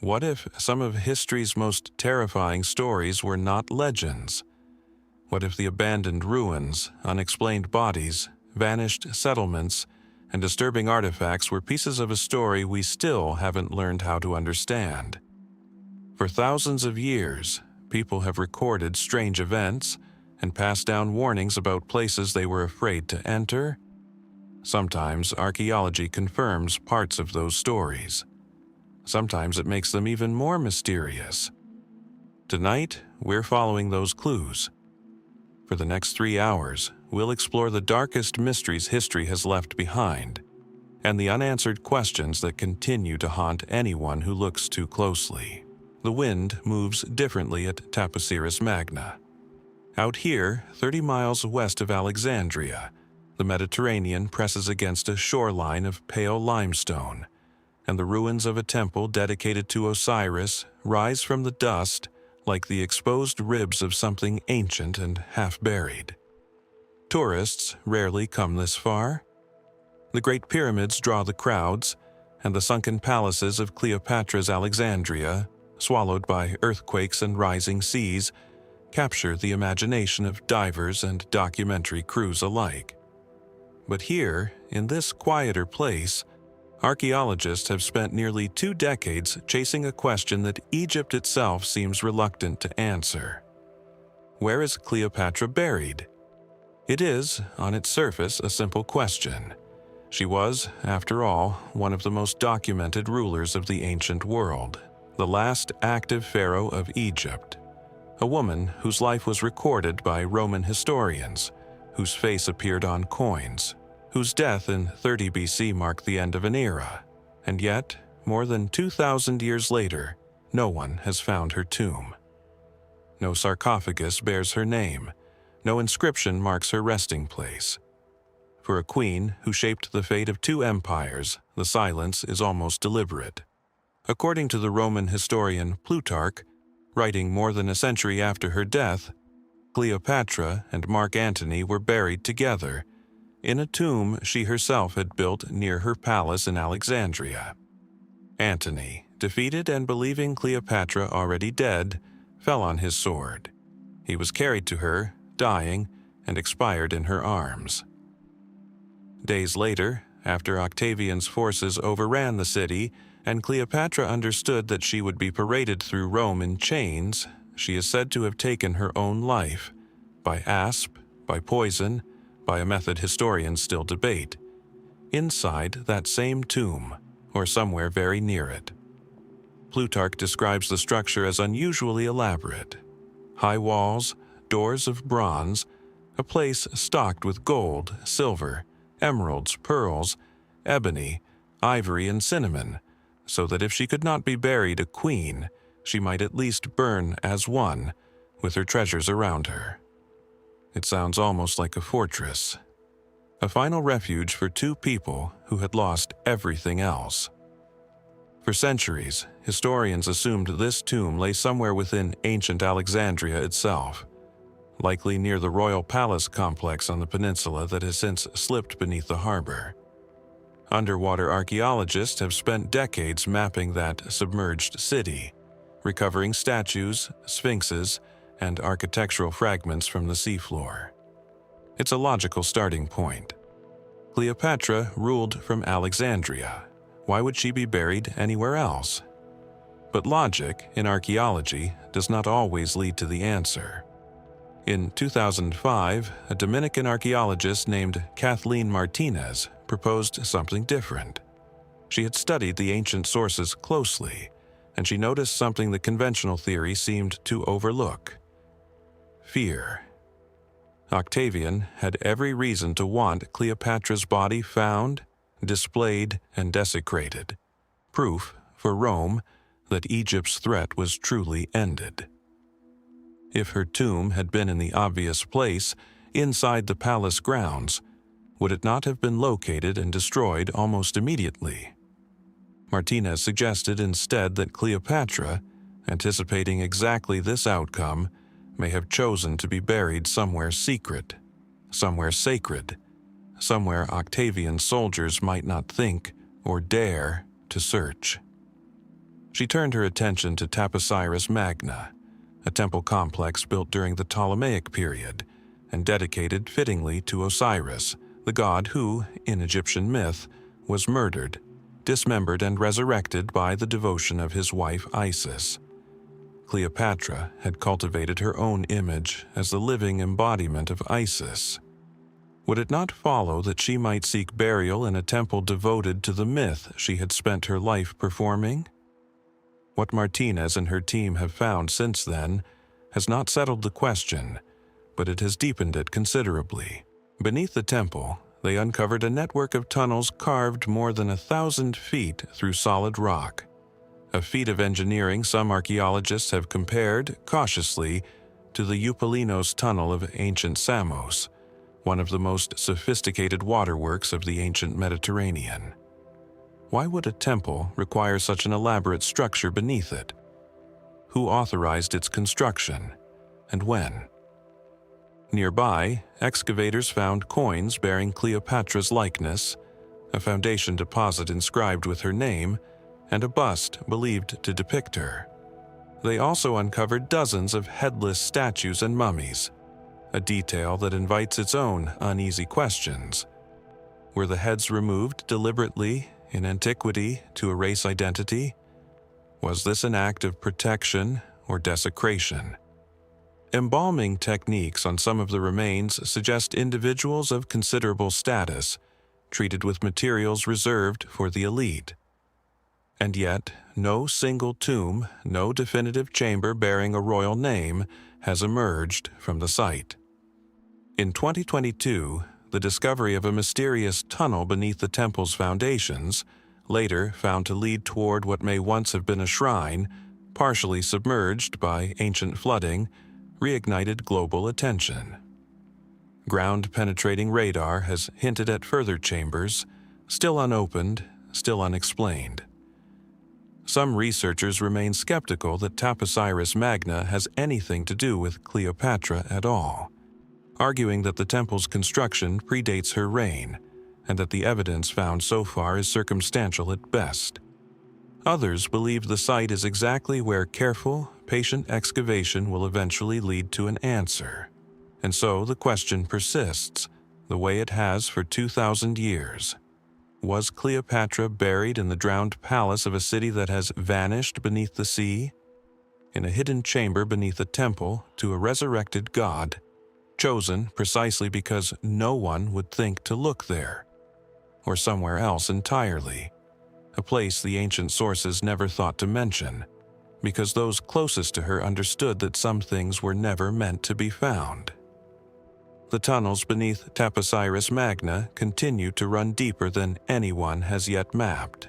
What if some of history's most terrifying stories were not legends? What if the abandoned ruins, unexplained bodies, vanished settlements, and disturbing artifacts were pieces of a story we still haven't learned how to understand? For thousands of years, people have recorded strange events and passed down warnings about places they were afraid to enter. Sometimes archaeology confirms parts of those stories. Sometimes it makes them even more mysterious. Tonight, we're following those clues. For the next 3 hours, we'll explore the darkest mysteries history has left behind, and the unanswered questions that continue to haunt anyone who looks too closely. The wind moves differently at Taposiris Magna. Out here, 30 miles west of Alexandria, the Mediterranean presses against a shoreline of pale limestone, and the ruins of a temple dedicated to Osiris rise from the dust like the exposed ribs of something ancient and half-buried. Tourists rarely come this far. The Great Pyramids draw the crowds, and the sunken palaces of Cleopatra's Alexandria, swallowed by earthquakes and rising seas, capture the imagination of divers and documentary crews alike. But here, in this quieter place, archaeologists have spent nearly 2 decades chasing a question that Egypt itself seems reluctant to answer. Where is Cleopatra buried? It is, on its surface, a simple question. She was, after all, one of the most documented rulers of the ancient world, the last active pharaoh of Egypt, a woman whose life was recorded by Roman historians, whose face appeared on coins, whose death in 30 BC marked the end of an era, and yet, more than 2,000 years later, no one has found her tomb. No sarcophagus bears her name, no inscription marks her resting place. For a queen who shaped the fate of 2 empires, the silence is almost deliberate. According to the Roman historian Plutarch, writing more than a century after her death, Cleopatra and Mark Antony were buried together in a tomb she herself had built near her palace in Alexandria. Antony, defeated and believing Cleopatra already dead, fell on his sword. He was carried to her, dying, and expired in her arms. Days later, after Octavian's forces overran the city and Cleopatra understood that she would be paraded through Rome in chains, she is said to have taken her own life, by asp, by poison, by a method historians still debate, inside that same tomb, or somewhere very near it. Plutarch describes the structure as unusually elaborate. High walls, doors of bronze, a place stocked with gold, silver, emeralds, pearls, ebony, ivory, and cinnamon, so that if she could not be buried a queen, she might at least burn as one, with her treasures around her. It sounds almost like a fortress, a final refuge for 2 people who had lost everything else. For centuries, historians assumed this tomb lay somewhere within ancient Alexandria itself, likely near the royal palace complex on the peninsula that has since slipped beneath the harbor. Underwater archaeologists have spent decades mapping that submerged city, recovering statues, sphinxes, and architectural fragments from the seafloor. It's a logical starting point. Cleopatra ruled from Alexandria. Why would she be buried anywhere else? But logic, in archaeology, does not always lead to the answer. In 2005, a Dominican archaeologist named Kathleen Martinez proposed something different. She had studied the ancient sources closely, and she noticed something the conventional theory seemed to overlook: fear. Octavian had every reason to want Cleopatra's body found, displayed, and desecrated, proof for Rome that Egypt's threat was truly ended. If her tomb had been in the obvious place, inside the palace grounds, would it not have been located and destroyed almost immediately? Martinez suggested instead that Cleopatra, anticipating exactly this outcome, may have chosen to be buried somewhere secret, somewhere sacred, somewhere Octavian's soldiers might not think or dare to search. She turned her attention to Disappearance Magna, a temple complex built during the Ptolemaic period and dedicated fittingly to Osiris, the god who, in Egyptian myth, was murdered, dismembered, and resurrected by the devotion of his wife Isis. Cleopatra had cultivated her own image as the living embodiment of Isis. Would it not follow that she might seek burial in a temple devoted to the myth she had spent her life performing? What Martinez and her team have found since then has not settled the question, but it has deepened it considerably. Beneath the temple, they uncovered a network of tunnels carved more than 1,000 feet through solid rock, a feat of engineering some archaeologists have compared, cautiously, to the Eupalinos tunnel of ancient Samos, one of the most sophisticated waterworks of the ancient Mediterranean. Why would a temple require such an elaborate structure beneath it? Who authorized its construction, and when? Nearby, excavators found coins bearing Cleopatra's likeness, a foundation deposit inscribed with her name, and a bust believed to depict her. They also uncovered dozens of headless statues and mummies, a detail that invites its own uneasy questions. Were the heads removed deliberately in antiquity to erase identity? Was this an act of protection or desecration? Embalming techniques on some of the remains suggest individuals of considerable status, treated with materials reserved for the elite. And yet, no single tomb, no definitive chamber bearing a royal name has emerged from the site. In 2022, the discovery of a mysterious tunnel beneath the temple's foundations, later found to lead toward what may once have been a shrine, partially submerged by ancient flooding, reignited global attention. Ground-penetrating radar has hinted at further chambers, still unopened, still unexplained. Some researchers remain skeptical that Disappearance Magna has anything to do with Cleopatra at all, arguing that the temple's construction predates her reign and that the evidence found so far is circumstantial at best. Others believe the site is exactly where careful, patient excavation will eventually lead to an answer. And so the question persists, the way it has for 2,000 years. Was Cleopatra buried in the drowned palace of a city that has vanished beneath the sea? In a hidden chamber beneath a temple to a resurrected god, chosen precisely because no one would think to look there, or somewhere else entirely, a place the ancient sources never thought to mention, because those closest to her understood that some things were never meant to be found. The tunnels beneath Disappearance Magna continue to run deeper than anyone has yet mapped.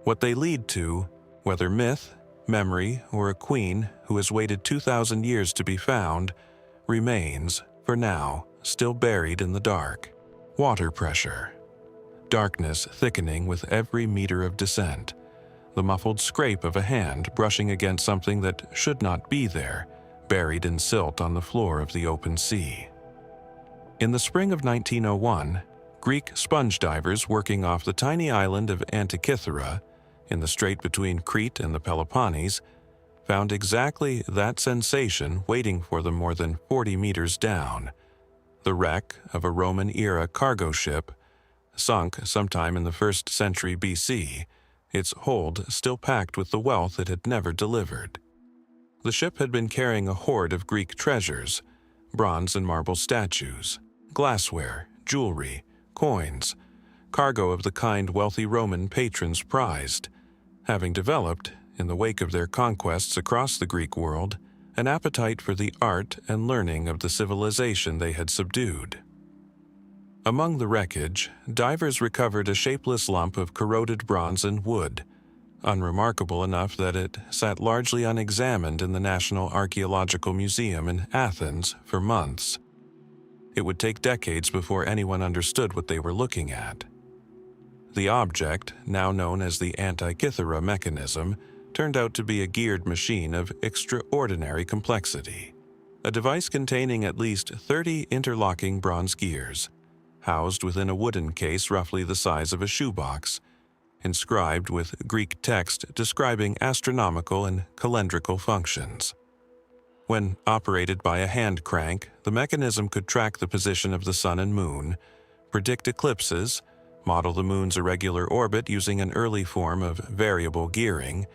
What they lead to, whether myth, memory, or a queen who has waited 2,000 years to be found, remains, for now, still buried in the dark. Water pressure. Darkness thickening with every meter of descent. The muffled scrape of a hand brushing against something that should not be there, buried in silt on the floor of the open sea. In the spring of 1901, Greek sponge divers working off the tiny island of Antikythera, in the strait between Crete and the Peloponnese, found exactly that sensation waiting for them more than 40 meters down, the wreck of a Roman-era cargo ship, sunk sometime in the 1st century BC, its hold still packed with the wealth it had never delivered. The ship had been carrying a hoard of Greek treasures, bronze and marble statues, glassware, jewelry, coins, cargo of the kind wealthy Roman patrons prized, having developed, in the wake of their conquests across the Greek world, an appetite for the art and learning of the civilization they had subdued. Among the wreckage, divers recovered a shapeless lump of corroded bronze and wood, unremarkable enough that it sat largely unexamined in the National Archaeological Museum in Athens for months. It would take decades before anyone understood what they were looking at. The object, now known as the Antikythera mechanism, turned out to be a geared machine of extraordinary complexity, a device containing at least 30 interlocking bronze gears, housed within a wooden case roughly the size of a shoebox. inscribed with Greek text describing astronomical and calendrical functions. When operated by a hand crank, the mechanism could track the position of the sun and moon, predict eclipses, model the moon's irregular orbit using an early form of variable gearing,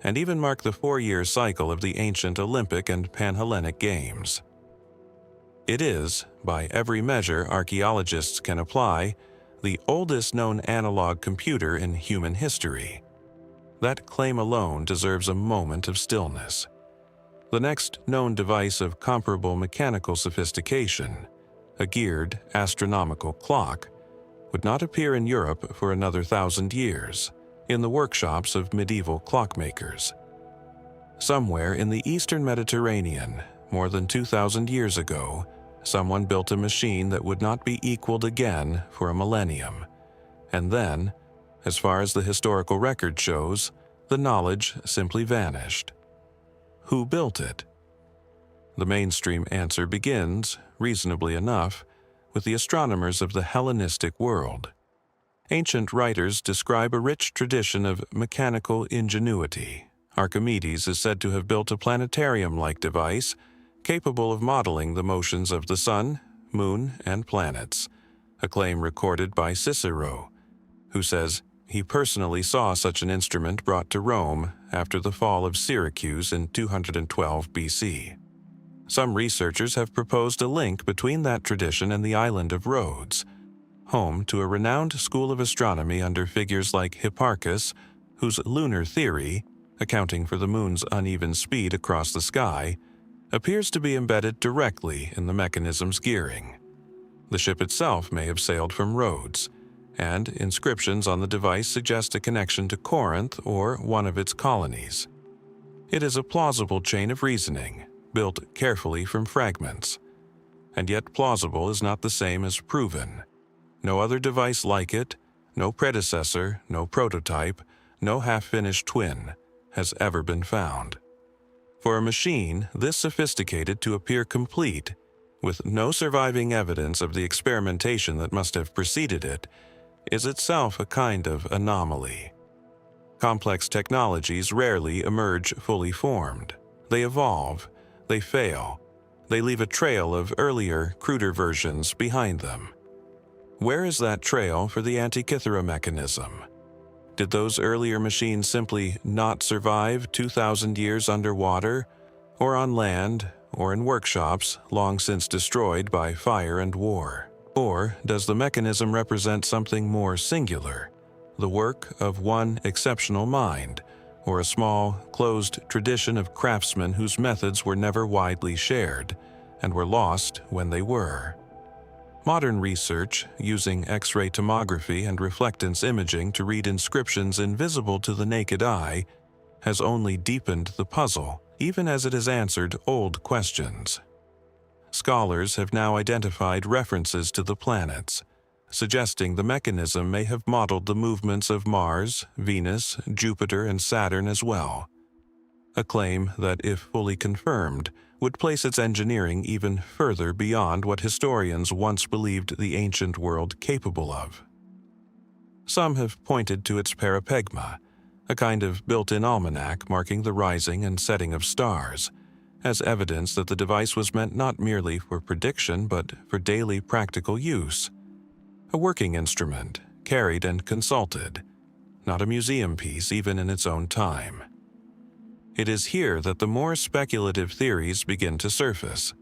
and even mark the 4-year cycle of the ancient Olympic and Panhellenic Games. It is, by every measure archaeologists can apply, the oldest known analog computer in human history. That claim alone deserves a moment of stillness. The next known device of comparable mechanical sophistication, a geared astronomical clock, would not appear in Europe for another 1,000 years, in the workshops of medieval clockmakers. Somewhere in the eastern Mediterranean, more than 2,000 years ago, someone built a machine that would not be equaled again for a millennium. And then, as far as the historical record shows, the knowledge simply vanished. Who built it? The mainstream answer begins, reasonably enough, with the astronomers of the Hellenistic world. Ancient writers describe a rich tradition of mechanical ingenuity. Archimedes is said to have built a planetarium-like device capable of modeling the motions of the sun, moon, and planets, a claim recorded by Cicero, who says he personally saw such an instrument brought to Rome after the fall of Syracuse in 212 BC. Some researchers have proposed a link between that tradition and the island of Rhodes, home to a renowned school of astronomy under figures like Hipparchus, whose lunar theory, accounting for the moon's uneven speed across the sky, appears to be embedded directly in the mechanism's gearing. The ship itself may have sailed from Rhodes, and inscriptions on the device suggest a connection to Corinth or one of its colonies. It is a plausible chain of reasoning, built carefully from fragments. And yet plausible is not the same as proven. No other device like it, no predecessor, no prototype, no half-finished twin, has ever been found. For a machine this sophisticated to appear complete, with no surviving evidence of the experimentation that must have preceded it, is itself a kind of anomaly. Complex technologies rarely emerge fully formed. They evolve, they fail, they leave a trail of earlier, cruder versions behind them. Where is that trail for the Antikythera mechanism? Did those earlier machines simply not survive 2,000 years underwater, or on land, or in workshops long since destroyed by fire and war? Or does the mechanism represent something more singular, the work of one exceptional mind, or a small, closed tradition of craftsmen whose methods were never widely shared, and were lost when they were? Modern research, using X-ray tomography and reflectance imaging to read inscriptions invisible to the naked eye, has only deepened the puzzle, even as it has answered old questions. Scholars have now identified references to the planets, suggesting the mechanism may have modeled the movements of Mars, Venus, Jupiter, and Saturn as well. A claim that, if fully confirmed, would place its engineering even further beyond what historians once believed the ancient world capable of. Some have pointed to its parapegma, a kind of built-in almanac marking the rising and setting of stars, as evidence that the device was meant not merely for prediction but for daily practical use. A working instrument, carried and consulted, not a museum piece even in its own time. It is here that the more speculative theories begin to surface.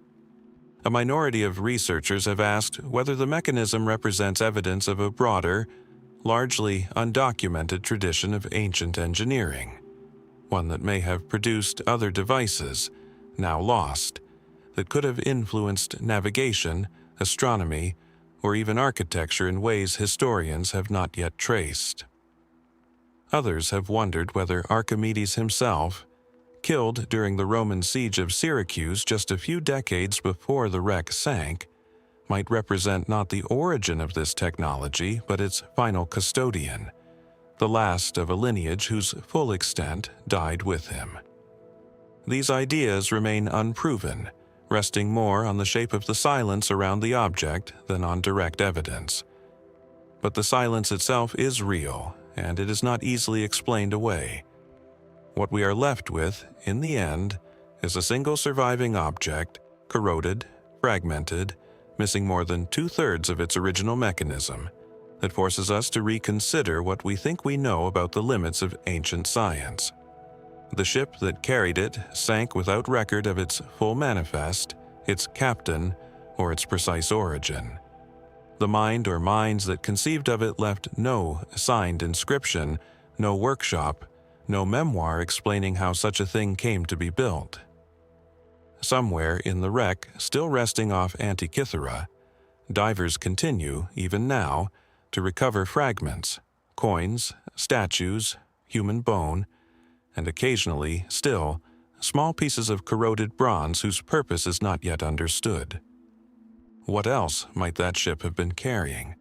A minority of researchers have asked whether the mechanism represents evidence of a broader, largely undocumented tradition of ancient engineering, one that may have produced other devices, now lost, that could have influenced navigation, astronomy, or even architecture in ways historians have not yet traced. Others have wondered whether Archimedes himself, killed during the Roman siege of Syracuse just a few decades before the wreck sank, might represent not the origin of this technology but its final custodian, the last of a lineage whose full extent died with him. These ideas remain unproven, resting more on the shape of the silence around the object than on direct evidence. But the silence itself is real, and it is not easily explained away. What we are left with, in the end, is a single surviving object, corroded, fragmented, missing more than 2/3 of its original mechanism, that forces us to reconsider what we think we know about the limits of ancient science. The ship that carried it sank without record of its full manifest, its captain, or its precise origin. The mind or minds that conceived of it left no signed inscription, no workshop, no memoir explaining how such a thing came to be built. Somewhere in the wreck, still resting off Antikythera, divers continue, even now, to recover fragments, coins, statues, human bone, and occasionally, still, small pieces of corroded bronze whose purpose is not yet understood. What else might that ship have been carrying?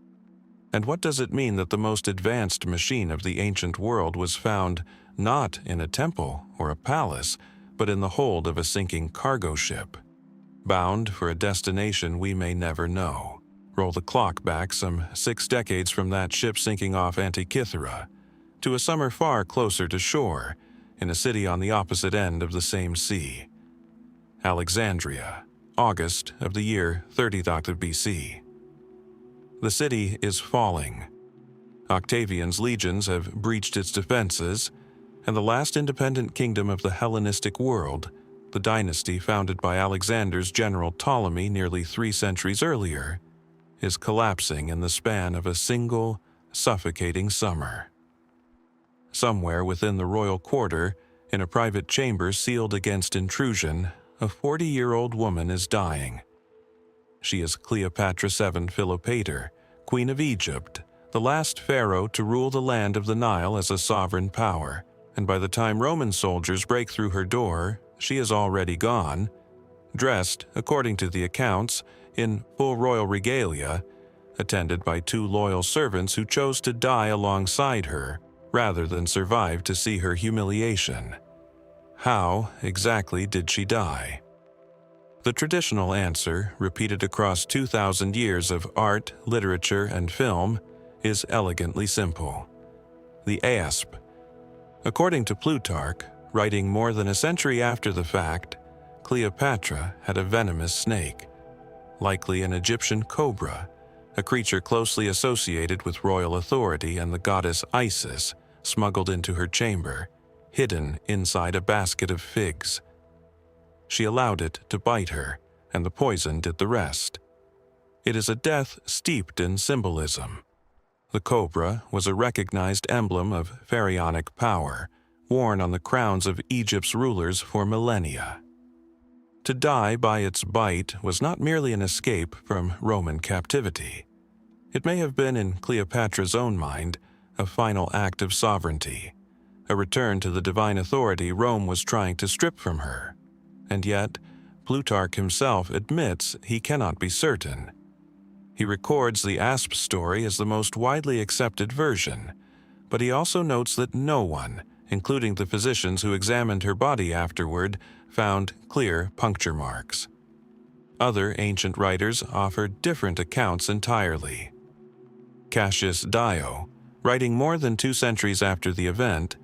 And what does it mean that the most advanced machine of the ancient world was found not in a temple or a palace, but in the hold of a sinking cargo ship, bound for a destination we may never know? Roll the clock back some 6 decades from that ship sinking off Antikythera, to a summer far closer to shore, in a city on the opposite end of the same sea. Alexandria, August of the year 30th of BC. The city is falling. Octavian's legions have breached its defenses, and the last independent kingdom of the Hellenistic world, the dynasty founded by Alexander's general Ptolemy nearly 3 centuries earlier, is collapsing in the span of a single, suffocating summer. Somewhere within the royal quarter, in a private chamber sealed against intrusion, a 40-year-old woman is dying. She is Cleopatra VII Philopator, Queen of Egypt, the last pharaoh to rule the land of the Nile as a sovereign power, and by the time Roman soldiers break through her door, she is already gone, dressed, according to the accounts, in full royal regalia, attended by 2 loyal servants who chose to die alongside her, rather than survive to see her humiliation. How exactly did she die? The traditional answer, repeated across 2,000 years of art, literature, and film, is elegantly simple. The asp. According to Plutarch, writing more than a century after the fact, Cleopatra had a venomous snake, likely an Egyptian cobra, a creature closely associated with royal authority and the goddess Isis, smuggled into her chamber, hidden inside a basket of figs. She allowed it to bite her, and the poison did the rest. It is a death steeped in symbolism. The cobra was a recognized emblem of pharaonic power, worn on the crowns of Egypt's rulers for millennia. To die by its bite was not merely an escape from Roman captivity. It may have been, in Cleopatra's own mind, a final act of sovereignty, a return to the divine authority Rome was trying to strip from her. And yet, Plutarch himself admits he cannot be certain. He records the asp story as the most widely accepted version, but he also notes that no one, including the physicians who examined her body afterward, found clear puncture marks. Other ancient writers offer different accounts entirely. Cassius Dio, writing more than 2 centuries after the event,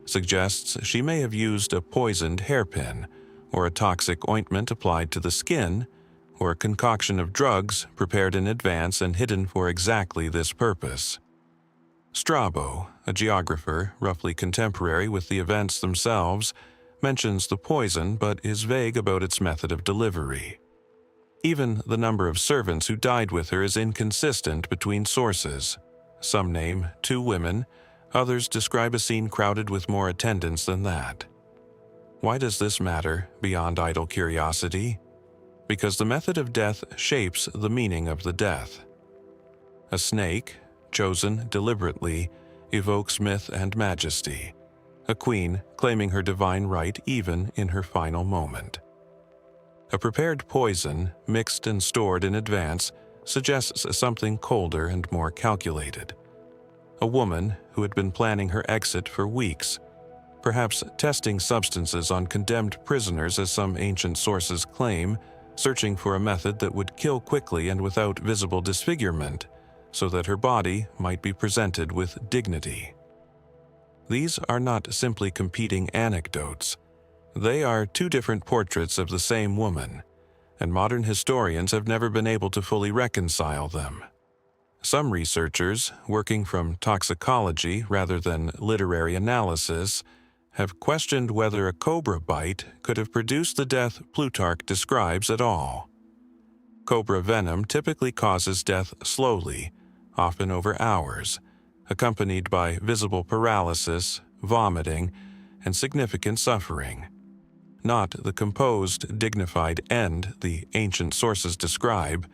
suggests she may have used a poisoned hairpin, or a toxic ointment applied to the skin, or a concoction of drugs prepared in advance and hidden for exactly this purpose. Strabo, a geographer roughly contemporary with the events themselves, mentions the poison but is vague about its method of delivery. Even the number of servants who died with her is inconsistent between sources. Some name 2 women, others describe a scene crowded with more attendants than that. Why does this matter beyond idle curiosity? Because the method of death shapes the meaning of the death. A snake, chosen deliberately, evokes myth and majesty, a queen claiming her divine right even in her final moment. A prepared poison, mixed and stored in advance, suggests something colder and more calculated. A woman who had been planning her exit for weeks, perhaps testing substances on condemned prisoners as some ancient sources claim, searching for a method that would kill quickly and without visible disfigurement, so that her body might be presented with dignity. These are not simply competing anecdotes. They are two different portraits of the same woman, and modern historians have never been able to fully reconcile them. Some researchers, working from toxicology rather than literary analysis, have questioned whether a cobra bite could have produced the death Plutarch describes at all. Cobra venom typically causes death slowly, often over hours, accompanied by visible paralysis, vomiting, and significant suffering. Not the composed, dignified end the ancient sources describe,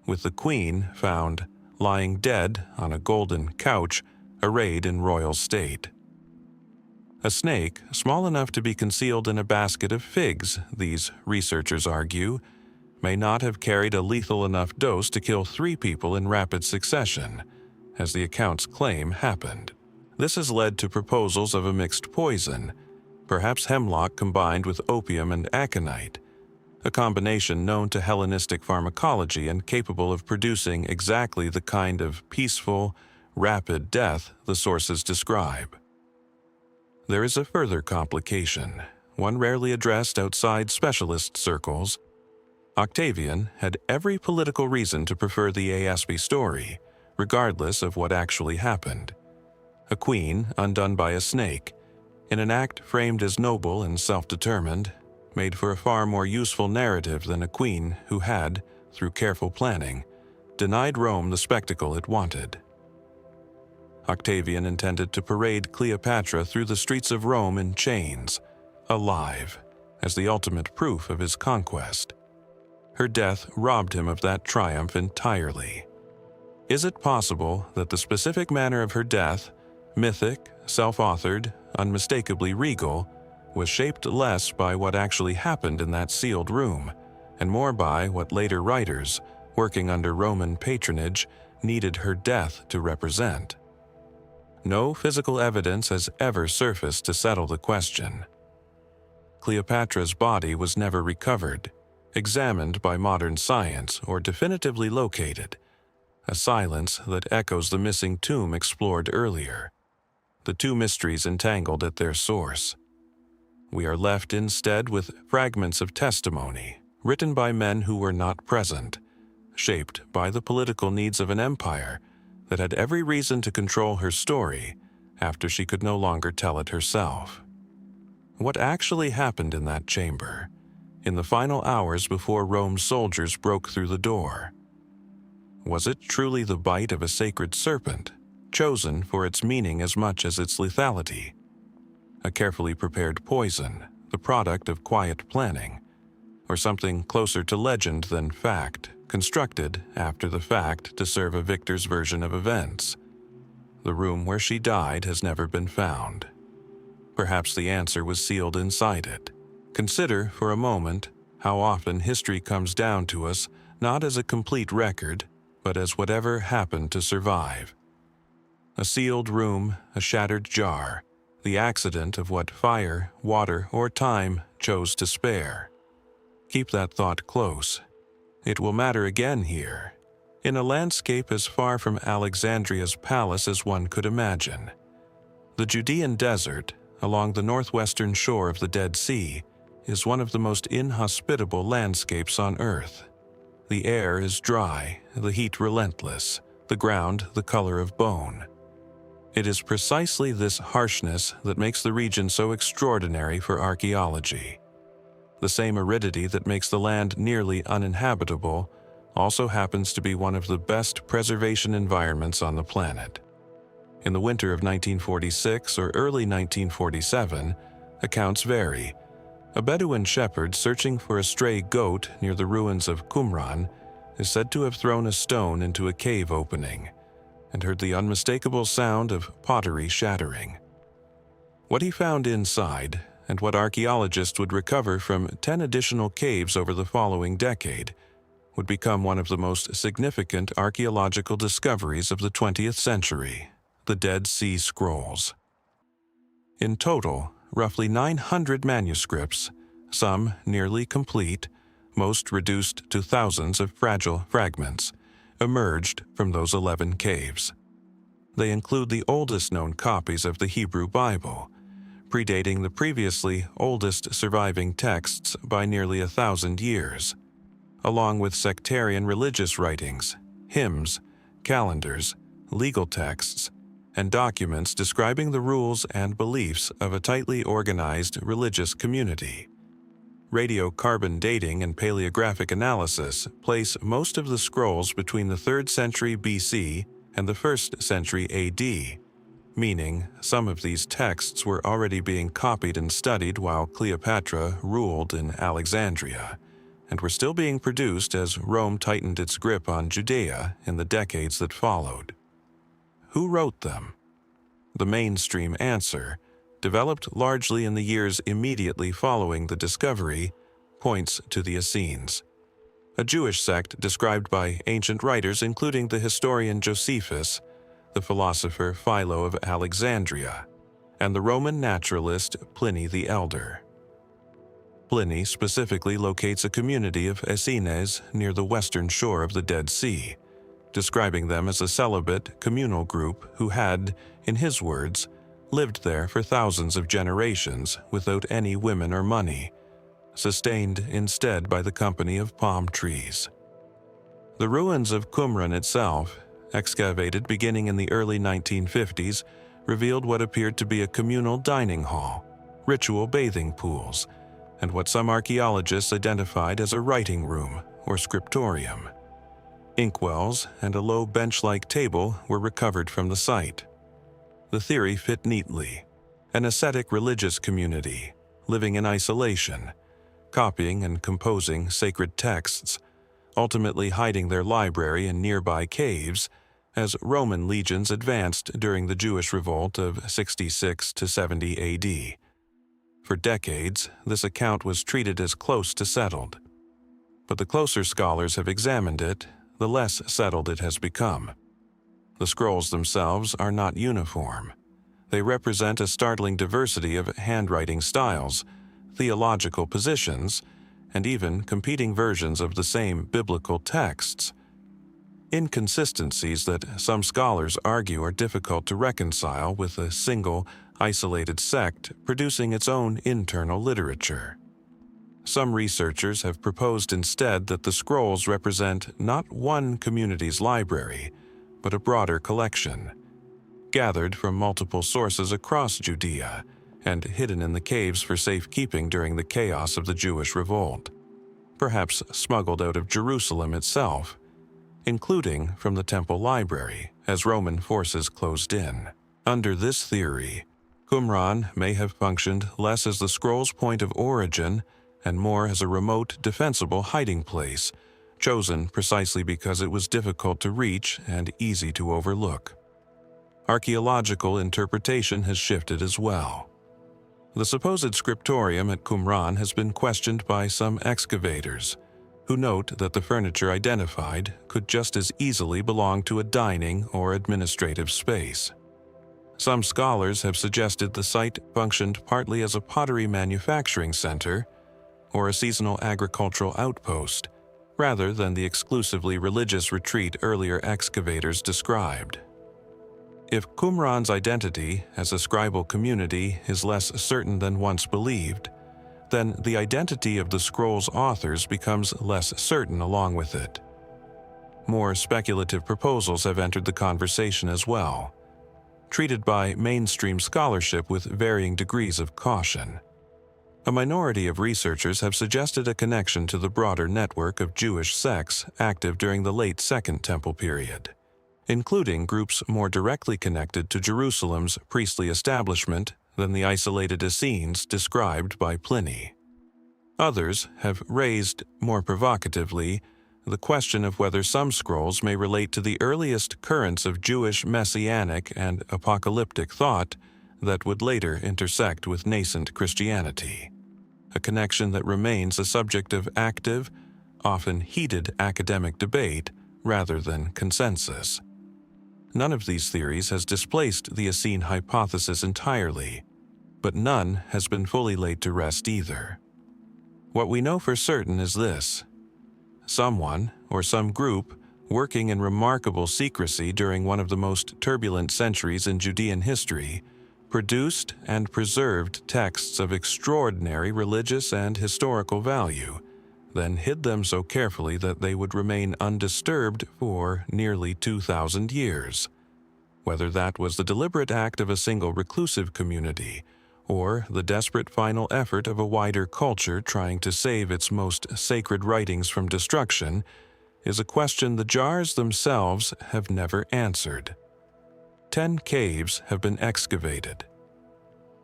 with the queen found lying dead on a golden couch, arrayed in royal state. A snake, small enough to be concealed in a basket of figs, these researchers argue, may not have carried a lethal enough dose to kill 3 people in rapid succession, as the accounts claim happened. This has led to proposals of a mixed poison, perhaps hemlock combined with opium and aconite, a combination known to Hellenistic pharmacology and capable of producing exactly the kind of peaceful, rapid death the sources describe. There is a further complication, one rarely addressed outside specialist circles. Octavian had every political reason to prefer the ASP story, regardless of what actually happened. A queen undone by a snake, in an act framed as noble and self-determined, made for a far more useful narrative than a queen who had, through careful planning, denied Rome the spectacle it wanted. Octavian intended to parade Cleopatra through the streets of Rome in chains, alive, as the ultimate proof of his conquest. Her death robbed him of that triumph entirely. Is it possible that the specific manner of her death, mythic, self-authored, unmistakably regal, was shaped less by what actually happened in that sealed room, and more by what later writers, working under Roman patronage, needed her death to represent? No physical evidence has ever surfaced to settle the question. Cleopatra's body was never recovered, examined by modern science, or definitively located, a silence that echoes the missing tomb explored earlier. The two mysteries entangled at their source. We are left instead with fragments of testimony, written by men who were not present, shaped by the political needs of an empire that had every reason to control her story after she could no longer tell it herself. What actually happened in that chamber, in the final hours before Rome's soldiers broke through the door? Was it truly the bite of a sacred serpent, chosen for its meaning as much as its lethality? A carefully prepared poison, the product of quiet planning, or something closer to legend than fact, constructed after the fact to serve a victor's version of events? The room where she died has never been found. Perhaps the answer was sealed inside it. Consider, for a moment, how often history comes down to us not as a complete record, but as whatever happened to survive. A sealed room, a shattered jar, the accident of what fire, water, or time chose to spare. Keep that thought close. It will matter again here, in a landscape as far from Alexandria's palace as one could imagine. The Judean desert, along the northwestern shore of the Dead Sea, is one of the most inhospitable landscapes on Earth. The air is dry, the heat relentless, the ground the color of bone. It is precisely this harshness that makes the region so extraordinary for archaeology. The same aridity that makes the land nearly uninhabitable also happens to be one of the best preservation environments on the planet. In the winter of 1946 or early 1947, accounts vary. A Bedouin shepherd searching for a stray goat near the ruins of Qumran is said to have thrown a stone into a cave opening and heard the unmistakable sound of pottery shattering. What he found inside, and what archaeologists would recover from 10 additional caves over the following decade, would become one of the most significant archaeological discoveries of the 20th century, the Dead Sea Scrolls. In total, roughly 900 manuscripts, some nearly complete, most reduced to thousands of fragile fragments, emerged from those 11 caves. they include the oldest known copies of the Hebrew Bible, predating the previously oldest surviving texts by nearly 1,000 years, along with sectarian religious writings, hymns, calendars, legal texts, and documents describing the rules and beliefs of a tightly organized religious community. Radiocarbon dating and paleographic analysis place most of the scrolls between the 3rd century BC and the 1st century AD, meaning some of these texts were already being copied and studied while Cleopatra ruled in Alexandria, and were still being produced as Rome tightened its grip on Judea in the decades that followed. Who wrote them? The mainstream answer, developed largely in the years immediately following the discovery, points to the Essenes, a Jewish sect described by ancient writers including the historian Josephus, the philosopher Philo of Alexandria, and the Roman naturalist Pliny the Elder. Pliny specifically locates a community of Essenes near the western shore of the Dead Sea, describing them as a celibate, communal group who had, in his words, lived there for thousands of generations without any women or money, sustained instead by the company of palm trees. The ruins of Qumran itself, excavated beginning in the early 1950s, revealed what appeared to be a communal dining hall, ritual bathing pools, and what some archaeologists identified as a writing room or scriptorium. Inkwells and a low bench-like table were recovered from the site. The theory fit neatly: an ascetic religious community, living in isolation, copying and composing sacred texts, ultimately hiding their library in nearby caves as Roman legions advanced during the Jewish revolt of 66 to 70 AD. For decades, this account was treated as close to settled. But the closer scholars have examined it, the less settled it has become. The scrolls themselves are not uniform. They represent a startling diversity of handwriting styles, theological positions, and even competing versions of the same biblical texts. Inconsistencies that some scholars argue are difficult to reconcile with a single, isolated sect producing its own internal literature. Some researchers have proposed instead that the scrolls represent not one community's library, but a broader collection, gathered from multiple sources across Judea and hidden in the caves for safekeeping during the chaos of the Jewish revolt, perhaps smuggled out of Jerusalem itself, including from the temple library as Roman forces closed in. Under this theory, Qumran may have functioned less as the scroll's point of origin and more as a remote, defensible hiding place, chosen precisely because it was difficult to reach and easy to overlook. Archaeological interpretation has shifted as well. The supposed scriptorium at Qumran has been questioned by some excavators, who note that the furniture identified could just as easily belong to a dining or administrative space. Some scholars have suggested the site functioned partly as a pottery manufacturing center or a seasonal agricultural outpost, rather than the exclusively religious retreat earlier excavators described. If Qumran's identity as a scribal community is less certain than once believed, then the identity of the scroll's authors becomes less certain along with it. More speculative proposals have entered the conversation as well, treated by mainstream scholarship with varying degrees of caution. A minority of researchers have suggested a connection to the broader network of Jewish sects active during the late Second Temple period, including groups more directly connected to Jerusalem's priestly establishment than the isolated Essenes described by Pliny. Others have raised, more provocatively, the question of whether some scrolls may relate to the earliest currents of Jewish messianic and apocalyptic thought that would later intersect with nascent Christianity, a connection that remains a subject of active, often heated academic debate rather than consensus. None of these theories has displaced the Essene hypothesis entirely, but none has been fully laid to rest either. What we know for certain is this: someone or some group working in remarkable secrecy during one of the most turbulent centuries in Judean history, produced and preserved texts of extraordinary religious and historical value, then hid them so carefully that they would remain undisturbed for nearly 2,000 years. Whether that was the deliberate act of a single reclusive community, or the desperate final effort of a wider culture trying to save its most sacred writings from destruction, is a question the jars themselves have never answered. 10 caves have been excavated.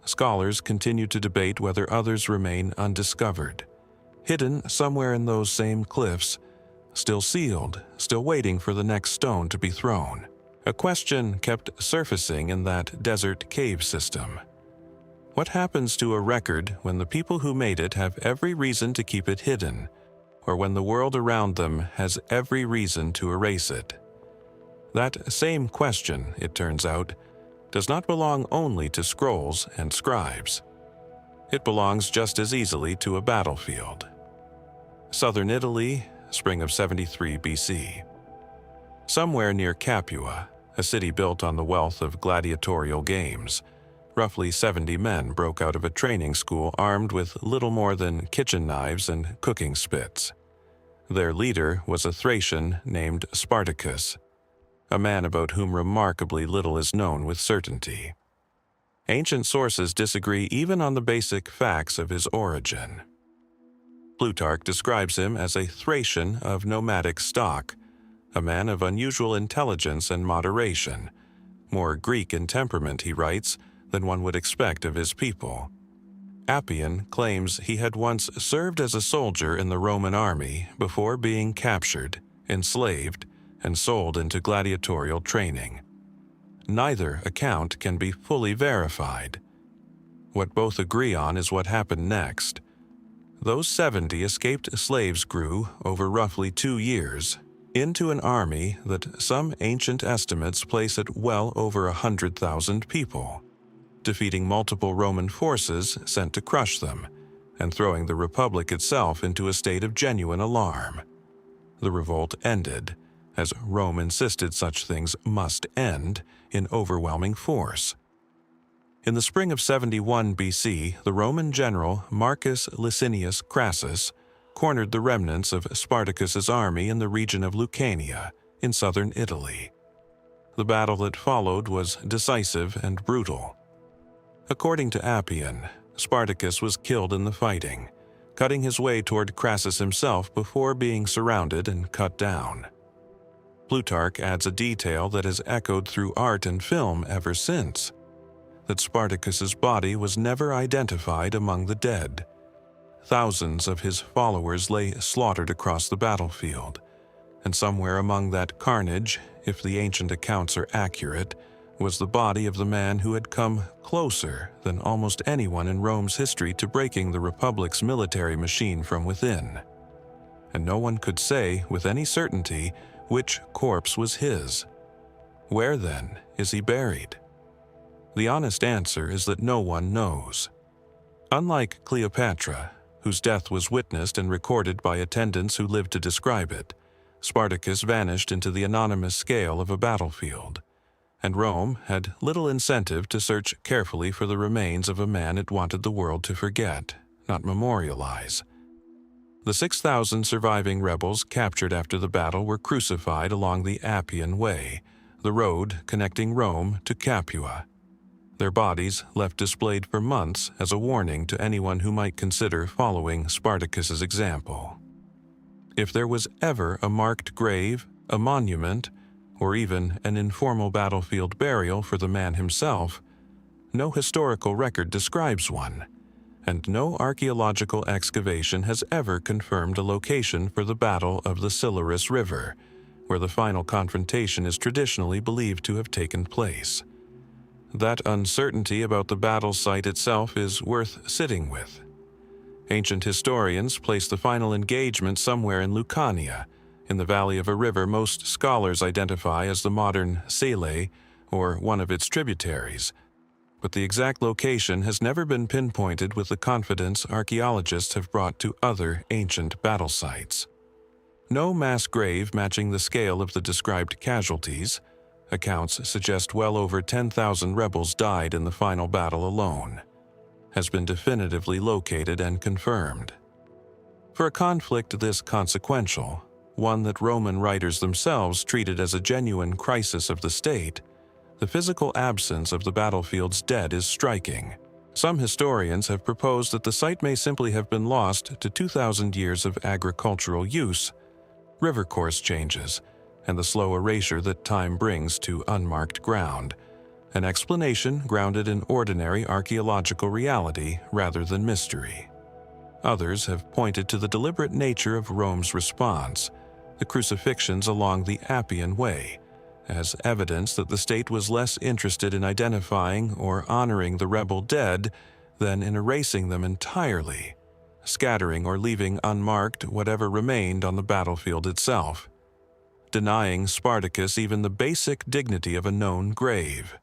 Scholars continue to debate whether others remain undiscovered, hidden somewhere in those same cliffs, still sealed, still waiting for the next stone to be thrown. A question kept surfacing in that desert cave system. What happens to a record when the people who made it have every reason to keep it hidden, or when the world around them has every reason to erase it? That same question, it turns out, does not belong only to scrolls and scribes. It belongs just as easily to a battlefield. Southern Italy, spring of 73 BC. Somewhere near Capua, a city built on the wealth of gladiatorial games, roughly 70 men broke out of a training school armed with little more than kitchen knives and cooking spits. Their leader was a Thracian named Spartacus, a man about whom remarkably little is known with certainty. Ancient sources disagree even on the basic facts of his origin. Plutarch describes him as a Thracian of nomadic stock, a man of unusual intelligence and moderation, more Greek in temperament, he writes, than one would expect of his people. Appian claims he had once served as a soldier in the Roman army before being captured, enslaved, and sold into gladiatorial training. Neither account can be fully verified. What both agree on is what happened next. Those 70 escaped slaves grew, over roughly 2 years, into an army that some ancient estimates place at well over 100,000 people, defeating multiple Roman forces sent to crush them, and throwing the Republic itself into a state of genuine alarm. The revolt ended, as Rome insisted such things must end, in overwhelming force. In the spring of 71 BC, the Roman general Marcus Licinius Crassus cornered the remnants of Spartacus's army in the region of Lucania, in southern Italy. The battle that followed was decisive and brutal. According to Appian, Spartacus was killed in the fighting, cutting his way toward Crassus himself before being surrounded and cut down. Plutarch adds a detail that has echoed through art and film ever since, that Spartacus's body was never identified among the dead. Thousands of his followers lay slaughtered across the battlefield, and somewhere among that carnage, if the ancient accounts are accurate, was the body of the man who had come closer than almost anyone in Rome's history to breaking the Republic's military machine from within. And no one could say with any certainty which corpse was his. Where, then, is he buried? The honest answer is that no one knows. Unlike Cleopatra, whose death was witnessed and recorded by attendants who lived to describe it, Spartacus vanished into the anonymous scale of a battlefield, and Rome had little incentive to search carefully for the remains of a man it wanted the world to forget, not memorialize. The 6,000 surviving rebels captured after the battle were crucified along the Appian Way, the road connecting Rome to Capua. Their bodies left displayed for months as a warning to anyone who might consider following Spartacus's example. If there was ever a marked grave, a monument, or even an informal battlefield burial for the man himself, no historical record describes one, and no archaeological excavation has ever confirmed a location for the Battle of the Silarus River, where the final confrontation is traditionally believed to have taken place. That uncertainty about the battle site itself is worth sitting with. Ancient historians place the final engagement somewhere in Lucania, in the valley of a river most scholars identify as the modern Sele, or one of its tributaries, but the exact location has never been pinpointed with the confidence archaeologists have brought to other ancient battle sites. No mass grave matching the scale of the described casualties. Accounts suggest well over 10,000 rebels died in the final battle alone, has been definitively located and confirmed. For a conflict this consequential, one that Roman writers themselves treated as a genuine crisis of the state, the physical absence of the battlefield's dead is striking. Some historians have proposed that the site may simply have been lost to 2,000 years of agricultural use, river course changes, and the slow erasure that time brings to unmarked ground, an explanation grounded in ordinary archaeological reality rather than mystery. Others have pointed to the deliberate nature of Rome's response, the crucifixions along the Appian Way, as evidence that the state was less interested in identifying or honoring the rebel dead than in erasing them entirely, scattering or leaving unmarked whatever remained on the battlefield itself, denying Spartacus even the basic dignity of a known grave.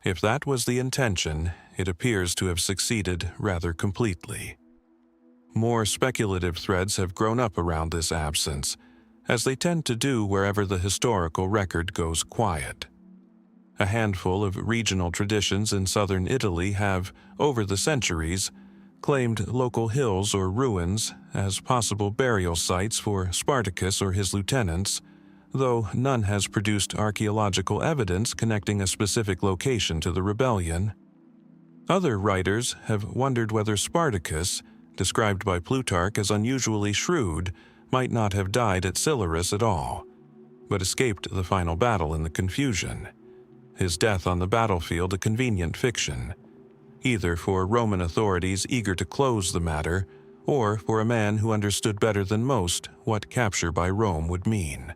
If that was the intention, it appears to have succeeded rather completely. More speculative threads have grown up around this absence, as they tend to do wherever the historical record goes quiet. A handful of regional traditions in southern Italy have, over the centuries, claimed local hills or ruins as possible burial sites for Spartacus or his lieutenants, though none has produced archaeological evidence connecting a specific location to the rebellion. Other writers have wondered whether Spartacus, described by Plutarch as unusually shrewd, might not have died at Silarus at all, but escaped the final battle in the confusion. His death on the battlefield a convenient fiction, either for Roman authorities eager to close the matter, or for a man who understood better than most what capture by Rome would mean.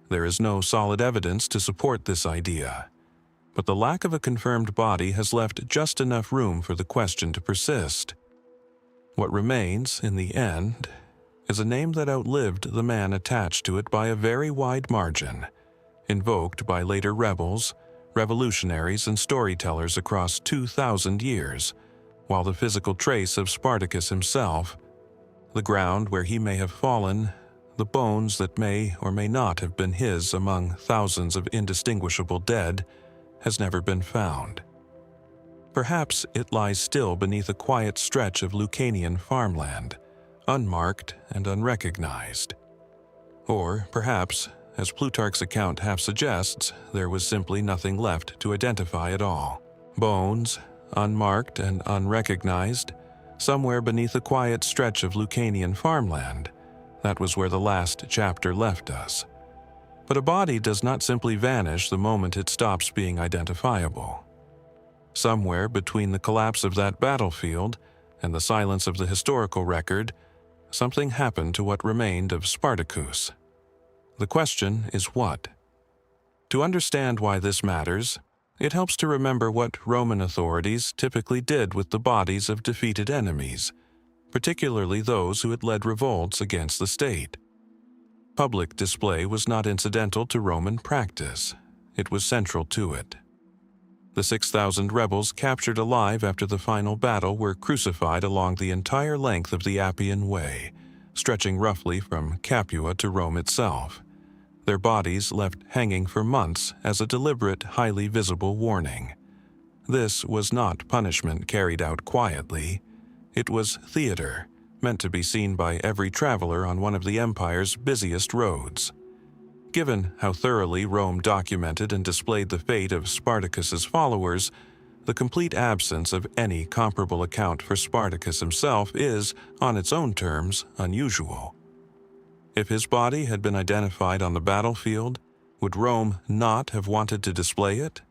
There is no solid evidence to support this idea, but the lack of a confirmed body has left just enough room for the question to persist. What remains, in the end, is a name that outlived the man attached to it by a very wide margin, invoked by later rebels, revolutionaries, and storytellers across 2,000 years, while the physical trace of Spartacus himself, the ground where he may have fallen, the bones that may or may not have been his among thousands of indistinguishable dead, has never been found. Perhaps it lies still beneath a quiet stretch of Lucanian farmland, unmarked and unrecognized. Or perhaps, as Plutarch's account half suggests, there was simply nothing left to identify at all. Bones, unmarked and unrecognized, somewhere beneath a quiet stretch of Lucanian farmland. That was where the last chapter left us. But a body does not simply vanish the moment it stops being identifiable. Somewhere between the collapse of that battlefield and the silence of the historical record, something happened to what remained of Spartacus. The question is what? To understand why this matters, it helps to remember what Roman authorities typically did with the bodies of defeated enemies, particularly those who had led revolts against the state. Public display was not incidental to Roman practice. It was central to it. The 6,000 rebels captured alive after the final battle were crucified along the entire length of the Appian Way, stretching roughly from Capua to Rome itself, their bodies left hanging for months as a deliberate, highly visible warning. This was not punishment carried out quietly. It was theater, meant to be seen by every traveler on one of the empire's busiest roads. Given how thoroughly Rome documented and displayed the fate of Spartacus's followers, the complete absence of any comparable account for Spartacus himself is, on its own terms, unusual. If his body had been identified on the battlefield, would Rome not have wanted to display it?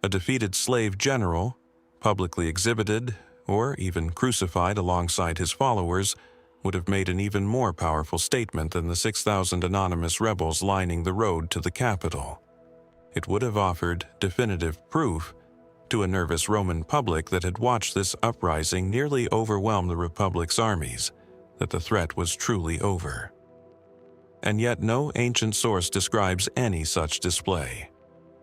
A defeated slave general, publicly exhibited, or even crucified alongside his followers, would have made an even more powerful statement than the 6,000 anonymous rebels lining the road to the capital. It would have offered definitive proof to a nervous Roman public that had watched this uprising nearly overwhelm the Republic's armies, that the threat was truly over. And yet no ancient source describes any such display.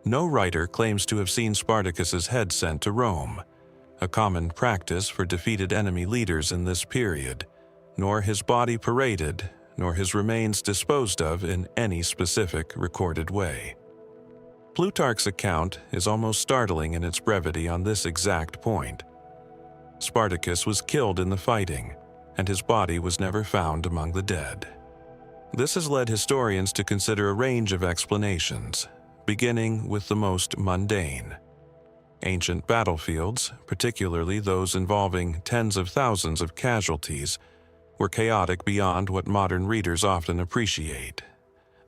No writer claims to have seen Spartacus's head sent to Rome, a common practice for defeated enemy leaders in this period, nor his body paraded, nor his remains disposed of in any specific recorded way. Plutarch's account is almost startling in its brevity on this exact point. Spartacus was killed in the fighting, and his body was never found among the dead. This has led historians to consider a range of explanations, beginning with the most mundane. Ancient battlefields, particularly those involving tens of thousands of casualties, were chaotic beyond what modern readers often appreciate.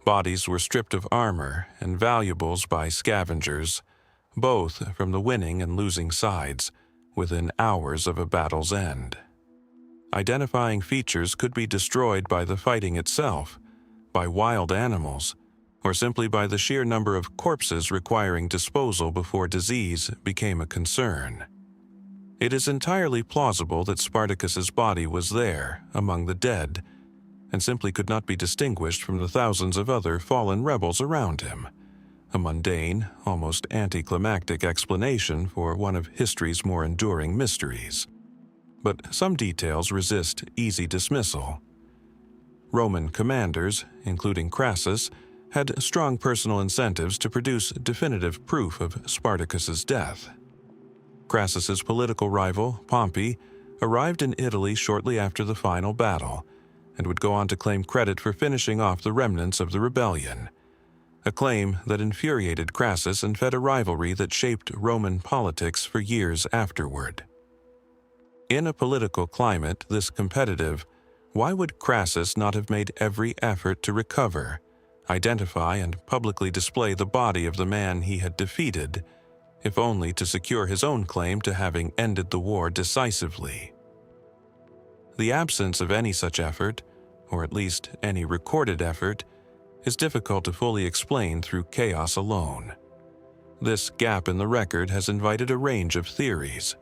Bodies were stripped of armor and valuables by scavengers, both from the winning and losing sides, within hours of a battle's end. Identifying features could be destroyed by the fighting itself, by wild animals, or simply by the sheer number of corpses requiring disposal before disease became a concern. It is entirely plausible that Spartacus's body was there, among the dead, and simply could not be distinguished from the thousands of other fallen rebels around him. A mundane, almost anticlimactic explanation for one of history's more enduring mysteries. But some details resist easy dismissal. Roman commanders, including Crassus, had strong personal incentives to produce definitive proof of Spartacus's death. Crassus's political rival, Pompey, arrived in Italy shortly after the final battle, and would go on to claim credit for finishing off the remnants of the rebellion, a claim that infuriated Crassus and fed a rivalry that shaped Roman politics for years afterward. In a political climate this competitive, why would Crassus not have made every effort to recover, identify, and publicly display the body of the man he had defeated, if only to secure his own claim to having ended the war decisively? The absence of any such effort, or at least any recorded effort, is difficult to fully explain through chaos alone. This gap in the record has invited a range of theories,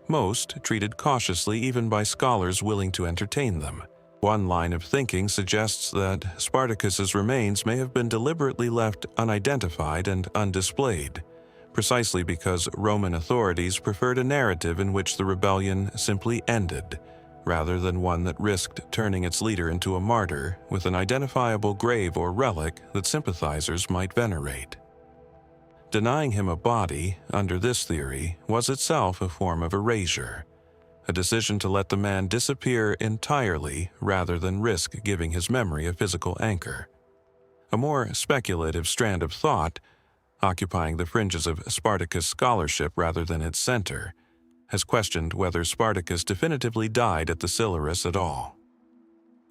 most treated cautiously even by scholars willing to entertain them. One line of thinking suggests that Spartacus's remains may have been deliberately left unidentified and undisplayed, precisely because Roman authorities preferred a narrative in which the rebellion simply ended, rather than one that risked turning its leader into a martyr with an identifiable grave or relic that sympathizers might venerate. Denying him a body, under this theory, was itself a form of erasure, a decision to let the man disappear entirely rather than risk giving his memory a physical anchor. A more speculative strand of thought, occupying the fringes of Spartacus scholarship rather than its center, has questioned whether Spartacus definitively died at the Silarus at all.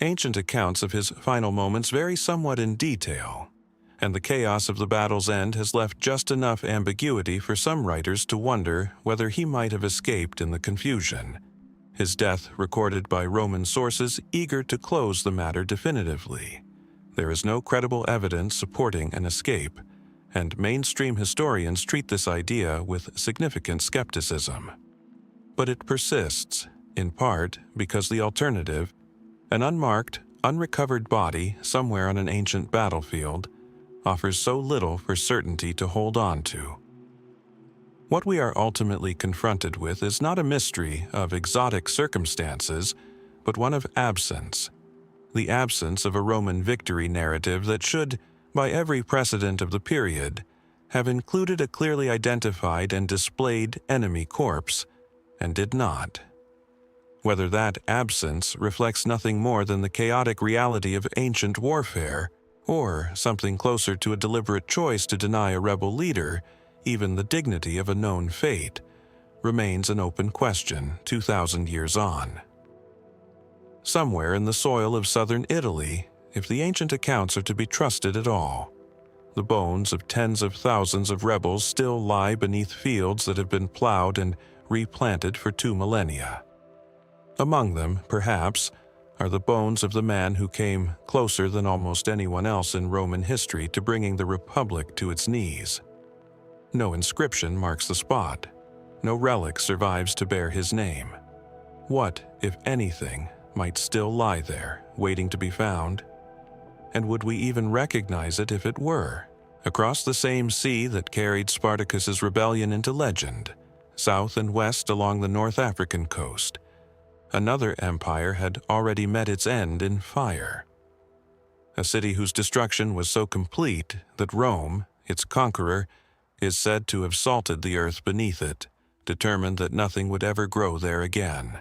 Ancient accounts of his final moments vary somewhat in detail, and the chaos of the battle's end has left just enough ambiguity for some writers to wonder whether he might have escaped in the confusion, his death recorded by Roman sources eager to close the matter definitively. There is no credible evidence supporting an escape, and mainstream historians treat this idea with significant skepticism. But it persists, in part because the alternative, an unmarked, unrecovered body somewhere on an ancient battlefield, offers so little for certainty to hold on to. What we are ultimately confronted with is not a mystery of exotic circumstances, but one of absence. The absence of a Roman victory narrative that should, by every precedent of the period, have included a clearly identified and displayed enemy corpse, and did not. Whether that absence reflects nothing more than the chaotic reality of ancient warfare, or something closer to a deliberate choice to deny a rebel leader even the dignity of a known fate, remains an open question 2,000 years on. Somewhere in the soil of southern Italy, if the ancient accounts are to be trusted at all, the bones of tens of thousands of rebels still lie beneath fields that have been plowed and replanted for 2 millennia. Among them, perhaps, are the bones of the man who came closer than almost anyone else in Roman history to bringing the Republic to its knees. No inscription marks the spot. No relic survives to bear his name. What, if anything, might still lie there, waiting to be found? And would we even recognize it if it were? Across the same sea that carried Spartacus's rebellion into legend, south and west along the North African coast, another empire had already met its end in fire. a city whose destruction was so complete that Rome, its conqueror, is said to have salted the earth beneath it, determined that nothing would ever grow there again.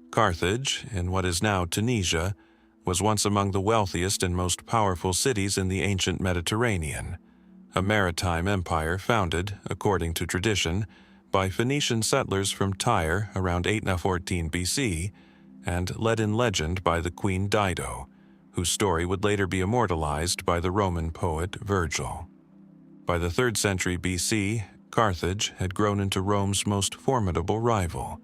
Carthage, in what is now Tunisia, was once among the wealthiest and most powerful cities in the ancient Mediterranean, a maritime empire founded, according to tradition, by Phoenician settlers from Tyre around 814 BC, and led in legend by the Queen Dido, whose story would later be immortalized by the Roman poet Virgil. By the 3rd century BC, Carthage had grown into Rome's most formidable rival,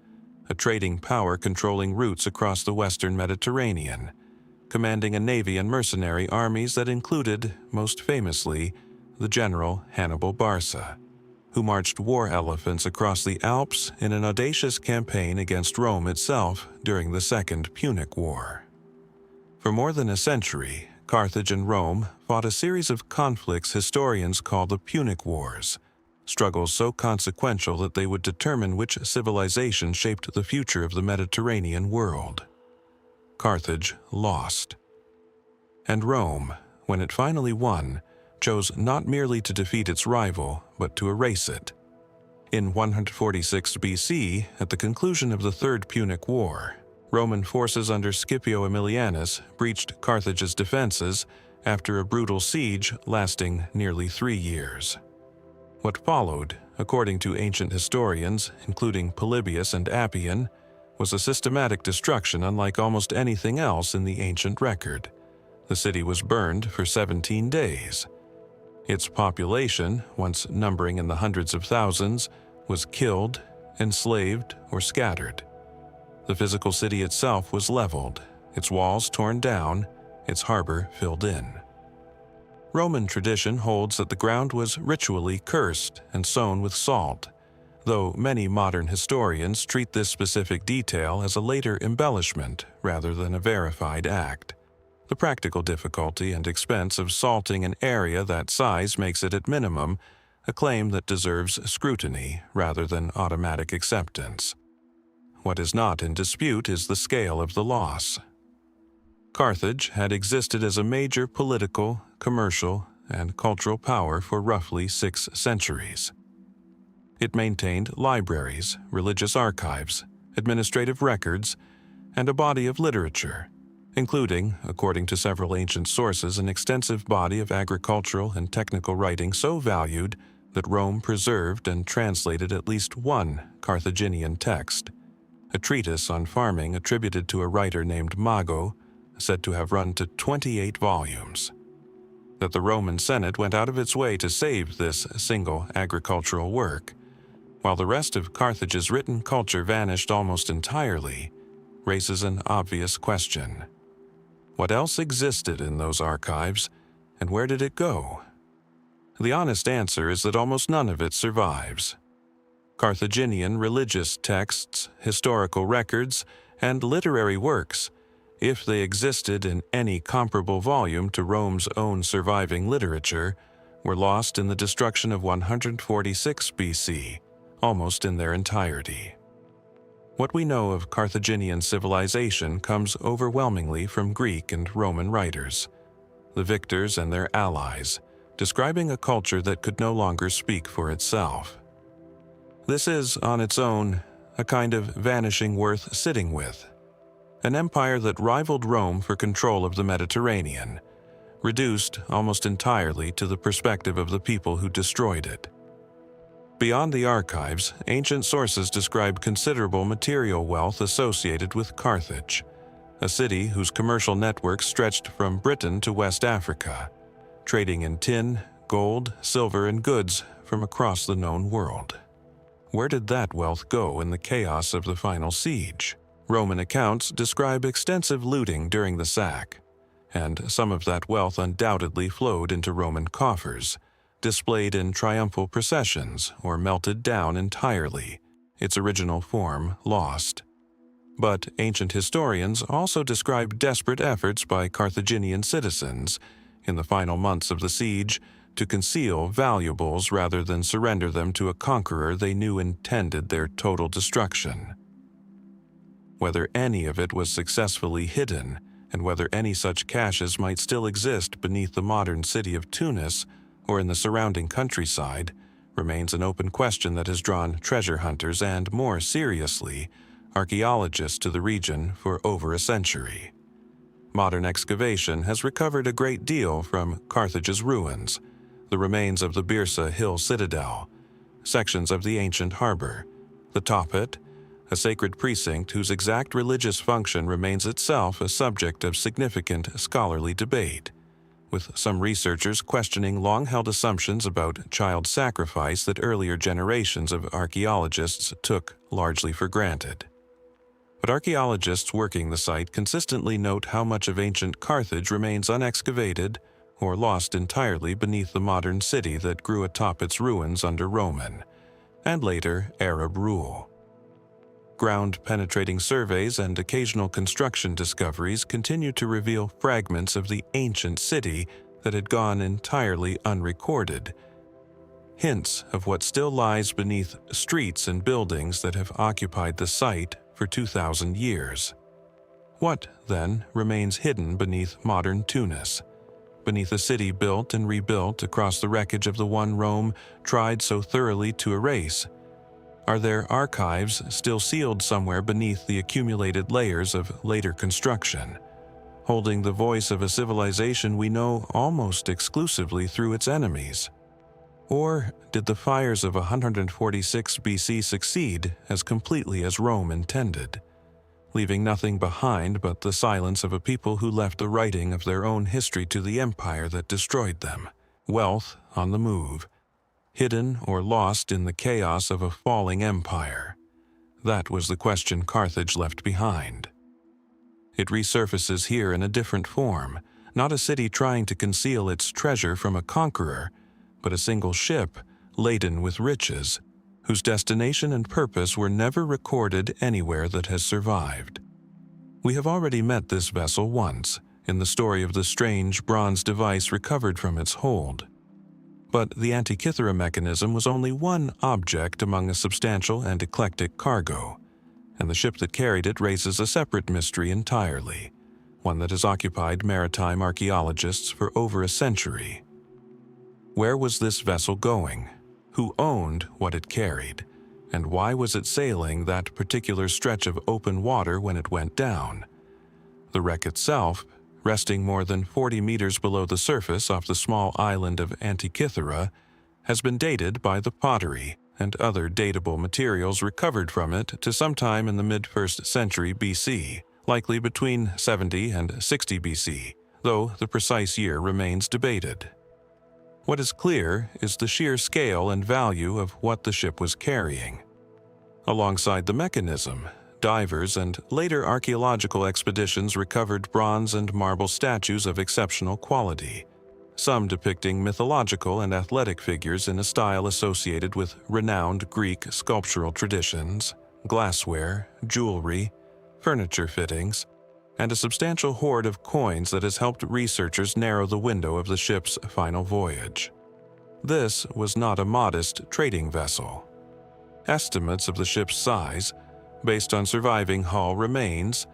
a trading power controlling routes across the western Mediterranean, commanding a navy and mercenary armies that included, most famously, the general Hannibal Barca, who marched war elephants across the Alps in an audacious campaign against Rome itself during the Second Punic War. For more than a century, Carthage and Rome fought a series of conflicts historians call the Punic Wars, struggles so consequential that they would determine which civilization shaped the future of the Mediterranean world. Carthage lost. And Rome, when it finally won, chose not merely to defeat its rival, but to erase it. In 146 BC, at the conclusion of the Third Punic War, Roman forces under Scipio Aemilianus breached Carthage's defenses after a brutal siege lasting nearly 3 years. What followed, according to ancient historians, including Polybius and Appian, was a systematic destruction unlike almost anything else in the ancient record. The city was burned for 17 days. Its population, once numbering in the hundreds of thousands, was killed, enslaved, or scattered. The physical city itself was leveled, its walls torn down, its harbor filled in. Roman tradition holds that the ground was ritually cursed and sown with salt, though many modern historians treat this specific detail as a later embellishment rather than a verified act. The practical difficulty and expense of salting an area that size makes it, at minimum, a claim that deserves scrutiny rather than automatic acceptance. What is not in dispute is the scale of the loss. Carthage had existed as a major political, commercial, and cultural power for roughly 6 centuries. It maintained libraries, religious archives, administrative records, and a body of literature, including, according to several ancient sources, an extensive body of agricultural and technical writing so valued that Rome preserved and translated at least one Carthaginian text, a treatise on farming attributed to a writer named Mago, said to have run to 28 volumes. That the Roman Senate went out of its way to save this single agricultural work, while the rest of Carthage's written culture vanished almost entirely, raises an obvious question. What else existed in those archives, and where did it go? The honest answer is that almost none of it survives. Carthaginian religious texts, historical records, and literary works, if they existed in any comparable volume to Rome's own surviving literature, were lost in the destruction of 146 BC, almost in their entirety. What we know of Carthaginian civilization comes overwhelmingly from Greek and Roman writers, the victors and their allies, describing a culture that could no longer speak for itself. This is, on its own, a kind of vanishing worth sitting with. An empire that rivaled Rome for control of the Mediterranean, reduced almost entirely to the perspective of the people who destroyed it. Beyond the archives, ancient sources describe considerable material wealth associated with Carthage, a city whose commercial network stretched from Britain to West Africa, trading in tin, gold, silver, and goods from across the known world. Where did that wealth go in the chaos of the final siege? Roman accounts describe extensive looting during the sack, and some of that wealth undoubtedly flowed into Roman coffers, displayed in triumphal processions or melted down entirely, its original form lost. But ancient historians also describe desperate efforts by Carthaginian citizens, in the final months of the siege, to conceal valuables rather than surrender them to a conqueror they knew intended their total destruction. Whether any of it was successfully hidden and whether any such caches might still exist beneath the modern city of Tunis or in the surrounding countryside remains an open question that has drawn treasure hunters and, more seriously, archaeologists to the region for over a century. Modern excavation has recovered a great deal from Carthage's ruins, the remains of the Byrsa hill citadel, sections of the ancient harbor, the Tophet, a sacred precinct whose exact religious function remains itself a subject of significant scholarly debate, with some researchers questioning long-held assumptions about child sacrifice that earlier generations of archaeologists took largely for granted. But archaeologists working the site consistently note how much of ancient Carthage remains unexcavated or lost entirely beneath the modern city that grew atop its ruins under Roman, and later Arab rule. Ground-penetrating surveys and occasional construction discoveries continue to reveal fragments of the ancient city that had gone entirely unrecorded, hints of what still lies beneath streets and buildings that have occupied the site for 2,000 years. What, then, remains hidden beneath modern Tunis, beneath a city built and rebuilt across the wreckage of the one Rome tried so thoroughly to erase? Are there archives still sealed somewhere beneath the accumulated layers of later construction, holding the voice of a civilization we know almost exclusively through its enemies? Or did the fires of 146 BC succeed as completely as Rome intended, leaving nothing behind but the silence of a people who left the writing of their own history to the empire that destroyed them, wealth on the move, hidden or lost in the chaos of a falling empire? That was the question Carthage left behind. It resurfaces here in a different form, not a city trying to conceal its treasure from a conqueror, but a single ship laden with riches, whose destination and purpose were never recorded anywhere that has survived. We have already met this vessel once, in the story of the strange bronze device recovered from its hold. But the Antikythera mechanism was only one object among a substantial and eclectic cargo, and the ship that carried it raises a separate mystery entirely, one that has occupied maritime archaeologists for over a century. Where was this vessel going? Who owned what it carried? And why was it sailing that particular stretch of open water when it went down? The wreck itself, resting more than 40 meters below the surface off the small island of Antikythera, has been dated by the pottery and other datable materials recovered from it to sometime in the mid-1st century BC, likely between 70 and 60 BC, though the precise year remains debated. What is clear is the sheer scale and value of what the ship was carrying. Alongside the mechanism, divers and later archaeological expeditions recovered bronze and marble statues of exceptional quality, some depicting mythological and athletic figures in a style associated with renowned Greek sculptural traditions, glassware, jewelry, furniture fittings, and a substantial hoard of coins that has helped researchers narrow the window of the ship's final voyage. This was not a modest trading vessel. Estimates of the ship's size, based on surviving hull remains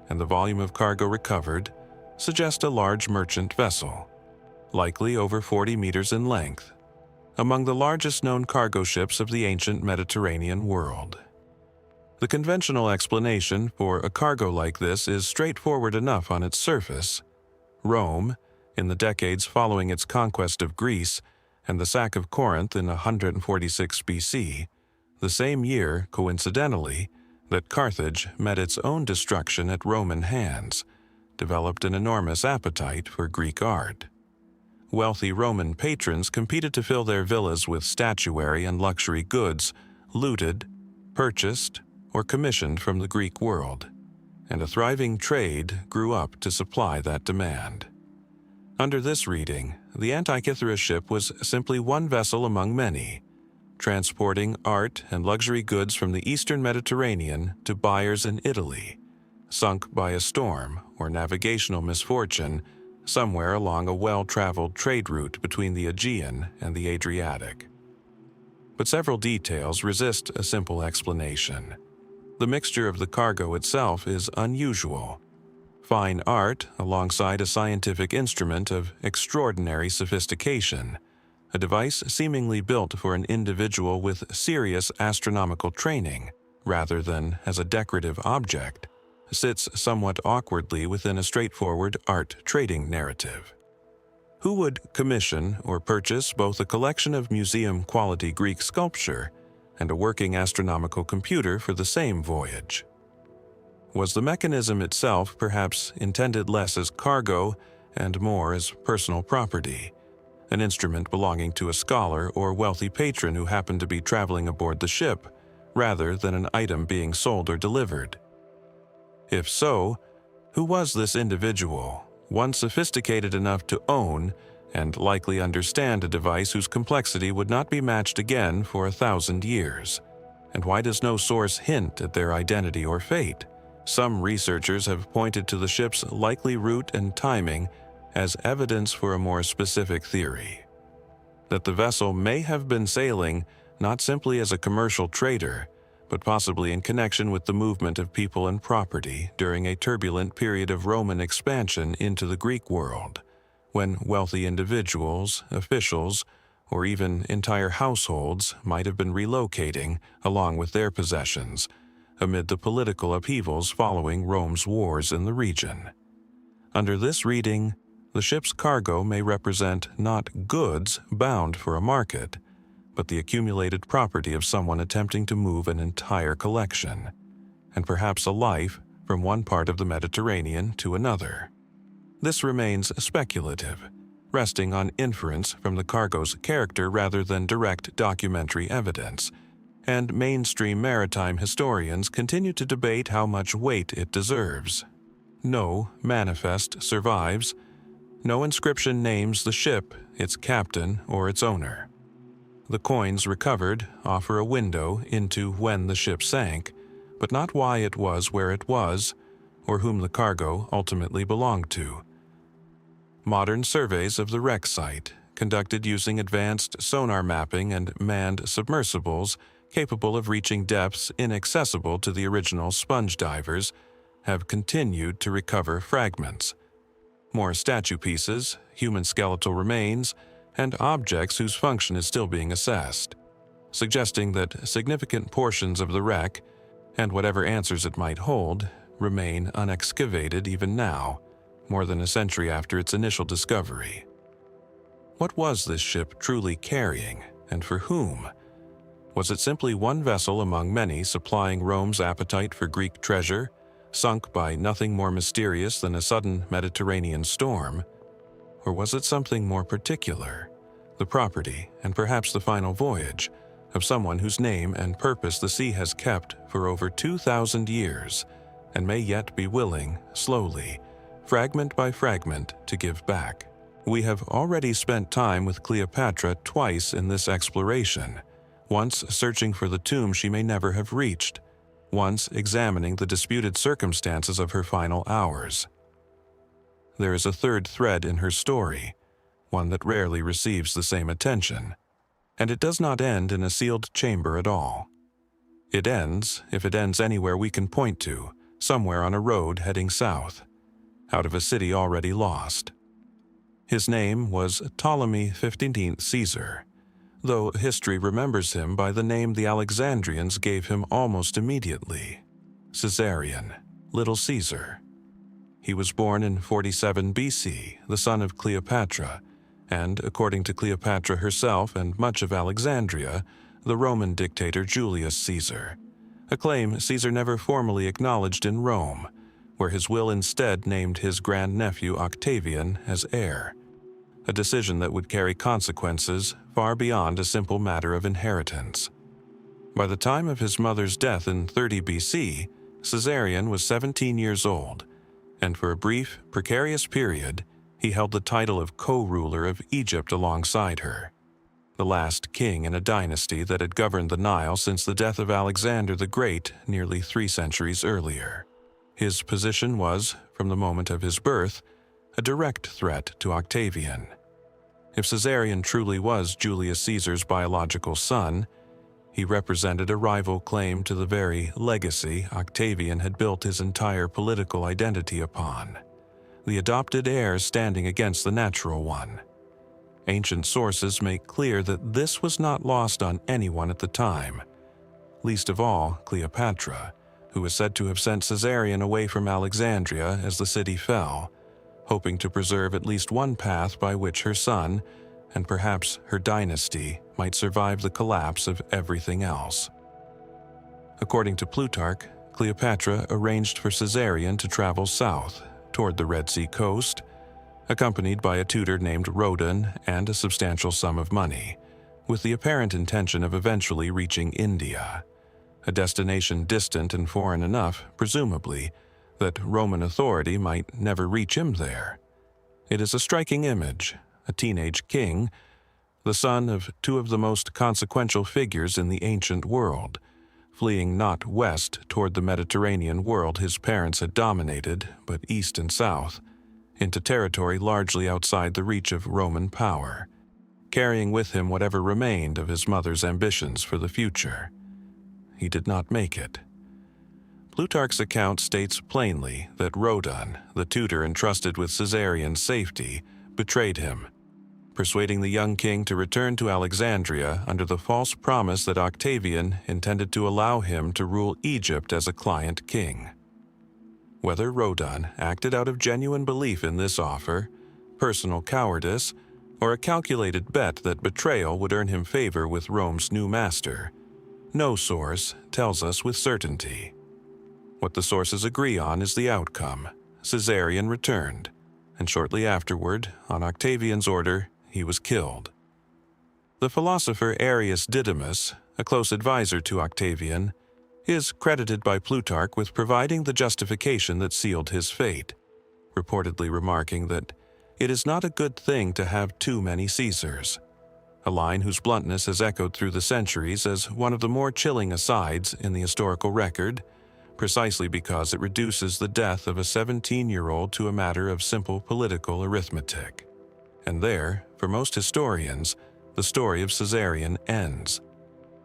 and the volume of cargo recovered, suggest a large merchant vessel, likely over 40 meters in length, among the largest known cargo ships of the ancient Mediterranean world. The conventional explanation for a cargo like this is straightforward enough on its surface. Rome, in the decades following its conquest of Greece and the sack of Corinth in 146 BC, the same year, coincidentally, that Carthage met its own destruction at Roman hands, developed an enormous appetite for Greek art. Wealthy Roman patrons competed to fill their villas with statuary and luxury goods looted, purchased, or commissioned from the Greek world, and a thriving trade grew up to supply that demand. Under this reading, the Antikythera ship was simply one vessel among many, transporting art and luxury goods from the eastern Mediterranean to buyers in Italy, sunk by a storm or navigational misfortune somewhere along a well-traveled trade route between the Aegean and the Adriatic. But several details resist a simple explanation. The mixture of the cargo itself is unusual. fine art alongside a scientific instrument of extraordinary sophistication, a device seemingly built for an individual with serious astronomical training, rather than as a decorative object, sits somewhat awkwardly within a straightforward art trading narrative. Who would commission or purchase both a collection of museum-quality Greek sculpture and a working astronomical computer for the same voyage? Was the mechanism itself perhaps intended less as cargo and more as personal property, an instrument belonging to a scholar or wealthy patron who happened to be traveling aboard the ship, rather than an item being sold or delivered? If so, who was this individual, one sophisticated enough to own and likely understand a device whose complexity would not be matched again for 1,000 years? And why does no source hint at their identity or fate? Some researchers have pointed to the ship's likely route and timing as evidence for a more specific theory: that the vessel may have been sailing not simply as a commercial trader, but possibly in connection with the movement of people and property during a turbulent period of Roman expansion into the Greek world, when wealthy individuals, officials, or even entire households might have been relocating along with their possessions amid the political upheavals following Rome's wars in the region. Under this reading, the ship's cargo may represent not goods bound for a market, but the accumulated property of someone attempting to move an entire collection, and perhaps a life from one part of the Mediterranean to another. This remains speculative, resting on inference from the cargo's character rather than direct documentary evidence, and mainstream maritime historians continue to debate how much weight it deserves. No manifest survives. No inscription names the ship, its captain, or its owner. The coins recovered offer a window into when the ship sank, but not why it was where it was, or whom the cargo ultimately belonged to. Modern surveys of the wreck site, conducted using advanced sonar mapping and manned submersibles capable of reaching depths inaccessible to the original sponge divers, have continued to recover fragments. More statue pieces, human skeletal remains, and objects whose function is still being assessed, suggesting that significant portions of the wreck, and whatever answers it might hold, remain unexcavated even now, more than a century after its initial discovery. What was this ship truly carrying, and for whom? Was it simply one vessel among many supplying Rome's appetite for Greek treasure, sunk by nothing more mysterious than a sudden Mediterranean storm? Or was it something more particular, the property, and perhaps the final voyage, of someone whose name and purpose the sea has kept for over 2,000 years, and may yet be willing, slowly, fragment by fragment, to give back? We have already spent time with Cleopatra twice in this exploration, once searching for the tomb she may never have reached, once examining the disputed circumstances of her final hours. There is a third thread in her story, one that rarely receives the same attention, and it does not end in a sealed chamber at all. It ends, if it ends anywhere we can point to, somewhere on a road heading south, out of a city already lost. His name was Ptolemy 15th Caesar, though history remembers him by the name the Alexandrians gave him almost immediately: Caesarion, Little Caesar. He was born in 47 BC, the son of Cleopatra, and, according to Cleopatra herself and much of Alexandria, the Roman dictator Julius Caesar, a claim Caesar never formally acknowledged in Rome, where his will instead named his grandnephew Octavian as heir, a decision that would carry consequences far beyond a simple matter of inheritance. By the time of his mother's death in 30 BC, Caesarion was 17 years old, and for a brief, precarious period, he held the title of co-ruler of Egypt alongside her, the last king in a dynasty that had governed the Nile since the death of Alexander the Great nearly 3 centuries earlier. His position was, from the moment of his birth, a direct threat to Octavian. If Caesarion truly was Julius Caesar's biological son, He represented a rival claim to the very legacy Octavian had built his entire political identity upon, the adopted heir standing against the natural one. Ancient sources make clear that this was not lost on anyone at the time, least of all Cleopatra, who is said to have sent Caesarion away from Alexandria as the city fell, hoping to preserve at least one path by which her son, and perhaps her dynasty, might survive the collapse of everything else. According to Plutarch, Cleopatra arranged for Caesarion to travel south toward the Red Sea coast, accompanied by a tutor named Rhodan and a substantial sum of money, with the apparent intention of eventually reaching India, a destination distant and foreign enough, presumably, that Roman authority might never reach him there. It is a striking image, a teenage king, the son of two of the most consequential figures in the ancient world, fleeing not west toward the Mediterranean world his parents had dominated, but east and south, into territory largely outside the reach of Roman power, carrying with him whatever remained of his mother's ambitions for the future. He did not make it. Plutarch's account states plainly that Rhodan, the tutor entrusted with Caesarion's safety, betrayed him, persuading the young king to return to Alexandria under the false promise that Octavian intended to allow him to rule Egypt as a client king. Whether Rhodan acted out of genuine belief in this offer, personal cowardice, or a calculated bet that betrayal would earn him favor with Rome's new master, no source tells us with certainty. What the sources agree on is the outcome. Caesarion returned, and shortly afterward, on Octavian's order, he was killed. The philosopher Arrius Didymus, a close advisor to Octavian, is credited by Plutarch with providing the justification that sealed his fate, reportedly remarking that it is not a good thing to have too many Caesars, a line whose bluntness has echoed through the centuries as one of the more chilling asides in the historical record, precisely because it reduces the death of a 17-year-old to a matter of simple political arithmetic. And there, for most historians, the story of Caesarion ends.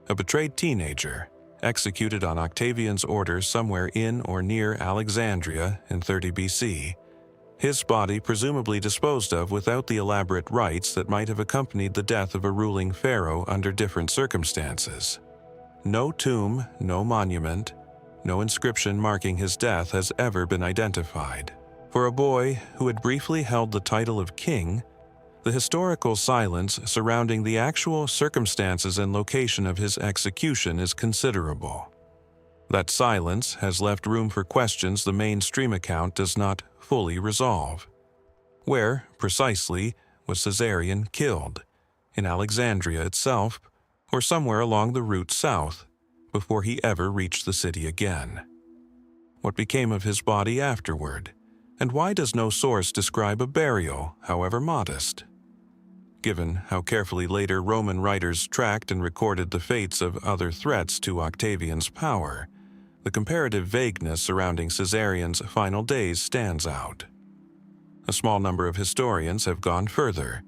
A betrayed teenager, executed on Octavian's order somewhere in or near Alexandria in 30 BC, his body presumably disposed of without the elaborate rites that might have accompanied the death of a ruling pharaoh under different circumstances. No tomb, no monument, no inscription marking his death has ever been identified. For a boy who had briefly held the title of king, the historical silence surrounding the actual circumstances and location of his execution is considerable. That silence has left room for questions the mainstream account does not fully resolve. Where, precisely, was Caesarion killed? In Alexandria itself, or somewhere along the route south, before he ever reached the city again? What became of his body afterward? And why does no source describe a burial, however modest? Given how carefully later Roman writers tracked and recorded the fates of other threats to Octavian's power, the comparative vagueness surrounding Caesarion's final days stands out. A small number of historians have gone further,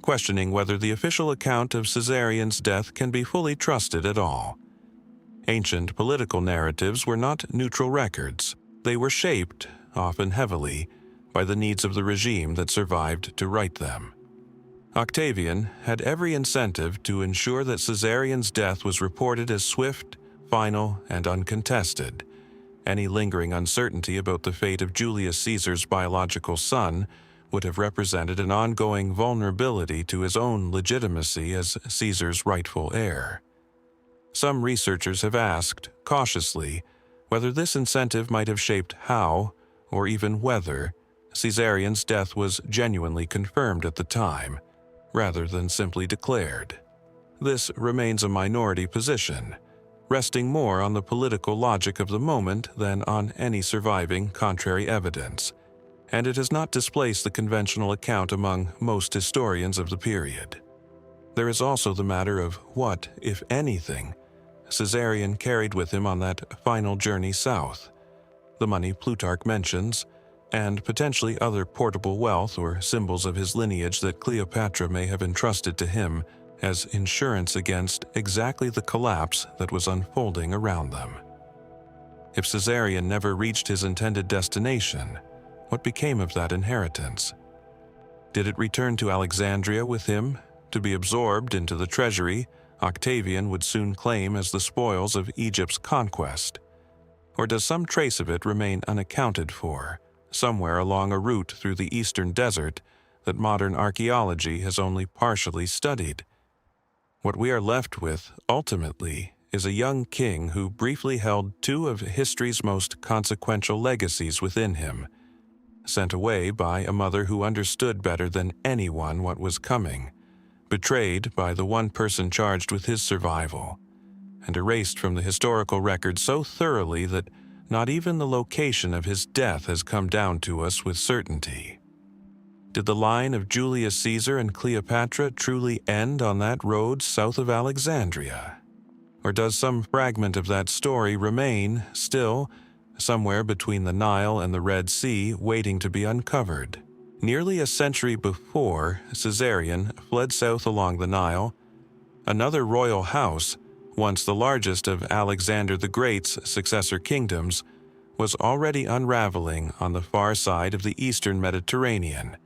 questioning whether the official account of Caesarion's death can be fully trusted at all. Ancient political narratives were not neutral records. They were shaped, often heavily, by the needs of the regime that survived to write them. Octavian had every incentive to ensure that Caesarion's death was reported as swift, final, and uncontested. Any lingering uncertainty about the fate of Julius Caesar's biological son would have represented an ongoing vulnerability to his own legitimacy as Caesar's rightful heir. Some researchers have asked, cautiously, whether this incentive might have shaped how, or even whether, Caesarion's death was genuinely confirmed at the time, rather than simply declared. This remains a minority position, resting more on the political logic of the moment than on any surviving contrary evidence, and it has not displaced the conventional account among most historians of the period. There is also the matter of what, if anything, Caesarion carried with him on that final journey south. The money Plutarch mentions, and potentially other portable wealth or symbols of his lineage that Cleopatra may have entrusted to him, as insurance against exactly the collapse that was unfolding around them. If Caesarion never reached his intended destination, what became of that inheritance? Did it return to Alexandria with him, to be absorbed into the treasury Octavian would soon claim as the spoils of Egypt's conquest? Or does some trace of it remain unaccounted for, somewhere along a route through the eastern desert that modern archaeology has only partially studied? What we are left with, ultimately, is a young king who briefly held two of history's most consequential legacies within him, sent away by a mother who understood better than anyone what was coming, betrayed by the one person charged with his survival, and erased from the historical record so thoroughly that not even the location of his death has come down to us with certainty. Did the line of Julius Caesar and Cleopatra truly end on that road south of Alexandria? Or does some fragment of that story remain, still, somewhere between the Nile and the Red Sea, waiting to be uncovered? Nearly a century before Caesarion fled south along the Nile, another royal house, once the largest of Alexander the Great's successor kingdoms, was already unraveling on the far side of the eastern Mediterranean,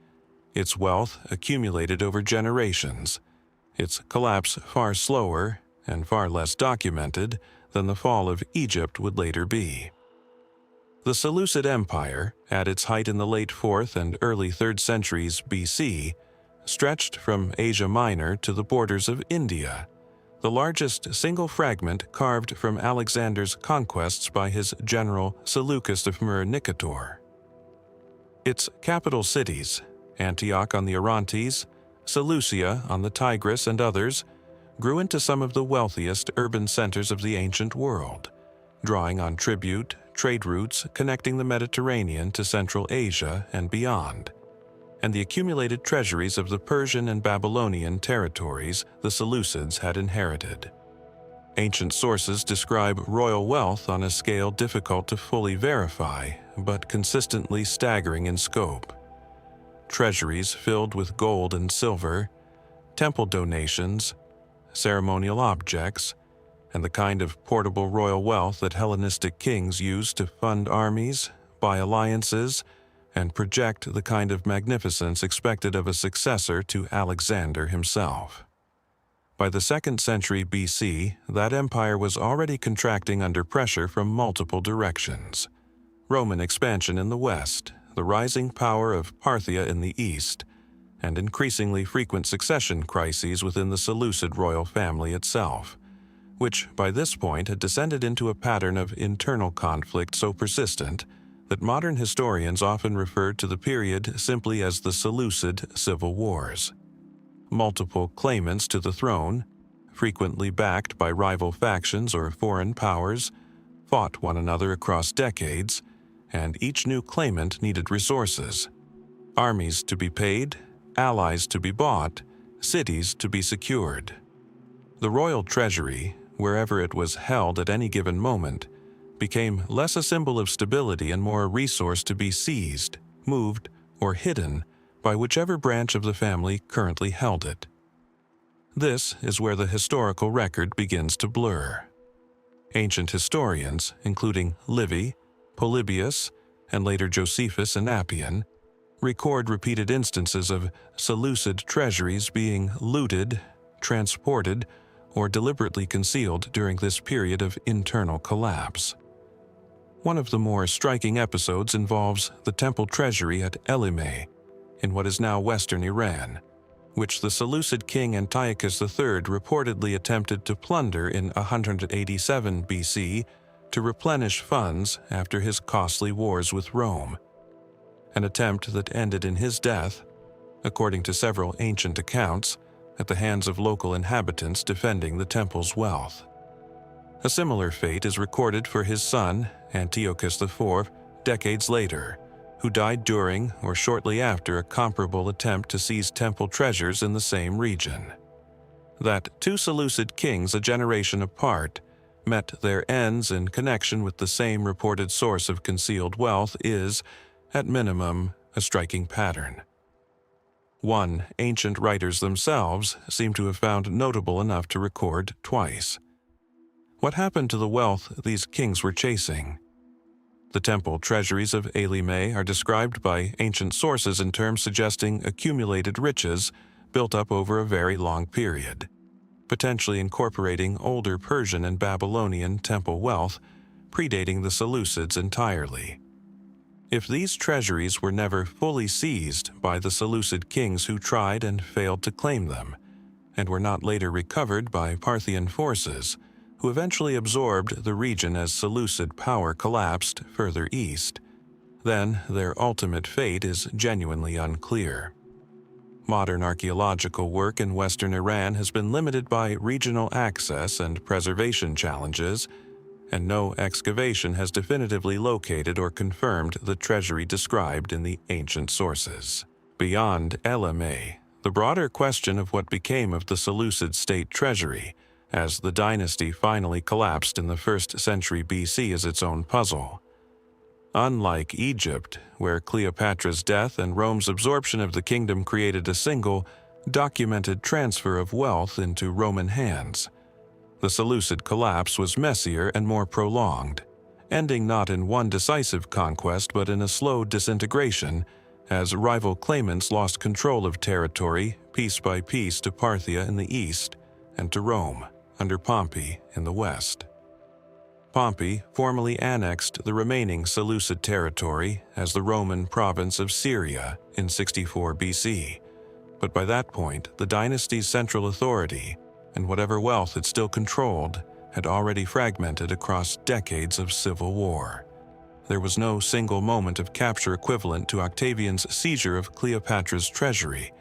its wealth accumulated over generations, its collapse far slower and far less documented than the fall of Egypt would later be. The Seleucid Empire, at its height in the late 4th and early 3rd centuries BC, stretched from Asia Minor to the borders of India, the largest single fragment carved from Alexander's conquests by his general Seleucus of Nicator. Its capital cities, Antioch on the Orontes, Seleucia on the Tigris, and others, grew into some of the wealthiest urban centers of the ancient world, drawing on tribute, trade routes connecting the Mediterranean to Central Asia and beyond, and the accumulated treasuries of the Persian and Babylonian territories the Seleucids had inherited. Ancient sources describe royal wealth on a scale difficult to fully verify, but consistently staggering in scope. Treasuries filled with gold and silver, temple donations, ceremonial objects, and the kind of portable royal wealth that Hellenistic kings used to fund armies, buy alliances, and project the kind of magnificence expected of a successor to Alexander himself. By the 2nd century BC, that empire was already contracting under pressure from multiple directions: Roman expansion in the west, the rising power of Parthia in the east, and increasingly frequent succession crises within the Seleucid royal family itself, which by this point had descended into a pattern of internal conflict so persistent that modern historians often refer to the period simply as the Seleucid Civil Wars. Multiple claimants to the throne, frequently backed by rival factions or foreign powers, fought one another across decades, and each new claimant needed resources: armies to be paid, allies to be bought, cities to be secured. The royal treasury, wherever it was held at any given moment, became less a symbol of stability and more a resource to be seized, moved, or hidden by whichever branch of the family currently held it. This is where the historical record begins to blur. Ancient historians, including Livy, Polybius, and later Josephus and Appian, record repeated instances of Seleucid treasuries being looted, transported, or deliberately concealed during this period of internal collapse. One of the more striking episodes involves the temple treasury at Elymais, in what is now western Iran, which the Seleucid king Antiochus III reportedly attempted to plunder in 187 BC to replenish funds after his costly wars with Rome, an attempt that ended in his death, according to several ancient accounts, at the hands of local inhabitants defending the temple's wealth. A similar fate is recorded for his son, Antiochus IV, decades later, who died during or shortly after a comparable attempt to seize temple treasures in the same region. That two Seleucid kings a generation apart met their ends in connection with the same reported source of concealed wealth is, at minimum, a striking pattern. One ancient writers themselves seem to have found notable enough to record twice. What happened to the wealth these kings were chasing? The temple treasuries of Elymais are described by ancient sources in terms suggesting accumulated riches built up over a very long period, potentially incorporating older Persian and Babylonian temple wealth predating the Seleucids entirely. If these treasuries were never fully seized by the Seleucid kings who tried and failed to claim them, and were not later recovered by Parthian forces, who eventually absorbed the region as Seleucid power collapsed further east, then their ultimate fate is genuinely unclear. Modern archaeological work in western Iran has been limited by regional access and preservation challenges, and no excavation has definitively located or confirmed the treasury described in the ancient sources. Beyond Elymais, the broader question of what became of the Seleucid state treasury, as the dynasty finally collapsed in the 1st century BC, is its own puzzle. Unlike Egypt, where Cleopatra's death and Rome's absorption of the kingdom created a single, documented transfer of wealth into Roman hands, the Seleucid collapse was messier and more prolonged, ending not in one decisive conquest but in a slow disintegration as rival claimants lost control of territory piece by piece to Parthia in the east and to Rome under Pompey in the west. Pompey formally annexed the remaining Seleucid territory as the Roman province of Syria in 64 BC, but by that point the dynasty's central authority and whatever wealth it still controlled had already fragmented across decades of civil war. There was no single moment of capture equivalent to Octavian's seizure of Cleopatra's treasury,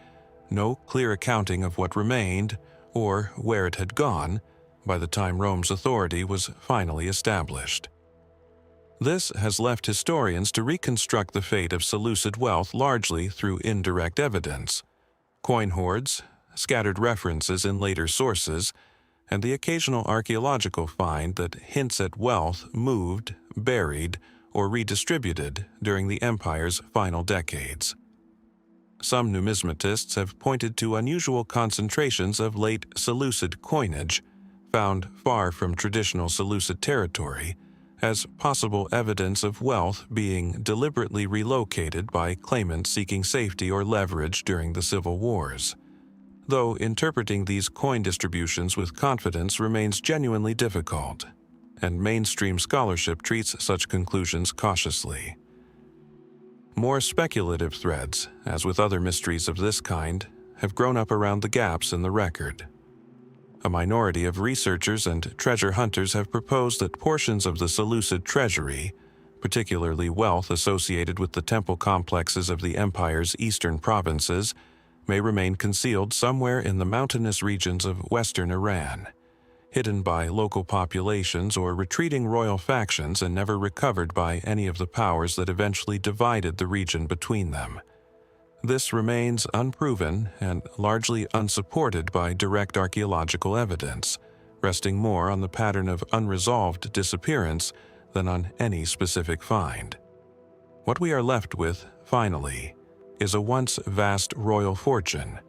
no clear accounting of what remained or where it had gone by the time Rome's authority was finally established. This has left historians to reconstruct the fate of Seleucid wealth largely through indirect evidence, coin hoards, scattered references in later sources, and the occasional archaeological find that hints at wealth moved, buried, or redistributed during the empire's final decades. Some numismatists have pointed to unusual concentrations of late Seleucid coinage, found far from traditional Seleucid territory, as possible evidence of wealth being deliberately relocated by claimants seeking safety or leverage during the civil wars. Though interpreting these coin distributions with confidence remains genuinely difficult, and mainstream scholarship treats such conclusions cautiously. More speculative threads, as with other mysteries of this kind, have grown up around the gaps in the record. A minority of researchers and treasure hunters have proposed that portions of the Seleucid treasury, particularly wealth associated with the temple complexes of the empire's eastern provinces, may remain concealed somewhere in the mountainous regions of western Iran, hidden by local populations or retreating royal factions and never recovered by any of the powers that eventually divided the region between them. This remains unproven and largely unsupported by direct archaeological evidence, resting more on the pattern of unresolved disappearance than on any specific find. What we are left with, finally, is a once vast royal fortune,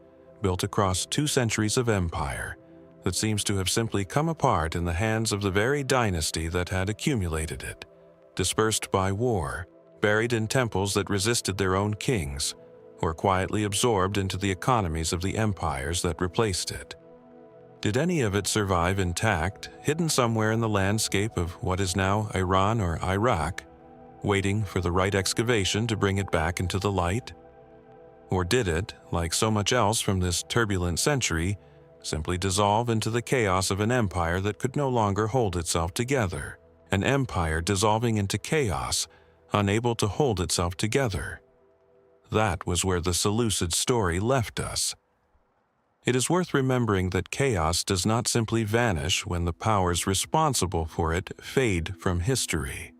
built across 2 centuries of empire, that seems to have simply come apart in the hands of the very dynasty that had accumulated it, dispersed by war, buried in temples that resisted their own kings, or quietly absorbed into the economies of the empires that replaced it. Did any of it survive intact, hidden somewhere in the landscape of what is now Iran or Iraq, waiting for the right excavation to bring it back into the light? Or did it, like so much else from this turbulent century, simply dissolve into the chaos of an empire that could no longer hold itself together, an empire dissolving into chaos, unable to hold itself together? That was where the Seleucid story left us. It is worth remembering that chaos does not simply vanish when the powers responsible for it fade from history.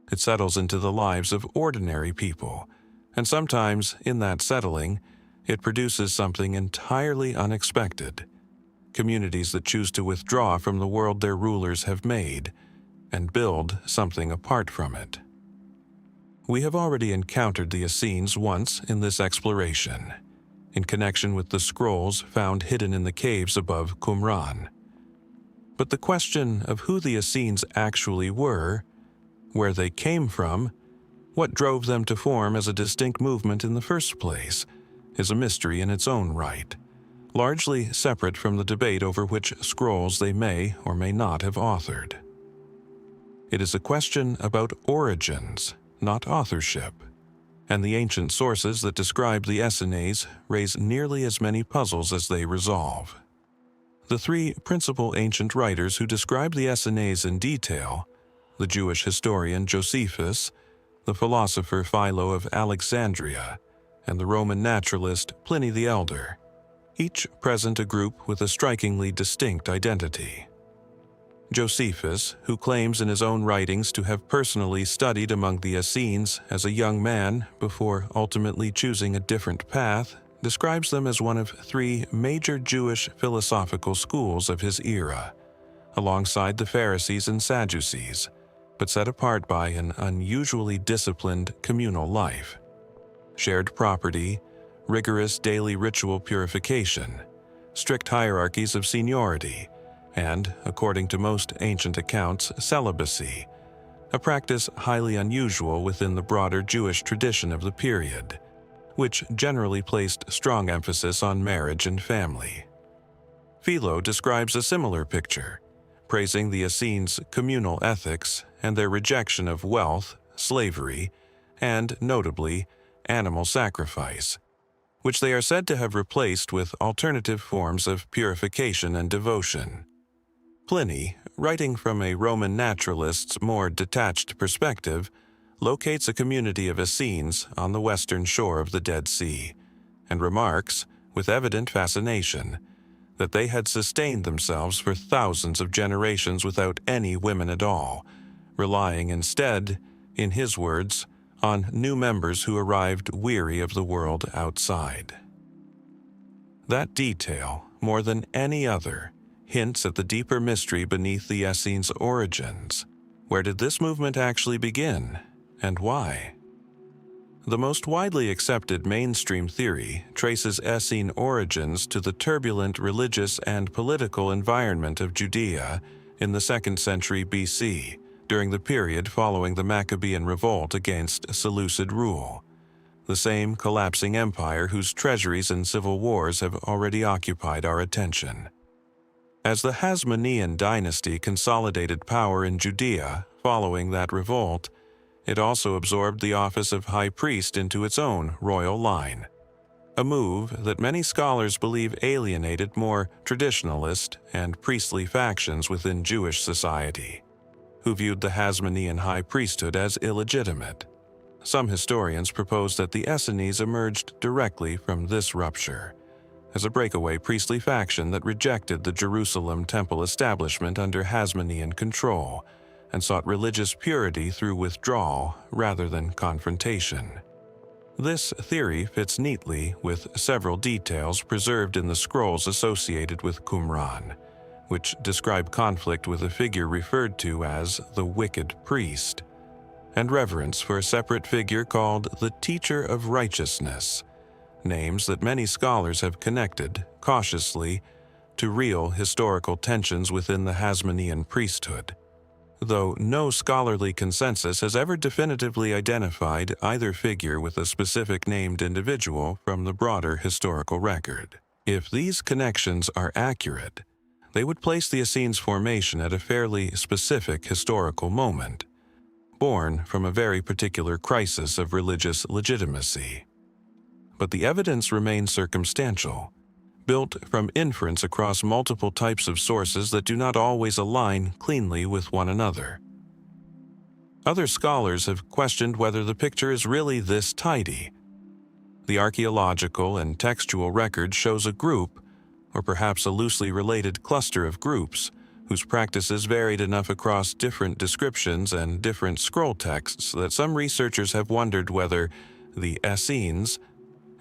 It settles into the lives of ordinary people, and sometimes, in that settling, it produces something entirely unexpected. Communities that choose to withdraw from the world their rulers have made, and build something apart from it. We have already encountered the Essenes once in this exploration. in connection with the scrolls found hidden in the caves above Qumran. But the question of who the Essenes actually were, where they came from, what drove them to form as a distinct movement in the first place, is a mystery in its own right, largely separate from the debate over which scrolls they may or may not have authored. It is a question about origins, not authorship, and the ancient sources that describe the Essenes raise nearly as many puzzles as they resolve. The three principal ancient writers who describe the Essenes in detail, the Jewish historian Josephus, the philosopher Philo of Alexandria, and the Roman naturalist Pliny the Elder, each present a group with a strikingly distinct identity. Josephus, who claims in his own writings to have personally studied among the Essenes as a young man before ultimately choosing a different path, describes them as one of three major Jewish philosophical schools of his era, alongside the Pharisees and Sadducees, but set apart by an unusually disciplined communal life. Shared property, rigorous daily ritual purification, strict hierarchies of seniority, and, according to most ancient accounts, celibacy, a practice highly unusual within the broader Jewish tradition of the period, which generally placed strong emphasis on marriage and family. Philo describes a similar picture, praising the Essenes' communal ethics and their rejection of wealth, slavery, and, notably, animal sacrifice, which they are said to have replaced with alternative forms of purification and devotion. Pliny, writing from a Roman naturalist's more detached perspective, locates a community of Essenes on the western shore of the Dead Sea, and remarks, with evident fascination, that they had sustained themselves for thousands of generations without any women at all, relying instead, in his words, on new members who arrived weary of the world outside. That detail, more than any other, hints at the deeper mystery beneath the Essenes' origins. Where did this movement actually begin, and why? The most widely accepted mainstream theory traces Essene origins to the turbulent religious and political environment of Judea in the 2nd century BC, during the period following the Maccabean revolt against Seleucid rule, the same collapsing empire whose treasuries and civil wars have already occupied our attention. As the Hasmonean dynasty consolidated power in Judea following that revolt, it also absorbed the office of high priest into its own royal line, a move that many scholars believe alienated more traditionalist and priestly factions within Jewish society, who viewed the Hasmonean high priesthood as illegitimate. Some historians propose that the Essenes emerged directly from this rupture, as a breakaway priestly faction that rejected the Jerusalem temple establishment under Hasmonean control and sought religious purity through withdrawal rather than confrontation. This theory fits neatly with several details preserved in the scrolls associated with Qumran, which describe conflict with a figure referred to as the wicked priest, and reverence for a separate figure called the Teacher of Righteousness, names that many scholars have connected, cautiously, to real historical tensions within the Hasmonean priesthood, though no scholarly consensus has ever definitively identified either figure with a specific named individual from the broader historical record. If these connections are accurate, they would place the Essenes' formation at a fairly specific historical moment, born from a very particular crisis of religious legitimacy. But the evidence remains circumstantial, built from inference across multiple types of sources that do not always align cleanly with one another. Other scholars have questioned whether the picture is really this tidy. The archaeological and textual record shows a group, or perhaps a loosely related cluster of groups, whose practices varied enough across different descriptions and different scroll texts that some researchers have wondered whether the Essenes,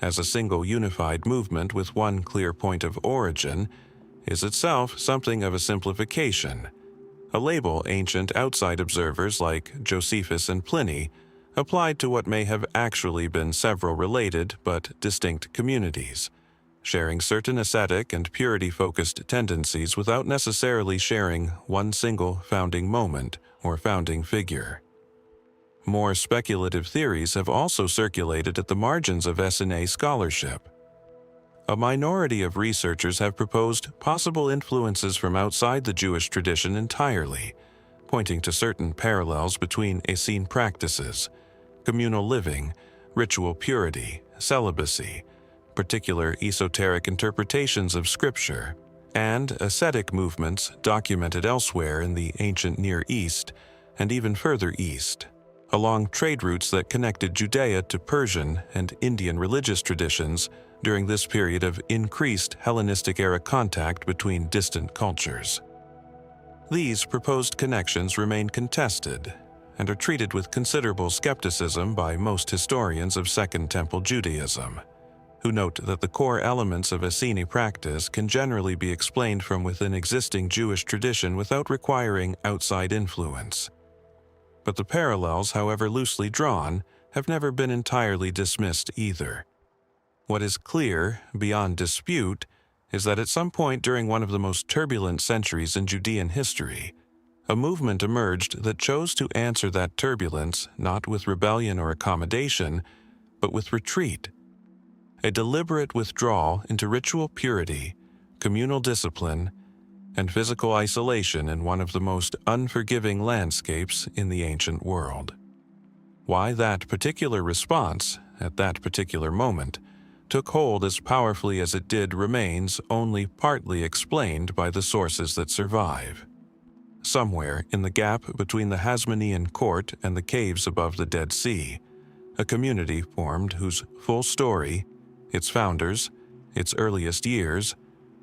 as a single unified movement with one clear point of origin, is itself something of a simplification, a label ancient outside observers like Josephus and Pliny applied to what may have actually been several related but distinct communities, sharing certain ascetic and purity-focused tendencies without necessarily sharing one single founding moment or founding figure. More speculative theories have also circulated at the margins of Essenes scholarship. A minority of researchers have proposed possible influences from outside the Jewish tradition entirely, pointing to certain parallels between Essene practices, communal living, ritual purity, celibacy, particular esoteric interpretations of Scripture, and ascetic movements documented elsewhere in the ancient Near East and even further east, along trade routes that connected Judea to Persian and Indian religious traditions during this period of increased Hellenistic-era contact between distant cultures. These proposed connections remain contested and are treated with considerable skepticism by most historians of Second Temple Judaism, who note that the core elements of Essene practice can generally be explained from within existing Jewish tradition without requiring outside influence. But the parallels, however loosely drawn, have never been entirely dismissed either. What is clear, beyond dispute, is that at some point during one of the most turbulent centuries in Judean history, a movement emerged that chose to answer that turbulence not with rebellion or accommodation, but with retreat. A deliberate withdrawal into ritual purity, communal discipline, and physical isolation in one of the most unforgiving landscapes in the ancient world. Why that particular response, at that particular moment, took hold as powerfully as it did remains only partly explained by the sources that survive. Somewhere in the gap between the Hasmonean court and the caves above the Dead Sea, a community formed whose full story, its founders, its earliest years,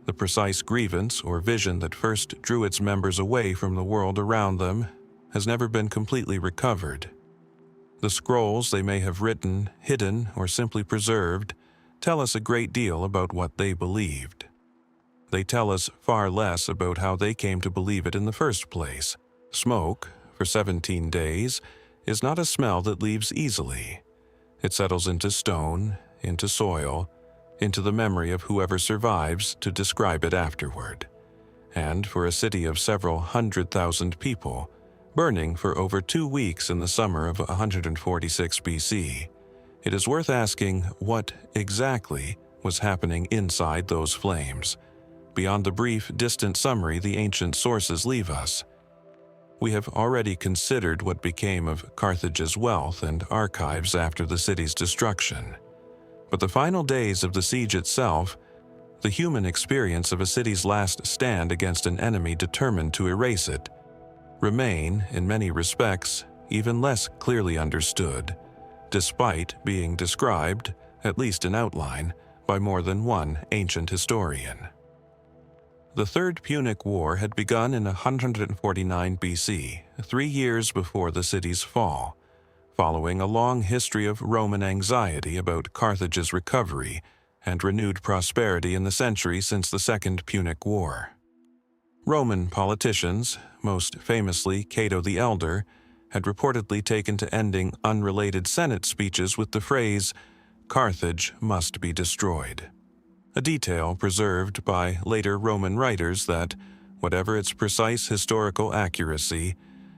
the precise grievance or vision that first drew its members away from the world around them, has never been completely recovered. The scrolls they may have written, hidden, or simply preserved tell us a great deal about what they believed. They tell us far less about how they came to believe it in the first place. Smoke, for 17 days, is not a smell that leaves easily. It settles into stone, into soil, into the memory of whoever survives to describe it afterward. And for a city of several 100,000 people, burning for over 2 weeks in the summer of 146 BC, it is worth asking what exactly was happening inside those flames, beyond the brief, distant summary the ancient sources leave us. We have already considered what became of Carthage's wealth and archives after the city's destruction. But the final days of the siege itself, the human experience of a city's last stand against an enemy determined to erase it, remain, in many respects, even less clearly understood, despite being described, at least in outline, by more than one ancient historian. The Third Punic War had begun in 149 BC, 3 years before the city's fall, following a long history of Roman anxiety about Carthage's recovery and renewed prosperity in the century since the Second Punic War. Roman politicians, most famously Cato the Elder, had reportedly taken to ending unrelated Senate speeches with the phrase, "Carthage must be destroyed," a detail preserved by later Roman writers that, whatever its precise historical accuracy,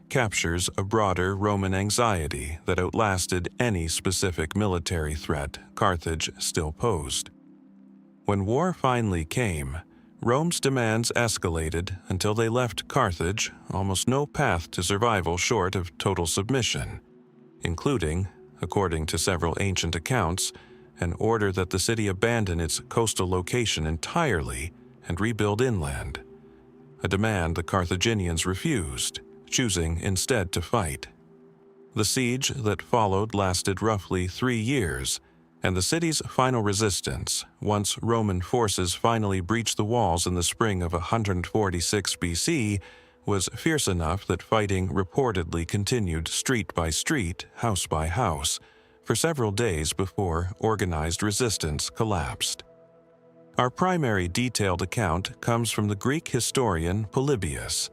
captures a broader Roman anxiety that outlasted any specific military threat Carthage still posed. When war finally came, Rome's demands escalated until they left Carthage almost no path to survival short of total submission, including, according to several ancient accounts, an order that the city abandon its coastal location entirely and rebuild inland, a demand the Carthaginians refused, choosing instead to fight. The siege that followed lasted roughly 3 years, and the city's final resistance, once Roman forces finally breached the walls in the spring of 146 BC, was fierce enough that fighting reportedly continued street by street, house by house, for several days before organized resistance collapsed. Our primary detailed account comes from the Greek historian Polybius,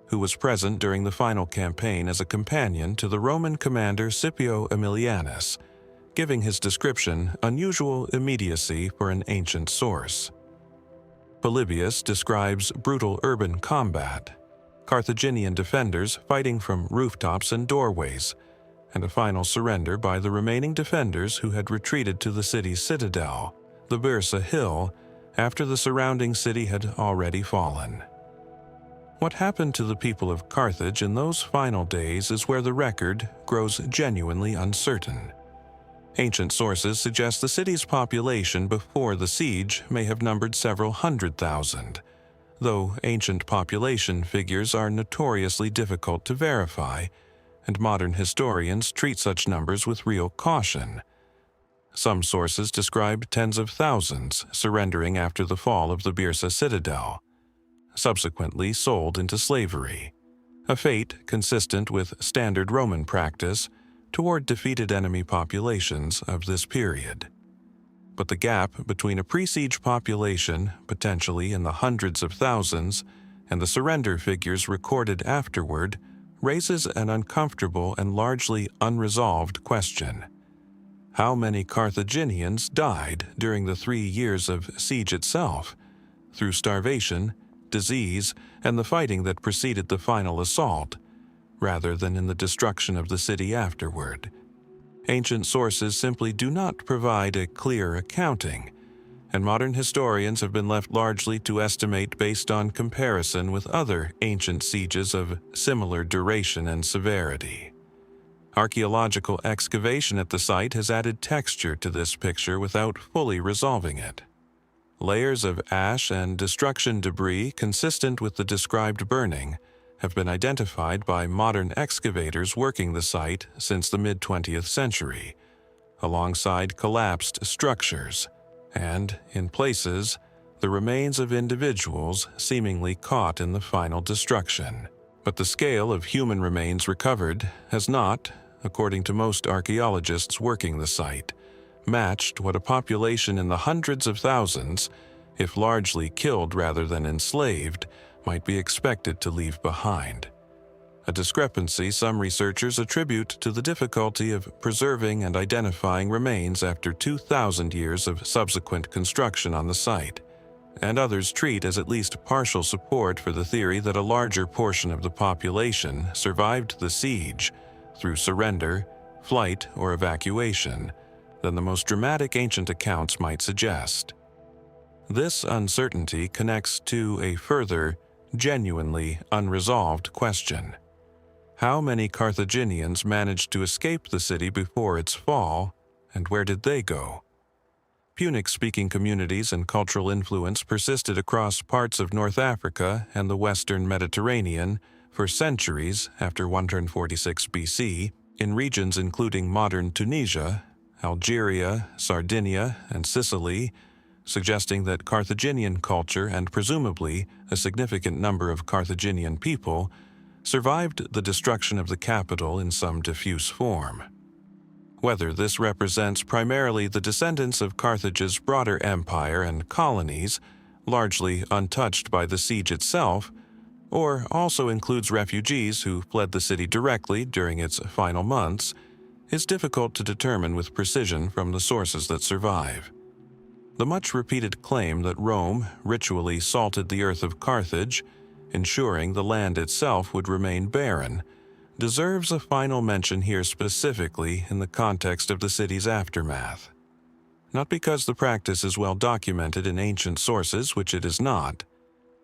who was present during the final campaign as a companion to the Roman commander Scipio Aemilianus, giving his description unusual immediacy for an ancient source. Polybius describes brutal urban combat, Carthaginian defenders fighting from rooftops and doorways, and a final surrender by the remaining defenders who had retreated to the city's citadel, the Byrsa Hill, after the surrounding city had already fallen. What happened to the people of Carthage in those final days is where the record grows genuinely uncertain. Ancient sources suggest the city's population before the siege may have numbered several 100,000, though ancient population figures are notoriously difficult to verify, and modern historians treat such numbers with real caution. Some sources describe tens of thousands surrendering after the fall of the Byrsa citadel, subsequently sold into slavery, a fate consistent with standard Roman practice toward defeated enemy populations of this period. But the gap between a pre-siege population, potentially in the hundreds of thousands, and the surrender figures recorded afterward raises an uncomfortable and largely unresolved question. How many Carthaginians died during the 3 years of siege itself, through starvation, disease, and the fighting that preceded the final assault, rather than in the destruction of the city afterward? Ancient sources simply do not provide a clear accounting, and modern historians have been left largely to estimate based on comparison with other ancient sieges of similar duration and severity. Archaeological excavation at the site has added texture to this picture without fully resolving it. Layers of ash and destruction debris consistent with the described burning have been identified by modern excavators working the site since the mid-20th century, alongside collapsed structures, and, in places, the remains of individuals seemingly caught in the final destruction. But the scale of human remains recovered has not, according to most archaeologists working the site, matched what a population in the hundreds of thousands, if largely killed rather than enslaved, might be expected to leave behind. A discrepancy some researchers attribute to the difficulty of preserving and identifying remains after 2,000 years of subsequent construction on the site, and others treat as at least partial support for the theory that a larger portion of the population survived the siege through surrender, flight, or evacuation than the most dramatic ancient accounts might suggest. This uncertainty connects to a further, genuinely unresolved question. How many Carthaginians managed to escape the city before its fall, and where did they go? Punic-speaking communities and cultural influence persisted across parts of North Africa and the Western Mediterranean for centuries after 146 BC, in regions including modern Tunisia, Algeria, Sardinia, and Sicily, suggesting that Carthaginian culture and presumably a significant number of Carthaginian people survived the destruction of the capital in some diffuse form. Whether this represents primarily the descendants of Carthage's broader empire and colonies, largely untouched by the siege itself, or also includes refugees who fled the city directly during its final months, is difficult to determine with precision from the sources that survive. The much-repeated claim that Rome ritually salted the earth of Carthage, ensuring the land itself would remain barren, deserves a final mention here specifically in the context of the city's aftermath. Not because the practice is well documented in ancient sources, which it is not,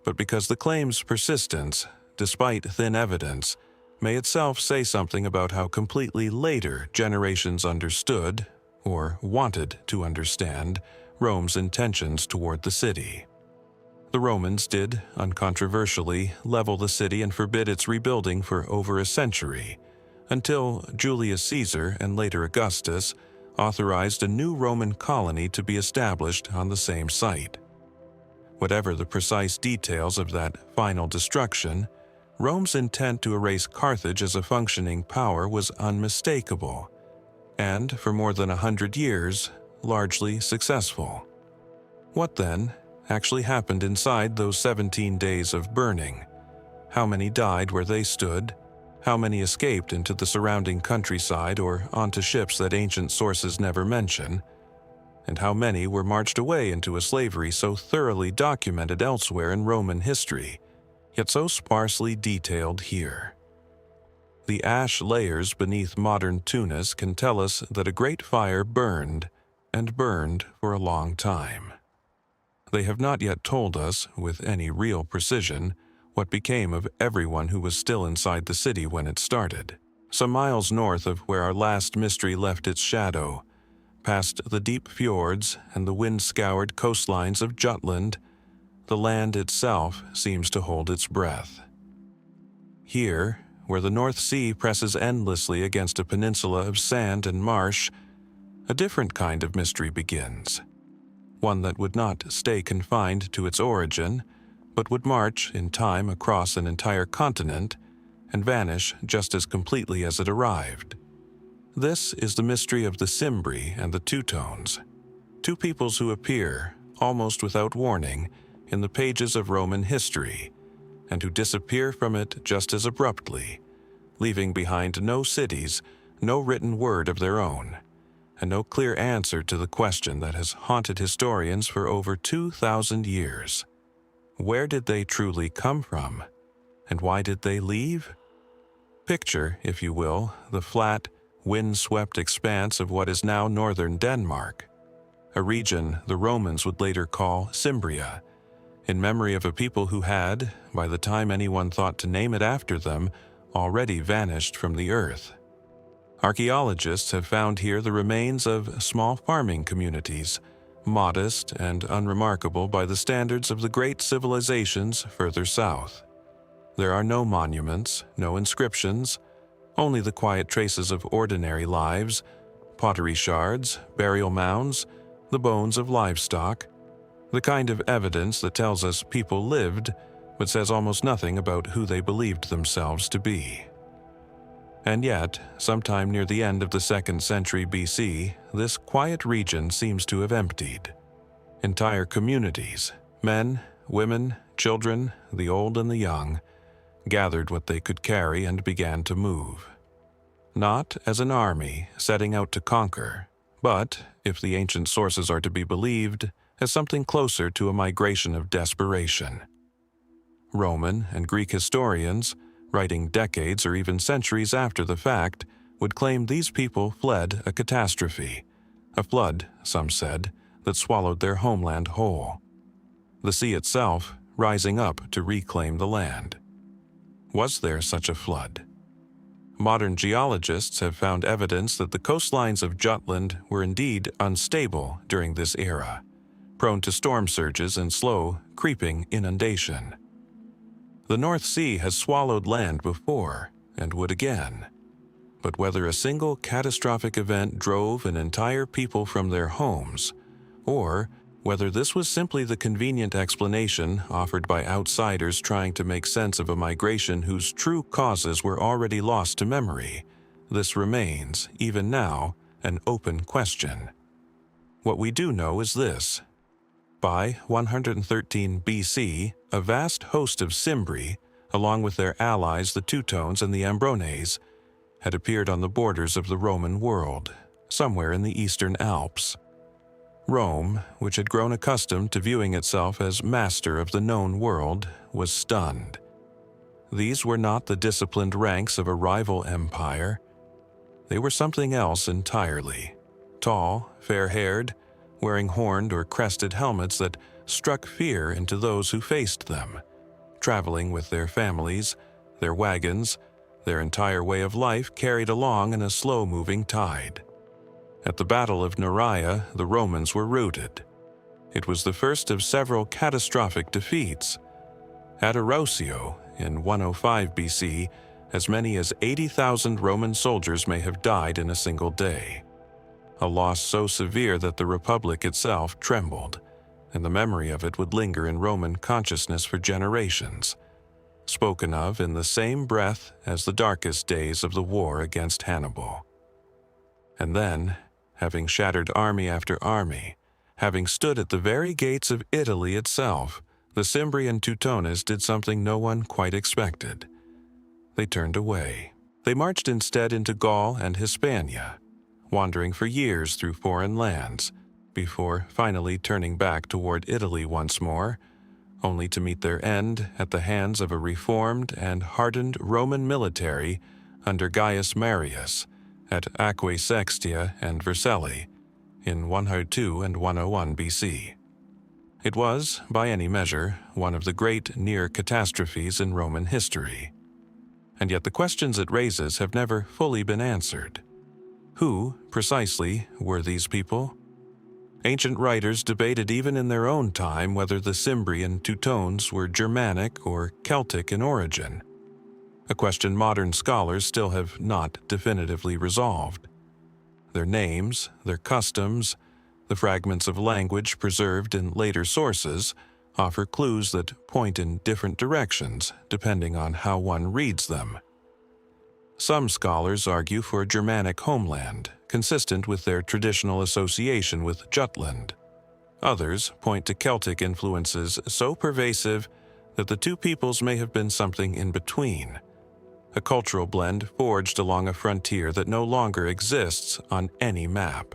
but because the claim's persistence, despite thin evidence, may itself say something about how completely later generations understood, or wanted to understand, Rome's intentions toward the city. The Romans did, uncontroversially, level the city and forbid its rebuilding for over a century, until Julius Caesar and later Augustus authorized a new Roman colony to be established on the same site. Whatever the precise details of that final destruction, Rome's intent to erase Carthage as a functioning power was unmistakable, and for more than 100 years, largely successful. What then actually happened inside those 17 days of burning? How many died where they stood? How many escaped into the surrounding countryside or onto ships that ancient sources never mention? And how many were marched away into a slavery so thoroughly documented elsewhere in Roman history, yet so sparsely detailed here? The ash layers beneath modern Tunis can tell us that a great fire burned, and burned for a long time. They have not yet told us, with any real precision, what became of everyone who was still inside the city when it started. Some miles north of where our last mystery left its shadow, past the deep fjords and the wind-scoured coastlines of Jutland, the land itself seems to hold its breath. Here, where the North Sea presses endlessly against a peninsula of sand and marsh, a different kind of mystery begins. One that would not stay confined to its origin, but would march in time across an entire continent and vanish just as completely as it arrived. This is the mystery of the Cimbri and the Teutones, two peoples who appear, almost without warning, in the pages of Roman history, and who disappear from it just as abruptly, leaving behind no cities, no written word of their own, and no clear answer to the question that has haunted historians for over 2,000 years. Where did they truly come from, and why did they leave? Picture, if you will, the flat, wind-swept expanse of what is now northern Denmark, a region the Romans would later call Cimbria, in memory of a people who had, by the time anyone thought to name it after them, already vanished from the earth. Archaeologists have found here the remains of small farming communities, modest and unremarkable by the standards of the great civilizations further south. There are no monuments, no inscriptions, only the quiet traces of ordinary lives, pottery shards, burial mounds, the bones of livestock, the kind of evidence that tells us people lived, but says almost nothing about who they believed themselves to be. And yet, sometime near the end of the 2nd century BC, this quiet region seems to have emptied. Entire communities, men, women, children, the old and the young, gathered what they could carry and began to move. Not as an army setting out to conquer, but, if the ancient sources are to be believed, as something closer to a migration of desperation. Roman and Greek historians, writing decades or even centuries after the fact, would claim these people fled a catastrophe, a flood, some said, that swallowed their homeland whole. The sea itself rising up to reclaim the land. Was there such a flood? Modern geologists have found evidence that the coastlines of Jutland were indeed unstable during this era, prone to storm surges and slow, creeping inundation. The North Sea has swallowed land before, and would again. But whether a single catastrophic event drove an entire people from their homes, or whether this was simply the convenient explanation offered by outsiders trying to make sense of a migration whose true causes were already lost to memory, this remains, even now, an open question. What we do know is this. By 113 BC, a vast host of Cimbri, along with their allies the Teutones and the Ambrones, had appeared on the borders of the Roman world, somewhere in the eastern Alps. Rome, which had grown accustomed to viewing itself as master of the known world, was stunned. These were not the disciplined ranks of a rival empire. They were something else entirely. Tall, fair-haired, wearing horned or crested helmets that struck fear into those who faced them, traveling with their families, their wagons, their entire way of life carried along in a slow-moving tide. At the Battle of Neraea, the Romans were routed. It was the first of several catastrophic defeats. At Arosio, in 105 BC, as many as 80,000 Roman soldiers may have died in a single day. A loss so severe that the Republic itself trembled, and the memory of it would linger in Roman consciousness for generations, spoken of in the same breath as the darkest days of the war against Hannibal. And then, having shattered army after army, having stood at the very gates of Italy itself, the Cimbri and Teutones did something no one quite expected. They turned away. They marched instead into Gaul and Hispania, wandering for years through foreign lands, before finally turning back toward Italy once more, only to meet their end at the hands of a reformed and hardened Roman military under Gaius Marius at Aquae Sextia and Vercelli in 102 and 101 BC. It was, by any measure, one of the great near catastrophes in Roman history. And yet the questions it raises have never fully been answered. Who, precisely, were these people? Ancient writers debated even in their own time whether the Cimbri and Teutones were Germanic or Celtic in origin, a question modern scholars still have not definitively resolved. Their names, their customs, the fragments of language preserved in later sources offer clues that point in different directions depending on how one reads them. Some scholars argue for a Germanic homeland, consistent with their traditional association with Jutland. Others point to Celtic influences so pervasive that the two peoples may have been something in between, a cultural blend forged along a frontier that no longer exists on any map.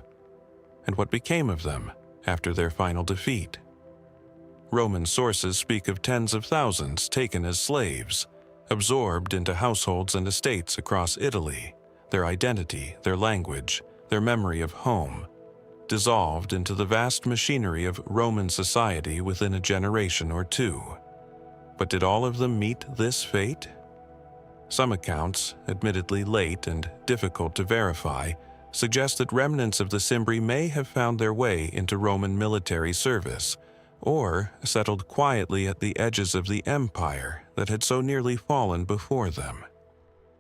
And what became of them after their final defeat? Roman sources speak of tens of thousands taken as slaves, absorbed into households and estates across Italy, their identity, their language, their memory of home, dissolved into the vast machinery of Roman society within a generation or two. But did all of them meet this fate? Some accounts, admittedly late and difficult to verify, suggest that remnants of the Cimbri may have found their way into Roman military service, or settled quietly at the edges of the empire that had so nearly fallen before them.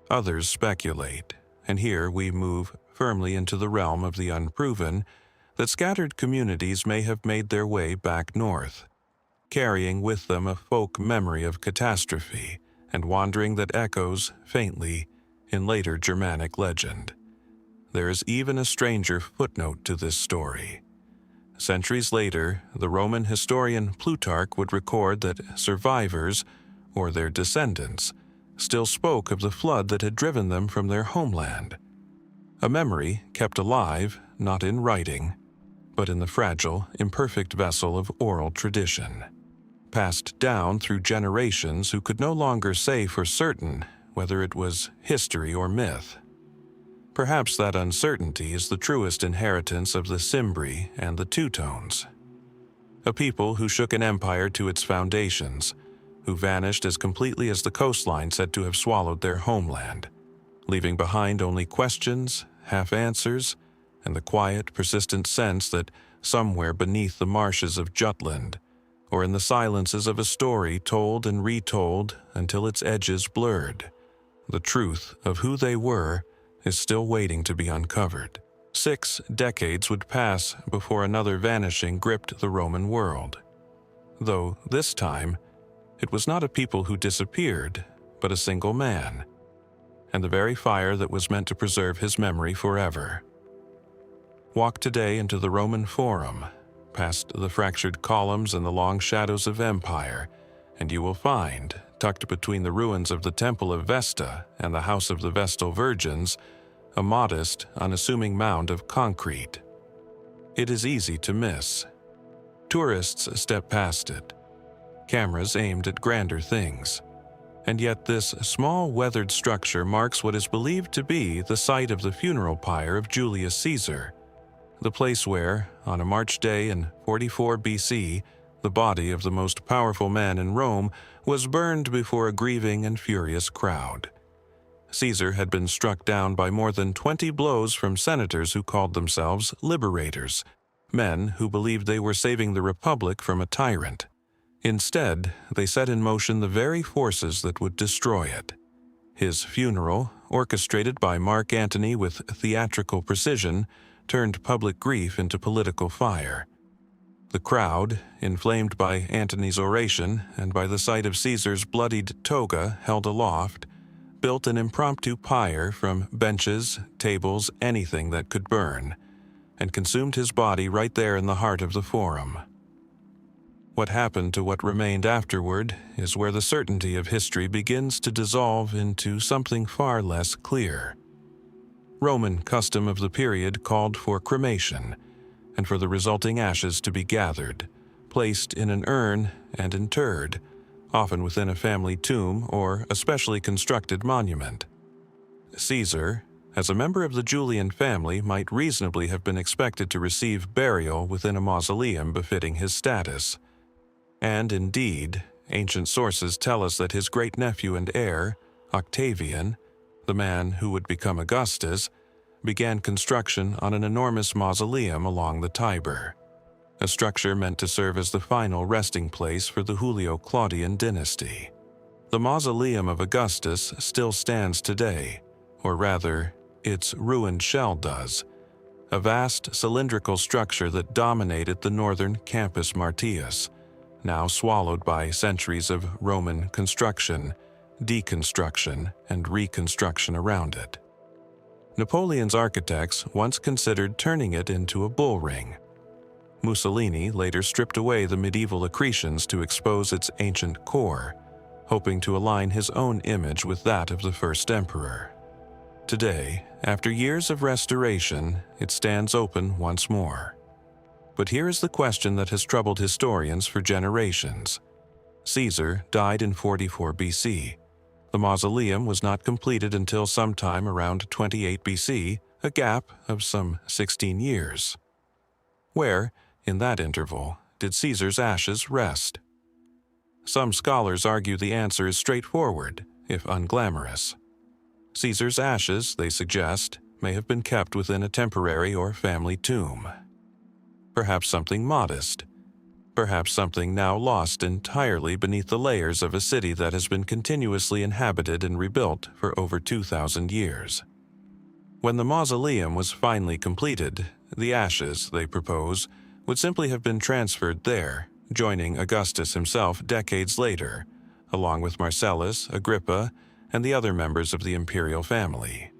Others speculate, and here we move firmly into the realm of the unproven, that scattered communities may have made their way back north, carrying with them a folk memory of catastrophe and wandering that echoes, faintly, in later Germanic legend. There is even a stranger footnote to this story. Centuries later, the Roman historian Plutarch would record that survivors, or their descendants, still spoke of the flood that had driven them from their homeland. A memory kept alive, not in writing, but in the fragile, imperfect vessel of oral tradition, passed down through generations who could no longer say for certain whether it was history or myth. Perhaps that uncertainty is the truest inheritance of the Cimbri and the Teutones, a people who shook an empire to its foundations, who vanished as completely as the coastline said to have swallowed their homeland, leaving behind only questions, half-answers, and the quiet, persistent sense that somewhere beneath the marshes of Jutland, or in the silences of a story told and retold until its edges blurred, the truth of who they were is still waiting to be uncovered. 6 decades would pass before another vanishing gripped the Roman world. Though this time, it was not a people who disappeared, but a single man, and the very fire that was meant to preserve his memory forever. Walk today into the Roman Forum, past the fractured columns and the long shadows of empire, and you will find, tucked between the ruins of the Temple of Vesta and the House of the Vestal Virgins, a modest, unassuming mound of concrete. It is easy to miss. Tourists step past it, cameras aimed at grander things. And yet this small weathered structure marks what is believed to be the site of the funeral pyre of Julius Caesar, the place where, on a March day in 44 BC, the body of the most powerful man in Rome was burned before a grieving and furious crowd. Caesar had been struck down by more than 20 blows from senators who called themselves liberators, men who believed they were saving the republic from a tyrant. Instead, they set in motion the very forces that would destroy it. His funeral, orchestrated by Mark Antony with theatrical precision, turned public grief into political fire. The crowd, inflamed by Antony's oration and by the sight of Caesar's bloodied toga held aloft, built an impromptu pyre from benches, tables, anything that could burn, and consumed his body right there in the heart of the Forum. What happened to what remained afterward is where the certainty of history begins to dissolve into something far less clear. Roman custom of the period called for cremation, and for the resulting ashes to be gathered, placed in an urn and interred, often within a family tomb or a specially constructed monument. Caesar, as a member of the Julian family, might reasonably have been expected to receive burial within a mausoleum befitting his status. And indeed, ancient sources tell us that his great-nephew and heir, Octavian, the man who would become Augustus, began construction on an enormous mausoleum along the Tiber, a structure meant to serve as the final resting place for the Julio-Claudian dynasty. The mausoleum of Augustus still stands today, or rather, its ruined shell does, a vast cylindrical structure that dominated the northern Campus Martius, now swallowed by centuries of Roman construction, deconstruction, and reconstruction around it. Napoleon's architects once considered turning it into a bull ring. Mussolini later stripped away the medieval accretions to expose its ancient core, hoping to align his own image with that of the first emperor. Today, after years of restoration, it stands open once more. But here is the question that has troubled historians for generations. Caesar died in 44 BC. The mausoleum was not completed until sometime around 28 BC, a gap of some 16 years. Where, in that interval, did Caesar's ashes rest? Some scholars argue the answer is straightforward, if unglamorous. Caesar's ashes, they suggest, may have been kept within a temporary or family tomb. Perhaps something modest. Perhaps something now lost entirely beneath the layers of a city that has been continuously inhabited and rebuilt for over 2,000 years. When the mausoleum was finally completed, the ashes, they propose, would simply have been transferred there, joining Augustus himself decades later, along with Marcellus, Agrippa, and the other members of the imperial family.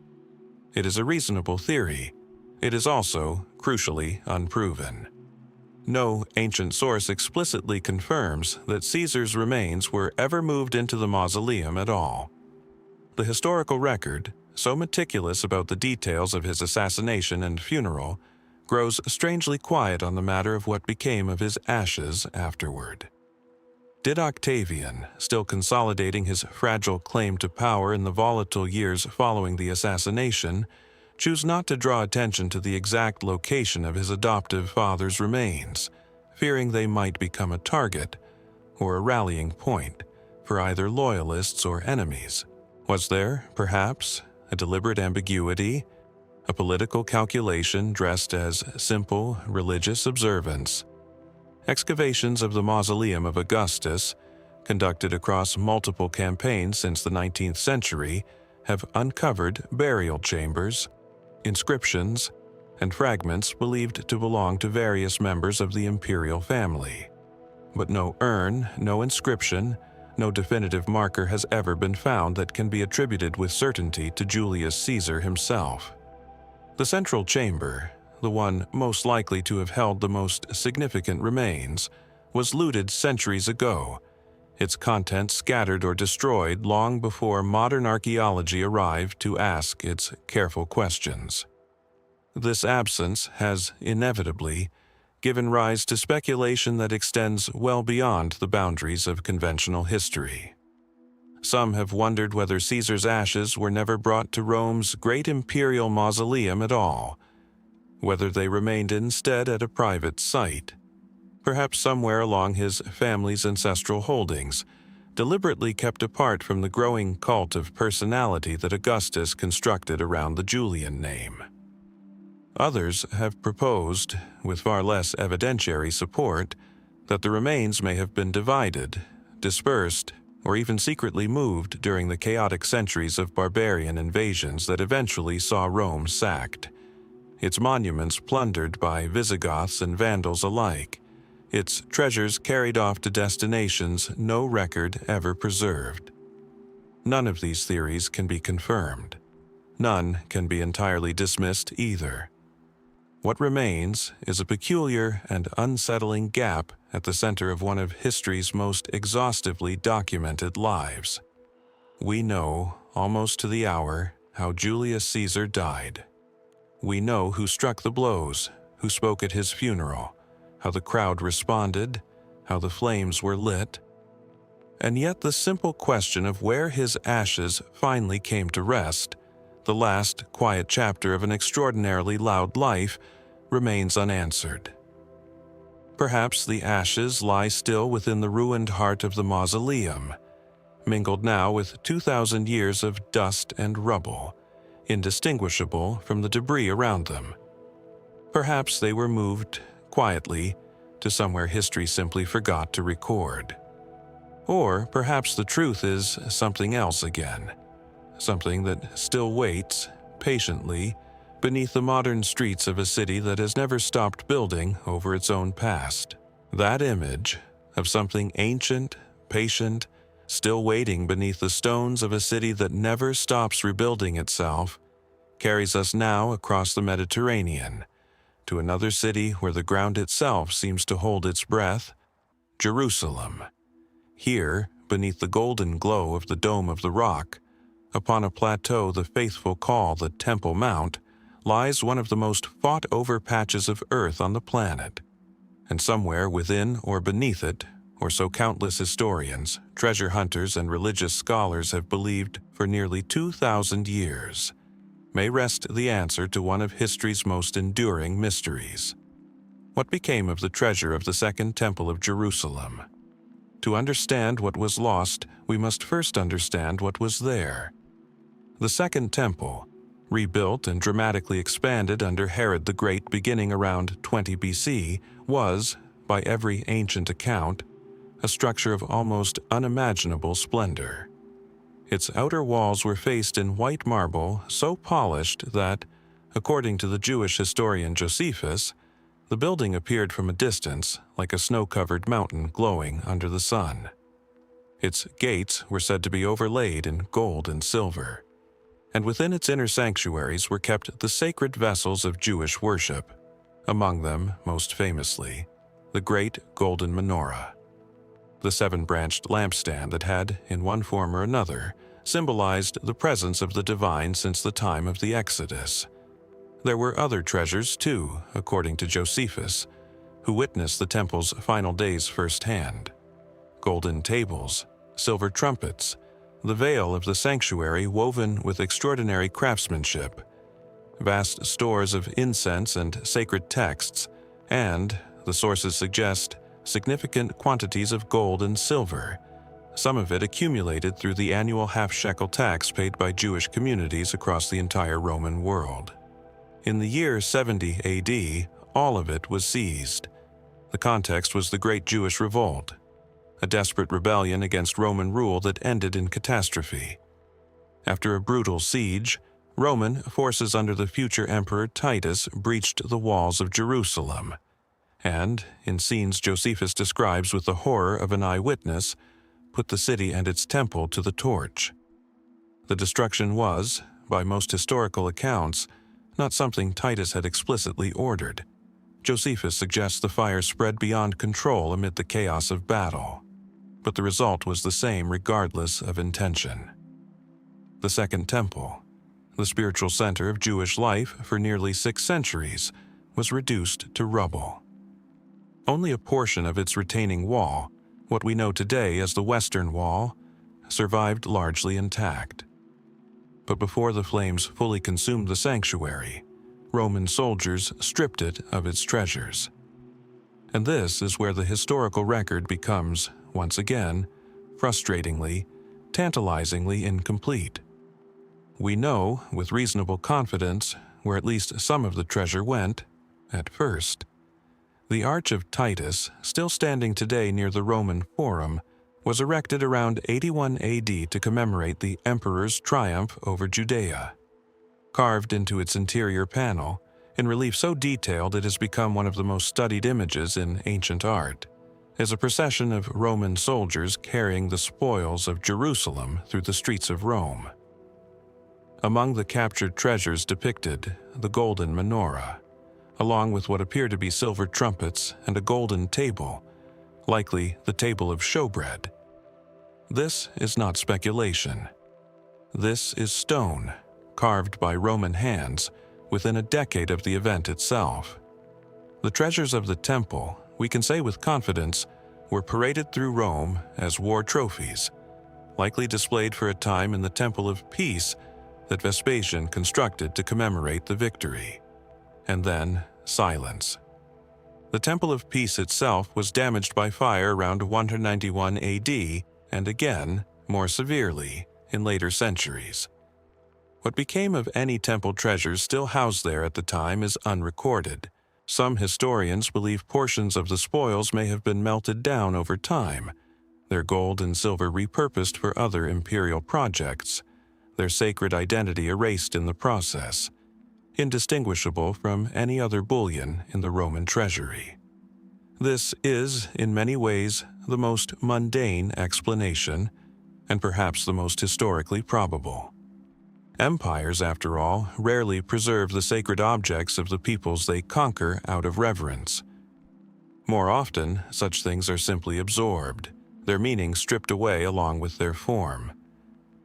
It is a reasonable theory. It is also, crucially, unproven. No ancient source explicitly confirms that Caesar's remains were ever moved into the mausoleum at all. The historical record, so meticulous about the details of his assassination and funeral, grows strangely quiet on the matter of what became of his ashes afterward. Did Octavian, still consolidating his fragile claim to power in the volatile years following the assassination, choose not to draw attention to the exact location of his adoptive father's remains, fearing they might become a target or a rallying point for either loyalists or enemies? Was there, perhaps, a deliberate ambiguity, a political calculation dressed as simple religious observance? Excavations of the mausoleum of Augustus, conducted across multiple campaigns since the 19th century, have uncovered burial chambers, inscriptions, and fragments believed to belong to various members of the imperial family. But no urn, no inscription, no definitive marker has ever been found that can be attributed with certainty to Julius Caesar himself. The central chamber, the one most likely to have held the most significant remains, was looted centuries ago, its contents scattered or destroyed long before modern archaeology arrived to ask its careful questions. This absence has, inevitably, given rise to speculation that extends well beyond the boundaries of conventional history. Some have wondered whether Caesar's ashes were never brought to Rome's great imperial mausoleum at all, whether they remained instead at a private site, perhaps somewhere along his family's ancestral holdings, deliberately kept apart from the growing cult of personality that Augustus constructed around the Julian name. Others have proposed, with far less evidentiary support, that the remains may have been divided, dispersed, or even secretly moved during the chaotic centuries of barbarian invasions that eventually saw Rome sacked, its monuments plundered by Visigoths and Vandals alike, its treasures carried off to destinations no record ever preserved. None of these theories can be confirmed. None can be entirely dismissed either. What remains is a peculiar and unsettling gap at the center of one of history's most exhaustively documented lives. We know, almost to the hour, how Julius Caesar died. We know who struck the blows, who spoke at his funeral, how the crowd responded, how the flames were lit. And yet the simple question of where his ashes finally came to rest, the last quiet chapter of an extraordinarily loud life, remains unanswered. Perhaps the ashes lie still within the ruined heart of the mausoleum, mingled now with 2,000 years of dust and rubble, indistinguishable from the debris around them. Perhaps they were moved quietly to somewhere history simply forgot to record. Or perhaps the truth is something else again, something that still waits, patiently, beneath the modern streets of a city that has never stopped building over its own past. That image of something ancient, patient, still waiting beneath the stones of a city that never stops rebuilding itself, carries us now across the Mediterranean, to another city where the ground itself seems to hold its breath, Jerusalem. Here, beneath the golden glow of the Dome of the Rock, upon a plateau the faithful call the Temple Mount, lies one of the most fought-over patches of earth on the planet. And somewhere within or beneath it, or so countless historians, treasure hunters, and religious scholars have believed for nearly 2,000 years, may rest the answer to one of history's most enduring mysteries. What became of the treasure of the Second Temple of Jerusalem? To understand what was lost, we must first understand what was there. The Second Temple, rebuilt and dramatically expanded under Herod the Great beginning around 20 BC, was, by every ancient account, a structure of almost unimaginable splendor. Its outer walls were faced in white marble so polished that, according to the Jewish historian Josephus, the building appeared from a distance like a snow-covered mountain glowing under the sun. Its gates were said to be overlaid in gold and silver, and within its inner sanctuaries were kept the sacred vessels of Jewish worship, among them, most famously, the great golden menorah, the seven-branched lampstand that had, in one form or another, symbolized the presence of the divine since the time of the Exodus. There were other treasures, too, according to Josephus, who witnessed the temple's final days firsthand. Golden tables, silver trumpets, the veil of the sanctuary woven with extraordinary craftsmanship, vast stores of incense and sacred texts, and, the sources suggest, significant quantities of gold and silver, some of it accumulated through the annual half-shekel tax paid by Jewish communities across the entire Roman world. In the year 70 AD, all of it was seized. The context was the Great Jewish Revolt, a desperate rebellion against Roman rule that ended in catastrophe. After a brutal siege, Roman forces under the future Emperor Titus breached the walls of Jerusalem, and, in scenes Josephus describes with the horror of an eyewitness, put the city and its temple to the torch. The destruction was, by most historical accounts, not something Titus had explicitly ordered. Josephus suggests the fire spread beyond control amid the chaos of battle, but the result was the same regardless of intention. The Second Temple, the spiritual center of Jewish life for nearly 6 centuries, was reduced to rubble. Only a portion of its retaining wall, what we know today as the Western Wall, survived largely intact. But before the flames fully consumed the sanctuary, Roman soldiers stripped it of its treasures. And this is where the historical record becomes, once again, frustratingly, tantalizingly incomplete. We know, with reasonable confidence, where at least some of the treasure went, at first. The Arch of Titus, still standing today near the Roman Forum, was erected around 81 AD to commemorate the emperor's triumph over Judea. Carved into its interior panel, in relief so detailed it has become one of the most studied images in ancient art, is a procession of Roman soldiers carrying the spoils of Jerusalem through the streets of Rome. Among the captured treasures depicted, the golden menorah, along with what appear to be silver trumpets and a golden table, likely the table of showbread. This is not speculation. This is stone, carved by Roman hands within a decade of the event itself. The treasures of the temple, we can say with confidence, were paraded through Rome as war trophies, likely displayed for a time in the Temple of Peace that Vespasian constructed to commemorate the victory. And then silence. The Temple of Peace itself was damaged by fire around 191 AD, and again, more severely, in later centuries. What became of any temple treasures still housed there at the time is unrecorded. Some historians believe portions of the spoils may have been melted down over time, their gold and silver repurposed for other imperial projects, their sacred identity erased in the process, indistinguishable from any other bullion in the Roman treasury. This is, in many ways, the most mundane explanation, and perhaps the most historically probable. Empires, after all, rarely preserve the sacred objects of the peoples they conquer out of reverence. More often, such things are simply absorbed, their meaning stripped away along with their form.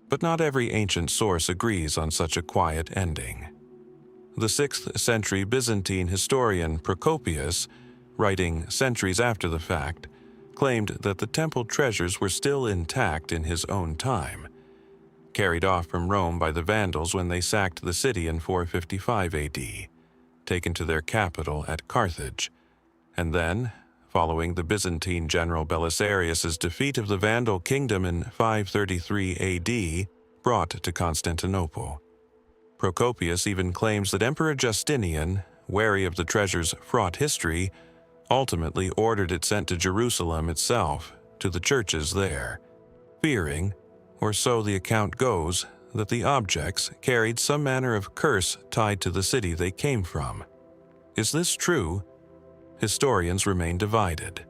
But not every ancient source agrees on such a quiet ending. The 6th century Byzantine historian Procopius, writing centuries after the fact, claimed that the temple treasures were still intact in his own time, carried off from Rome by the Vandals when they sacked the city in 455 AD, taken to their capital at Carthage, and then, following the Byzantine general Belisarius's defeat of the Vandal kingdom in 533 AD, brought to Constantinople. Procopius even claims that Emperor Justinian, wary of the treasure's fraught history, ultimately ordered it sent to Jerusalem itself, to the churches there, fearing, or so the account goes, that the objects carried some manner of curse tied to the city they came from. Is this true? Historians remain divided.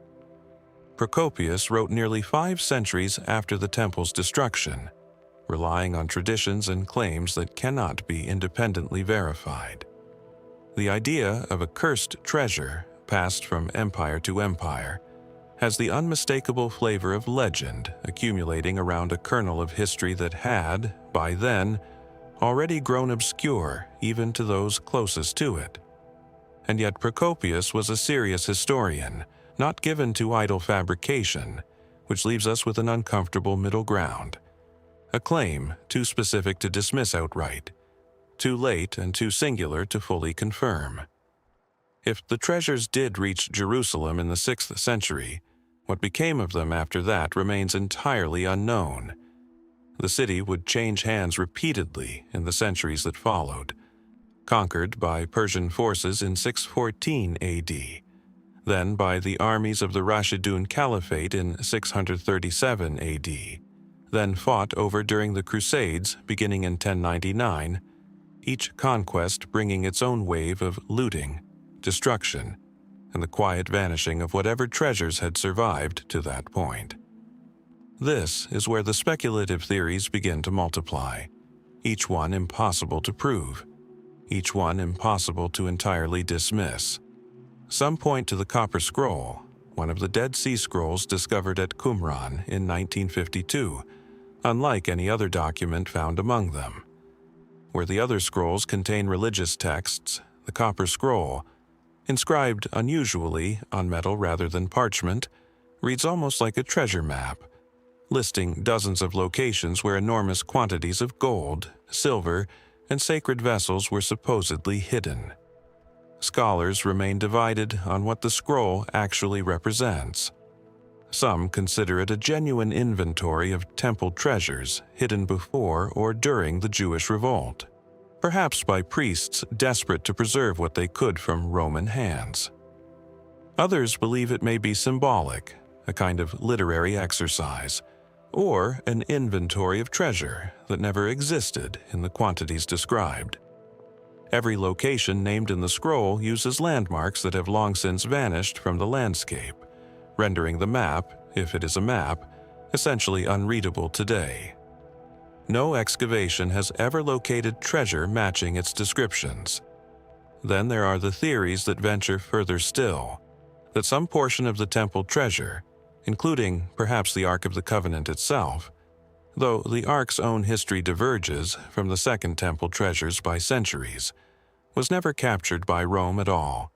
Procopius wrote nearly 5 centuries after the temple's destruction, relying on traditions and claims that cannot be independently verified. The idea of a cursed treasure passed from empire to empire has the unmistakable flavor of legend accumulating around a kernel of history that had, by then, already grown obscure even to those closest to it. And yet Procopius was a serious historian, not given to idle fabrication, which leaves us with an uncomfortable middle ground. A claim too specific to dismiss outright, too late and too singular to fully confirm. If the treasures did reach Jerusalem in the 6th century, what became of them after that remains entirely unknown. The city would change hands repeatedly in the centuries that followed, conquered by Persian forces in 614 AD, then by the armies of the Rashidun Caliphate in 637 AD, then fought over during the Crusades beginning in 1099, each conquest bringing its own wave of looting, destruction, and the quiet vanishing of whatever treasures had survived to that point. This is where the speculative theories begin to multiply, each one impossible to prove, each one impossible to entirely dismiss. Some point to the Copper Scroll, one of the Dead Sea Scrolls discovered at Qumran in 1952, unlike any other document found among them. Where the other scrolls contain religious texts, the Copper Scroll, inscribed unusually on metal rather than parchment, reads almost like a treasure map, listing dozens of locations where enormous quantities of gold, silver, and sacred vessels were supposedly hidden. Scholars remain divided on what the scroll actually represents. Some consider it a genuine inventory of temple treasures hidden before or during the Jewish revolt, perhaps by priests desperate to preserve what they could from Roman hands. Others believe it may be symbolic, a kind of literary exercise, or an inventory of treasure that never existed in the quantities described. Every location named in the scroll uses landmarks that have long since vanished from the landscape, rendering the map, if it is a map, essentially unreadable today. No excavation has ever located treasure matching its descriptions. Then there are the theories that venture further still, that some portion of the temple treasure, including perhaps the Ark of the Covenant itself, though the Ark's own history diverges from the Second Temple treasures by centuries, was never captured by Rome at all,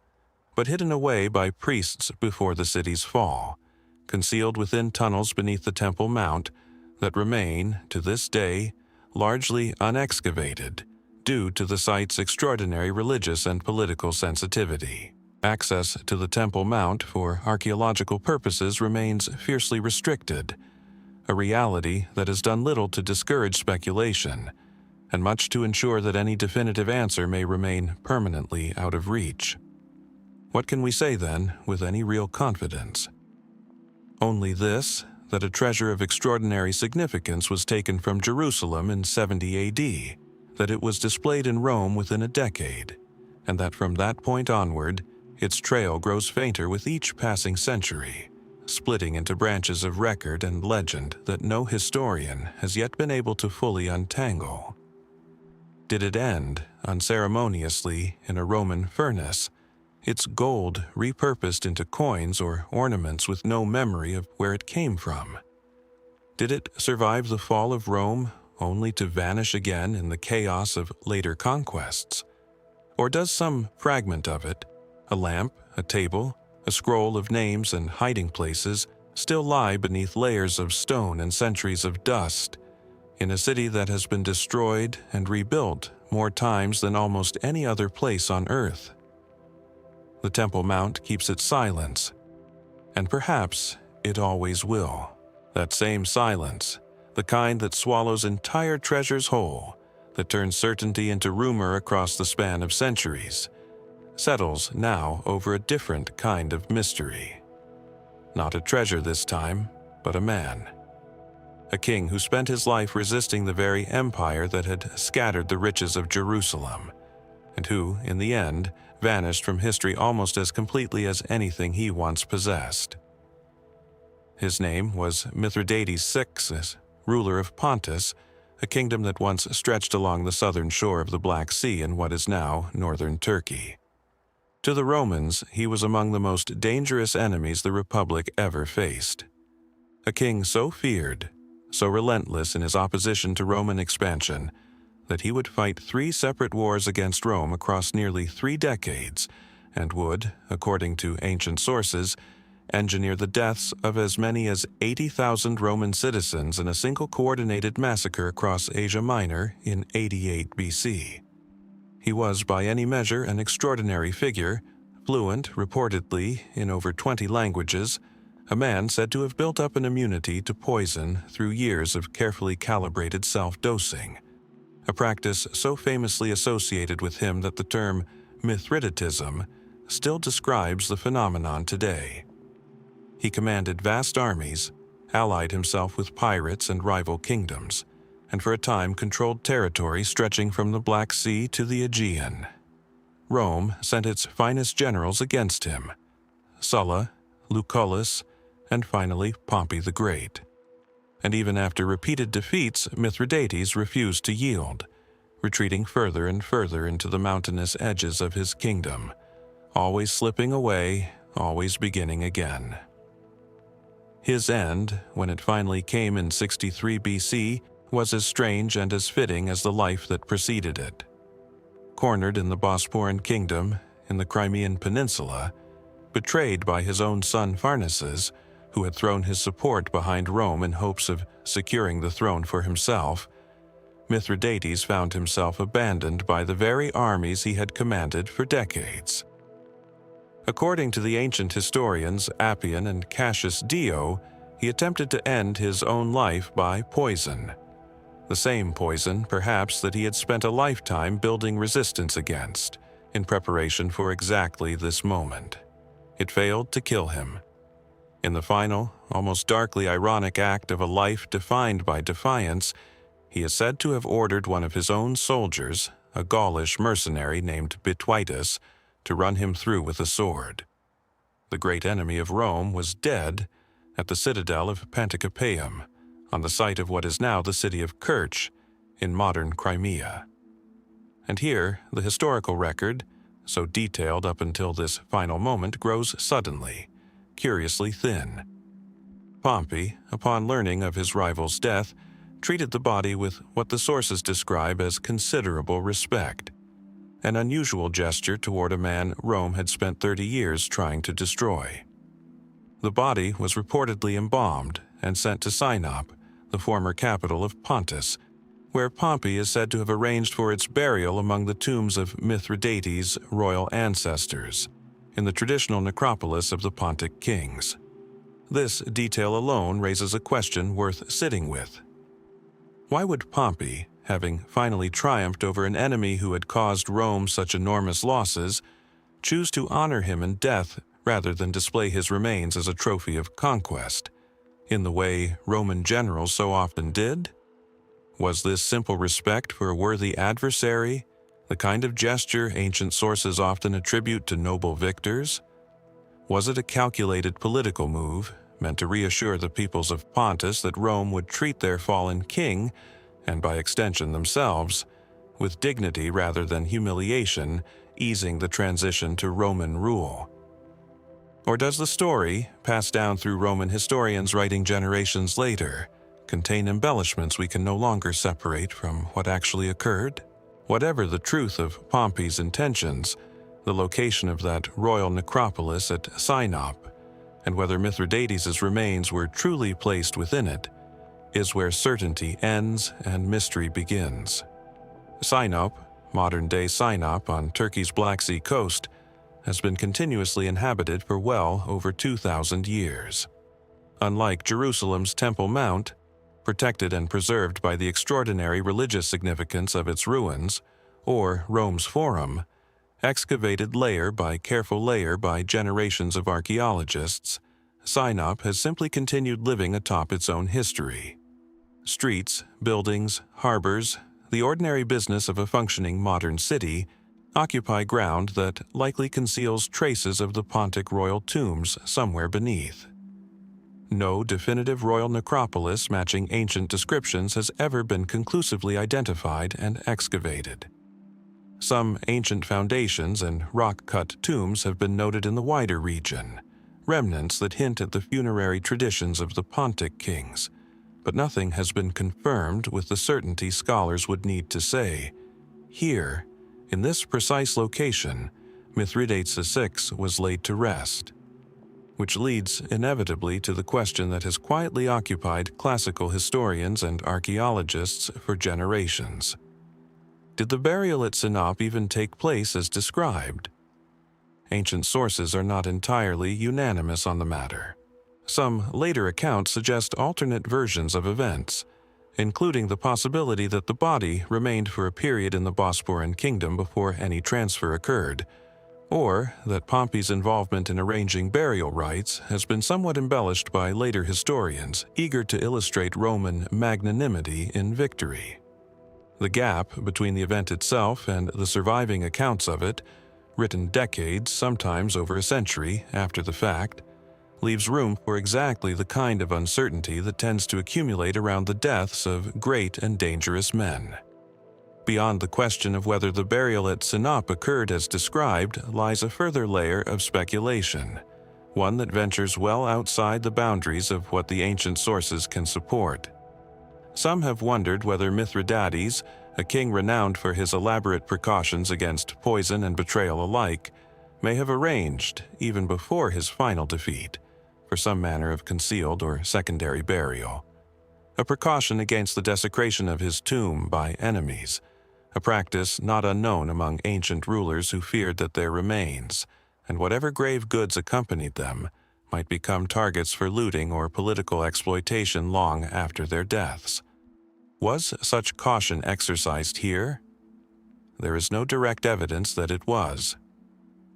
but hidden away by priests before the city's fall, concealed within tunnels beneath the Temple Mount that remain, to this day, largely unexcavated due to the site's extraordinary religious and political sensitivity. Access to the Temple Mount for archaeological purposes remains fiercely restricted, a reality that has done little to discourage speculation, and much to ensure that any definitive answer may remain permanently out of reach. What can we say then with any real confidence? Only this, that a treasure of extraordinary significance was taken from Jerusalem in 70 AD, that it was displayed in Rome within a decade, and that from that point onward, its trail grows fainter with each passing century, splitting into branches of record and legend that no historian has yet been able to fully untangle. Did it end unceremoniously in a Roman furnace, its gold repurposed into coins or ornaments with no memory of where it came from? Did it survive the fall of Rome only to vanish again in the chaos of later conquests? Or does some fragment of it, a lamp, a table, a scroll of names and hiding places, still lie beneath layers of stone and centuries of dust, in a city that has been destroyed and rebuilt more times than almost any other place on earth? The Temple Mount keeps its silence, and perhaps it always will. That same silence, the kind that swallows entire treasures whole, that turns certainty into rumor across the span of centuries, settles now over a different kind of mystery. Not a treasure this time, but a man. A king who spent his life resisting the very empire that had scattered the riches of Jerusalem, and who, in the end, vanished from history almost as completely as anything he once possessed. His name was Mithridates VI, ruler of Pontus, a kingdom that once stretched along the southern shore of the Black Sea in what is now northern Turkey. To the Romans, he was among the most dangerous enemies the Republic ever faced. A king so feared, so relentless in his opposition to Roman expansion, that he would fight 3 separate wars against Rome across nearly 3 decades, and would, according to ancient sources, engineer the deaths of as many as 80,000 Roman citizens in a single coordinated massacre across Asia Minor in 88 BC. He was by any measure an extraordinary figure, fluent, reportedly, in over 20 languages, a man said to have built up an immunity to poison through years of carefully calibrated self-dosing, a practice so famously associated with him that the term Mithridatism still describes the phenomenon today. He commanded vast armies, allied himself with pirates and rival kingdoms, and for a time controlled territory stretching from the Black Sea to the Aegean. Rome sent its finest generals against him: Sulla, Lucullus, and finally Pompey the Great. And even after repeated defeats, Mithridates refused to yield, retreating further and further into the mountainous edges of his kingdom, always slipping away, always beginning again. His end, when it finally came in 63 BC, was as strange and as fitting as the life that preceded it. Cornered in the Bosporan kingdom, in the Crimean peninsula, betrayed by his own son Pharnaces, who had thrown his support behind Rome in hopes of securing the throne for himself, Mithridates found himself abandoned by the very armies he had commanded for decades. According to the ancient historians Appian and Cassius Dio, he attempted to end his own life by poison. The same poison, perhaps, that he had spent a lifetime building resistance against, in preparation for exactly this moment. It failed to kill him. In the final, almost darkly ironic act of a life defined by defiance, he is said to have ordered one of his own soldiers, a Gaulish mercenary named Bituitus, to run him through with a sword. The great enemy of Rome was dead at the citadel of Panticapaeum, on the site of what is now the city of Kerch in modern Crimea. And here, the historical record, so detailed up until this final moment, grows suddenly, curiously thin. Pompey, upon learning of his rival's death, treated the body with what the sources describe as considerable respect, an unusual gesture toward a man Rome had spent 30 years trying to destroy. The body was reportedly embalmed and sent to Sinop, the former capital of Pontus, where Pompey is said to have arranged for its burial among the tombs of Mithridates' royal ancestors, in the traditional necropolis of the Pontic kings. This detail alone raises a question worth sitting with. Why would Pompey, having finally triumphed over an enemy who had caused Rome such enormous losses, choose to honor him in death rather than display his remains as a trophy of conquest, in the way Roman generals so often did? Was this simple respect for a worthy adversary, the kind of gesture ancient sources often attribute to noble victors? Was it a calculated political move, meant to reassure the peoples of Pontus that Rome would treat their fallen king, and by extension themselves, with dignity rather than humiliation, easing the transition to Roman rule? Or does the story, passed down through Roman historians writing generations later, contain embellishments we can no longer separate from what actually occurred? Whatever the truth of Pompey's intentions, the location of that royal necropolis at Sinop, and whether Mithridates' remains were truly placed within it, is where certainty ends and mystery begins. Sinop, modern-day Sinop on Turkey's Black Sea coast, has been continuously inhabited for well over 2,000 years. Unlike Jerusalem's Temple Mount, protected and preserved by the extraordinary religious significance of its ruins, or Rome's Forum, excavated layer by generations of archaeologists, Sinop has simply continued living atop its own history. Streets, buildings, harbors, the ordinary business of a functioning modern city, occupy ground that likely conceals traces of the Pontic royal tombs somewhere beneath. No definitive royal necropolis matching ancient descriptions has ever been conclusively identified and excavated. Some ancient foundations and rock-cut tombs have been noted in the wider region, remnants that hint at the funerary traditions of the Pontic kings, but nothing has been confirmed with the certainty scholars would need to say, here, in this precise location, Mithridates VI was laid to rest, which leads inevitably to the question that has quietly occupied classical historians and archaeologists for generations. Did the burial at Sinop even take place as described? Ancient sources are not entirely unanimous on the matter. Some later accounts suggest alternate versions of events, including the possibility that the body remained for a period in the Bosporan kingdom before any transfer occurred, or that Pompey's involvement in arranging burial rites has been somewhat embellished by later historians eager to illustrate Roman magnanimity in victory. The gap between the event itself and the surviving accounts of it, written decades, sometimes over a century, after the fact, leaves room for exactly the kind of uncertainty that tends to accumulate around the deaths of great and dangerous men. Beyond the question of whether the burial at Sinop occurred as described lies a further layer of speculation, one that ventures well outside the boundaries of what the ancient sources can support. Some have wondered whether Mithridates, a king renowned for his elaborate precautions against poison and betrayal alike, may have arranged, even before his final defeat, for some manner of concealed or secondary burial, a precaution against the desecration of his tomb by enemies, a practice not unknown among ancient rulers who feared that their remains, and whatever grave goods accompanied them, might become targets for looting or political exploitation long after their deaths. Was such caution exercised here? There is no direct evidence that it was.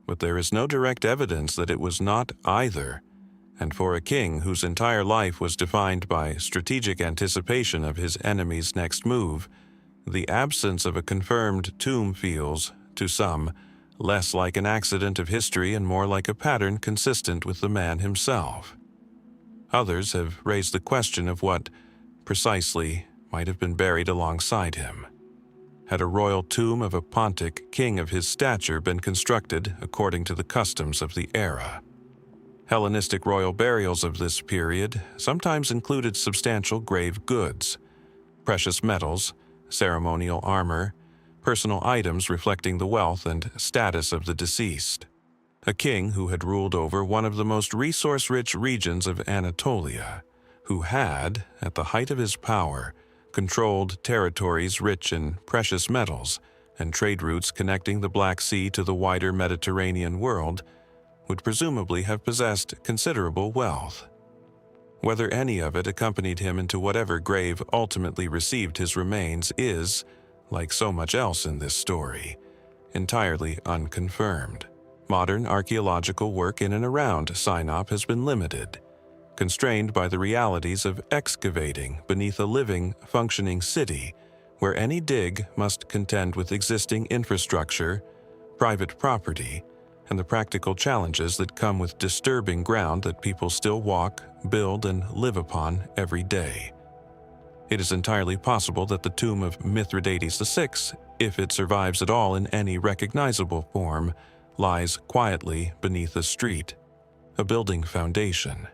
But there is no direct evidence that it was not either, and for a king whose entire life was defined by strategic anticipation of his enemy's next move, the absence of a confirmed tomb feels, to some, less like an accident of history and more like a pattern consistent with the man himself. Others have raised the question of what, precisely, might have been buried alongside him. had a royal tomb of a Pontic king of his stature been constructed according to the customs of the era. Hellenistic royal burials of this period sometimes included substantial grave goods, precious metals, ceremonial armor, personal items reflecting the wealth and status of the deceased. A king who had ruled over one of the most resource-rich regions of Anatolia, who had, at the height of his power, controlled territories rich in precious metals and trade routes connecting the Black Sea to the wider Mediterranean world, would presumably have possessed considerable wealth. Whether any of it accompanied him into whatever grave ultimately received his remains is, like so much else in this story, entirely unconfirmed. Modern archaeological work in and around Sinop has been limited, constrained by the realities of excavating beneath a living, functioning city where any dig must contend with existing infrastructure, private property, and the practical challenges that come with disturbing ground that people still walk, build, and live upon every day. It is entirely possible that the tomb of Mithridates VI, if it survives at all in any recognizable form, lies quietly beneath a street, a building foundation,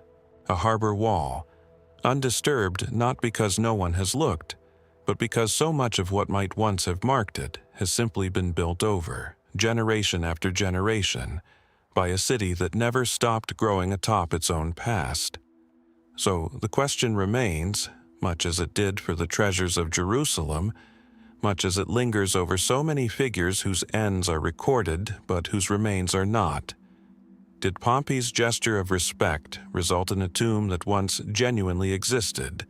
a harbor wall, undisturbed not because no one has looked, but because so much of what might once have marked it has simply been built over, generation after generation, by a city that never stopped growing atop its own past. So the question remains, much as it did for the treasures of Jerusalem, much as it lingers over so many figures whose ends are recorded but whose remains are not. Did Pompey's gesture of respect result in a tomb that once genuinely existed,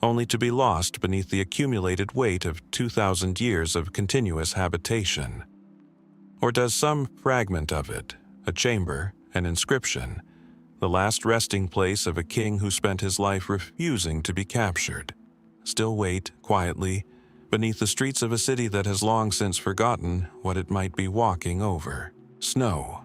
only to be lost beneath the accumulated weight of 2,000 years of continuous habitation? Or does some fragment of it, a chamber, an inscription, the last resting place of a king who spent his life refusing to be captured, still wait quietly beneath the streets of a city that has long since forgotten what it might be walking over? Snow.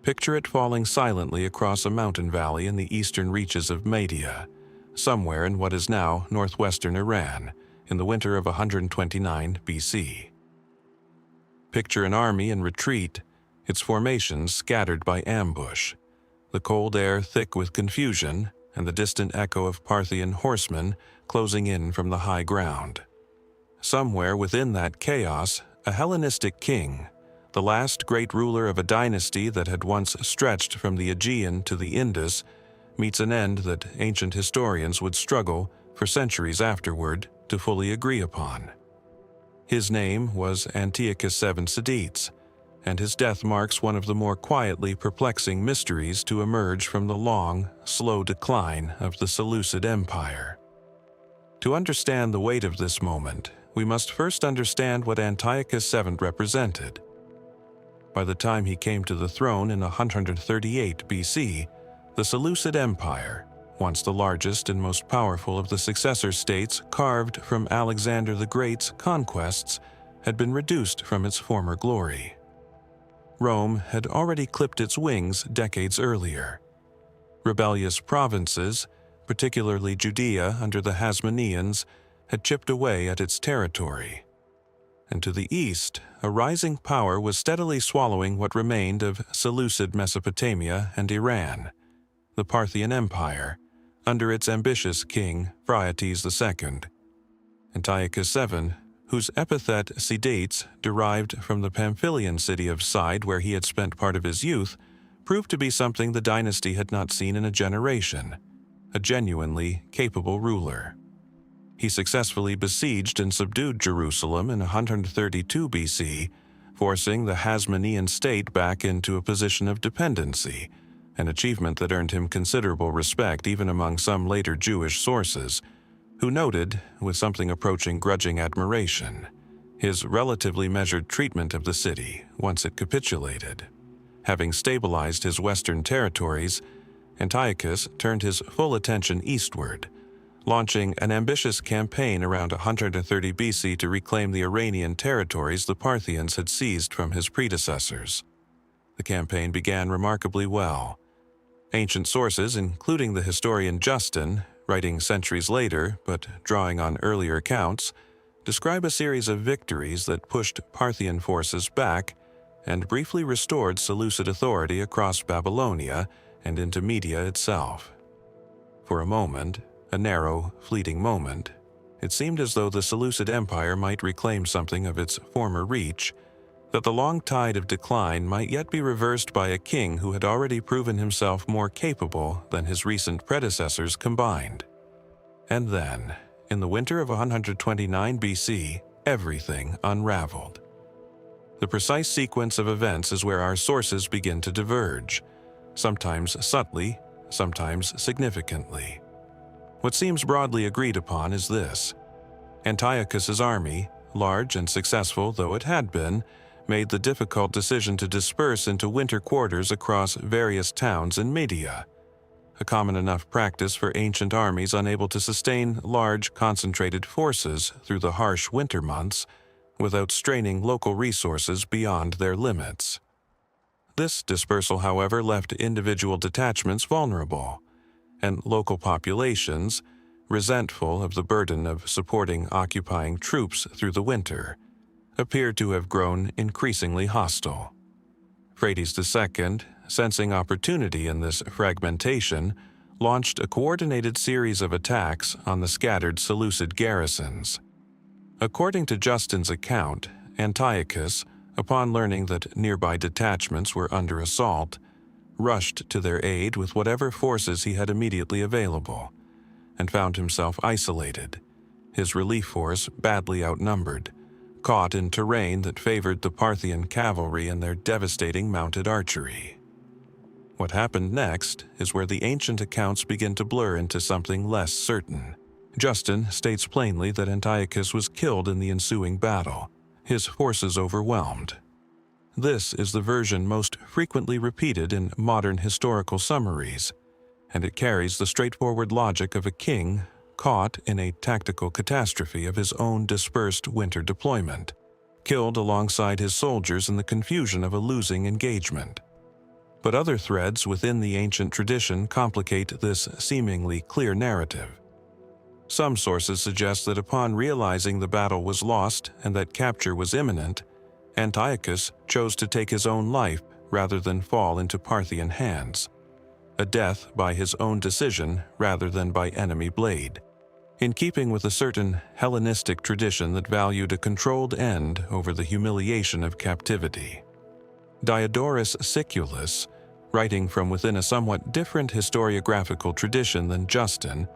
Picture it falling silently across a mountain valley in the eastern reaches of Media, somewhere in what is now northwestern Iran, in the winter of 129 BC. Picture an army in retreat, its formations scattered by ambush, the cold air thick with confusion, and the distant echo of Parthian horsemen closing in from the high ground. Somewhere within that chaos, a Hellenistic king, the last great ruler of a dynasty that had once stretched from the Aegean to the Indus, meets an end that ancient historians would struggle, for centuries afterward, to fully agree upon. His name was Antiochus VII Sidetes, and his death marks one of the more quietly perplexing mysteries to emerge from the long, slow decline of the Seleucid Empire. To understand the weight of this moment, we must first understand what Antiochus VII represented. By the time he came to the throne in 138 BC, the Seleucid Empire, once the largest and most powerful of the successor states carved from Alexander the Great's conquests, had been reduced from its former glory. Rome had already clipped its wings decades earlier. Rebellious provinces, particularly Judea under the Hasmoneans, had chipped away at its territory. And to the east, a rising power was steadily swallowing what remained of Seleucid Mesopotamia and Iran, the Parthian Empire, under its ambitious king, Phraates II. Antiochus VII, whose epithet Sidetes derived from the Pamphylian city of Side where he had spent part of his youth, proved to be something the dynasty had not seen in a generation, a genuinely capable ruler. He successfully besieged and subdued Jerusalem in 132 BC, forcing the Hasmonean state back into a position of dependency, an achievement that earned him considerable respect even among some later Jewish sources, who noted, with something approaching grudging admiration, his relatively measured treatment of the city once it capitulated. Having stabilized his western territories, Antiochus turned his full attention eastward, launching an ambitious campaign around 130 BC to reclaim the Iranian territories the Parthians had seized from his predecessors. The campaign began remarkably well. Ancient sources, including the historian Justin, writing centuries later but drawing on earlier accounts, describe a series of victories that pushed Parthian forces back and briefly restored Seleucid authority across Babylonia and into Media itself. For a moment, a narrow, fleeting moment, it seemed as though the Seleucid Empire might reclaim something of its former reach, that the long tide of decline might yet be reversed by a king who had already proven himself more capable than his recent predecessors combined. And then, in the winter of 129 BC, everything unraveled. The precise sequence of events is where our sources begin to diverge, sometimes subtly, sometimes significantly. What seems broadly agreed upon is this: Antiochus's army, large and successful though it had been, made the difficult decision to disperse into winter quarters across various towns in Media, a common enough practice for ancient armies unable to sustain large, concentrated forces through the harsh winter months without straining local resources beyond their limits. This dispersal, however, left individual detachments vulnerable, and local populations, resentful of the burden of supporting occupying troops through the winter, appeared to have grown increasingly hostile. Phraates II, sensing opportunity in this fragmentation, launched a coordinated series of attacks on the scattered Seleucid garrisons. According to Justin's account, Antiochus, upon learning that nearby detachments were under assault, rushed to their aid with whatever forces he had immediately available, and found himself isolated, his relief force badly outnumbered, caught in terrain that favored the Parthian cavalry and their devastating mounted archery. What happened next is where the ancient accounts begin to blur into something less certain. Justin states plainly that Antiochus was killed in the ensuing battle, his forces overwhelmed. This is the version most frequently repeated in modern historical summaries, and it carries the straightforward logic of a king caught in a tactical catastrophe of his own dispersed winter deployment, killed alongside his soldiers in the confusion of a losing engagement. But other threads within the ancient tradition complicate this seemingly clear narrative. Some sources suggest that upon realizing the battle was lost and that capture was imminent, Antiochus chose to take his own life rather than fall into Parthian hands, a death by his own decision rather than by enemy blade, in keeping with a certain Hellenistic tradition that valued a controlled end over the humiliation of captivity. Diodorus Siculus, writing from within a somewhat different historiographical tradition than Justin,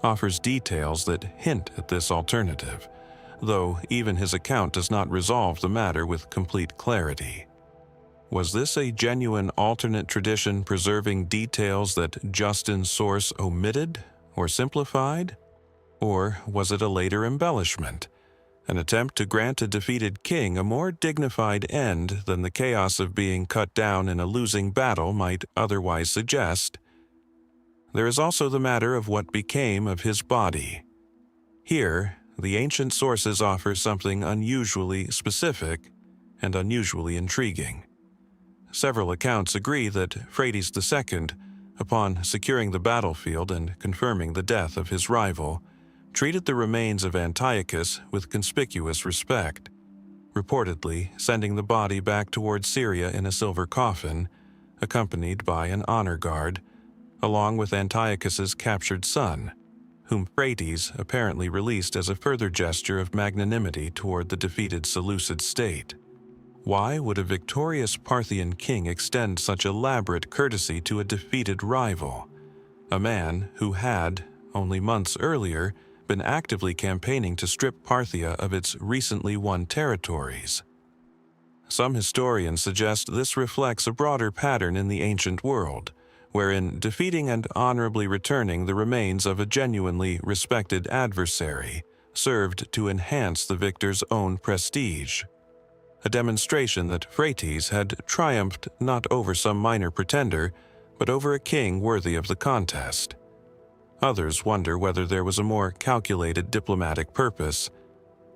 offers details that hint at this alternative, though even his account does not resolve the matter with complete clarity. Was this a genuine alternate tradition preserving details that Justin's source omitted or simplified? Or was it a later embellishment, an attempt to grant a defeated king a more dignified end than the chaos of being cut down in a losing battle might otherwise suggest? There is also the matter of what became of his body. Here, the ancient sources offer something unusually specific and unusually intriguing. Several accounts agree that Phraates II, upon securing the battlefield and confirming the death of his rival, treated the remains of Antiochus with conspicuous respect, reportedly sending the body back toward Syria in a silver coffin, accompanied by an honor guard, along with Antiochus's captured son, whom Phraates apparently released as a further gesture of magnanimity toward the defeated Seleucid state. Why would a victorious Parthian king extend such elaborate courtesy to a defeated rival, a man who had, only months earlier, been actively campaigning to strip Parthia of its recently won territories? Some historians suggest this reflects a broader pattern in the ancient world, wherein defeating and honorably returning the remains of a genuinely respected adversary served to enhance the victor's own prestige, a demonstration that Phraates had triumphed not over some minor pretender, but over a king worthy of the contest. Others wonder whether there was a more calculated diplomatic purpose,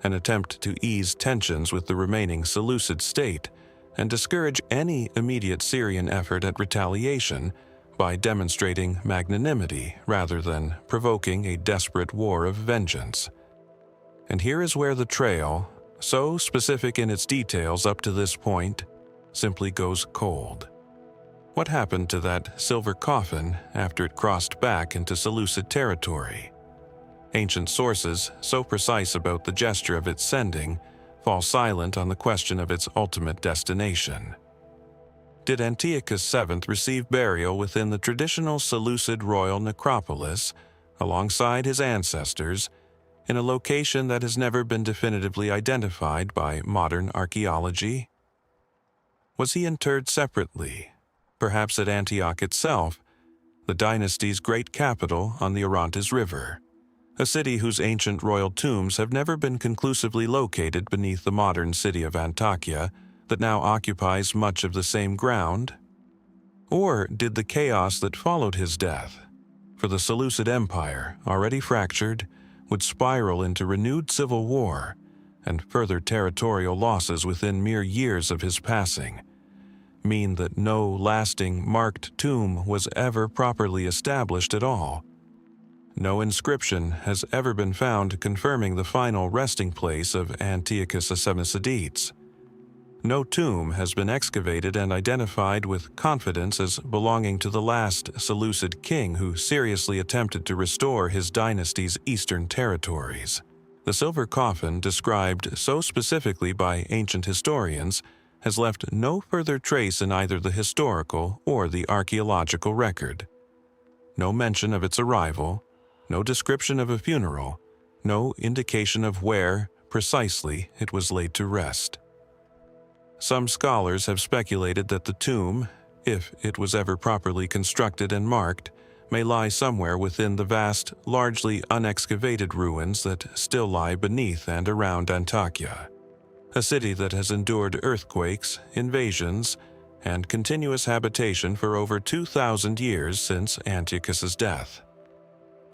an attempt to ease tensions with the remaining Seleucid state and discourage any immediate Syrian effort at retaliation by demonstrating magnanimity rather than provoking a desperate war of vengeance. And here is where the trail, so specific in its details up to this point, simply goes cold. What happened to that silver coffin after it crossed back into Seleucid territory? Ancient sources, so precise about the gesture of its sending, fall silent on the question of its ultimate destination. Did Antiochus VII receive burial within the traditional Seleucid royal necropolis, alongside his ancestors, in a location that has never been definitively identified by modern archaeology? Was he interred separately, perhaps at Antioch itself, the dynasty's great capital on the Orontes River, a city whose ancient royal tombs have never been conclusively located beneath the modern city of Antakya that now occupies much of the same ground? Or did the chaos that followed his death, for the Seleucid Empire, already fractured, would spiral into renewed civil war and further territorial losses within mere years of his passing, mean that no lasting marked tomb was ever properly established at all? No inscription has ever been found confirming the final resting place of Antiochus Sidetes. No tomb has been excavated and identified with confidence as belonging to the last Seleucid king who seriously attempted to restore his dynasty's eastern territories. The silver coffin, described so specifically by ancient historians, has left no further trace in either the historical or the archaeological record. No mention of its arrival, no description of a funeral, no indication of where, precisely, it was laid to rest. Some scholars have speculated that the tomb, if it was ever properly constructed and marked, may lie somewhere within the vast, largely unexcavated ruins that still lie beneath and around Antakya, a city that has endured earthquakes, invasions, and continuous habitation for over 2,000 years since Antiochus's death.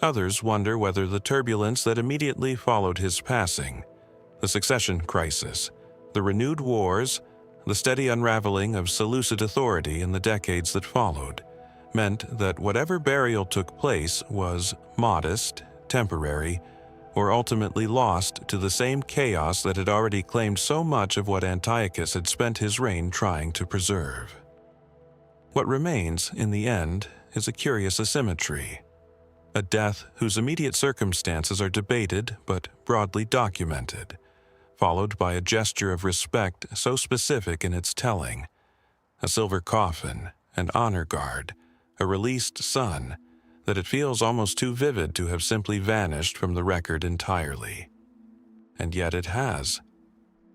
Others wonder whether the turbulence that immediately followed his passing, the succession crisis, the renewed wars, the steady unraveling of Seleucid authority in the decades that followed, meant that whatever burial took place was modest, temporary, or ultimately lost to the same chaos that had already claimed so much of what Antiochus had spent his reign trying to preserve. What remains, in the end, is a curious asymmetry. A death whose immediate circumstances are debated but broadly documented, followed by a gesture of respect so specific in its telling, a silver coffin, an honor guard, a released son, that it feels almost too vivid to have simply vanished from the record entirely. And yet it has.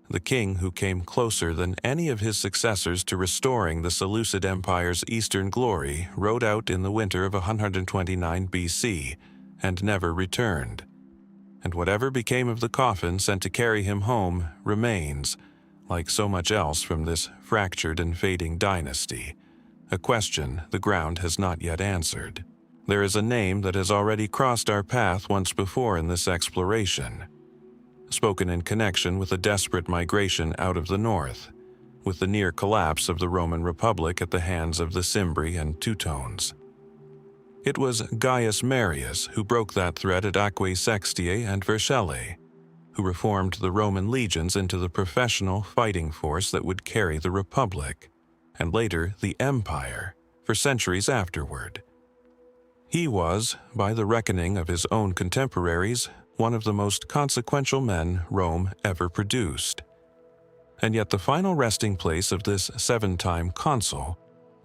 The king who came closer than any of his successors to restoring the Seleucid Empire's eastern glory rode out in the winter of 129 BC and never returned. And whatever became of the coffin sent to carry him home remains, like so much else from this fractured and fading dynasty, a question the ground has not yet answered. There is a name that has already crossed our path once before in this exploration, spoken in connection with a desperate migration out of the north, with the near collapse of the Roman Republic at the hands of the Cimbri and Teutones. It was Gaius Marius who broke that thread at Aquae Sextiae and Vercellae, who reformed the Roman legions into the professional fighting force that would carry the Republic, and later the Empire, for centuries afterward. He was, by the reckoning of his own contemporaries, one of the most consequential men Rome ever produced. And yet the final resting place of this seven-time consul,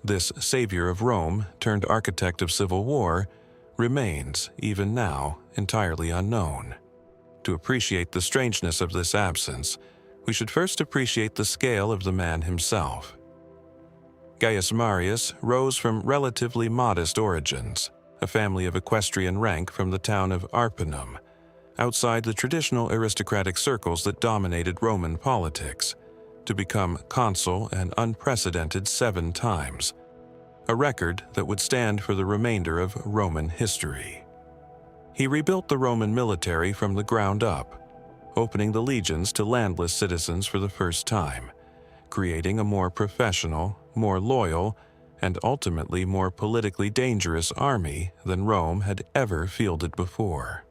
this savior of Rome turned architect of civil war, remains, even now, entirely unknown. To appreciate the strangeness of this absence, we should first appreciate the scale of the man himself. Gaius Marius rose from relatively modest origins, a family of equestrian rank from the town of Arpinum, outside the traditional aristocratic circles that dominated Roman politics, to become consul an unprecedented 7 times, a record that would stand for the remainder of Roman history. He rebuilt the Roman military from the ground up, opening the legions to landless citizens for the first time, creating a more professional, more loyal, and ultimately more politically dangerous army than Rome had ever fielded before.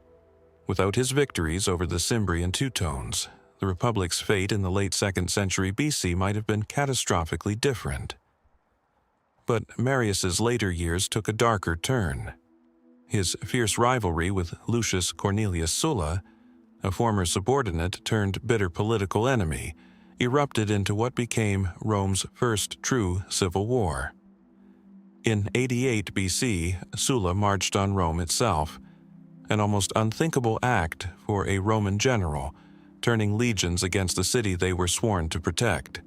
Without his victories over the Cimbri and Teutones, the Republic's fate in the late 2nd century BC might have been catastrophically different. But Marius's later years took a darker turn. His fierce rivalry with Lucius Cornelius Sulla, a former subordinate turned bitter political enemy, erupted into what became Rome's first true civil war. In 88 BC, Sulla marched on Rome itself, an almost unthinkable act for a Roman general, turning legions against the city they were sworn to protect,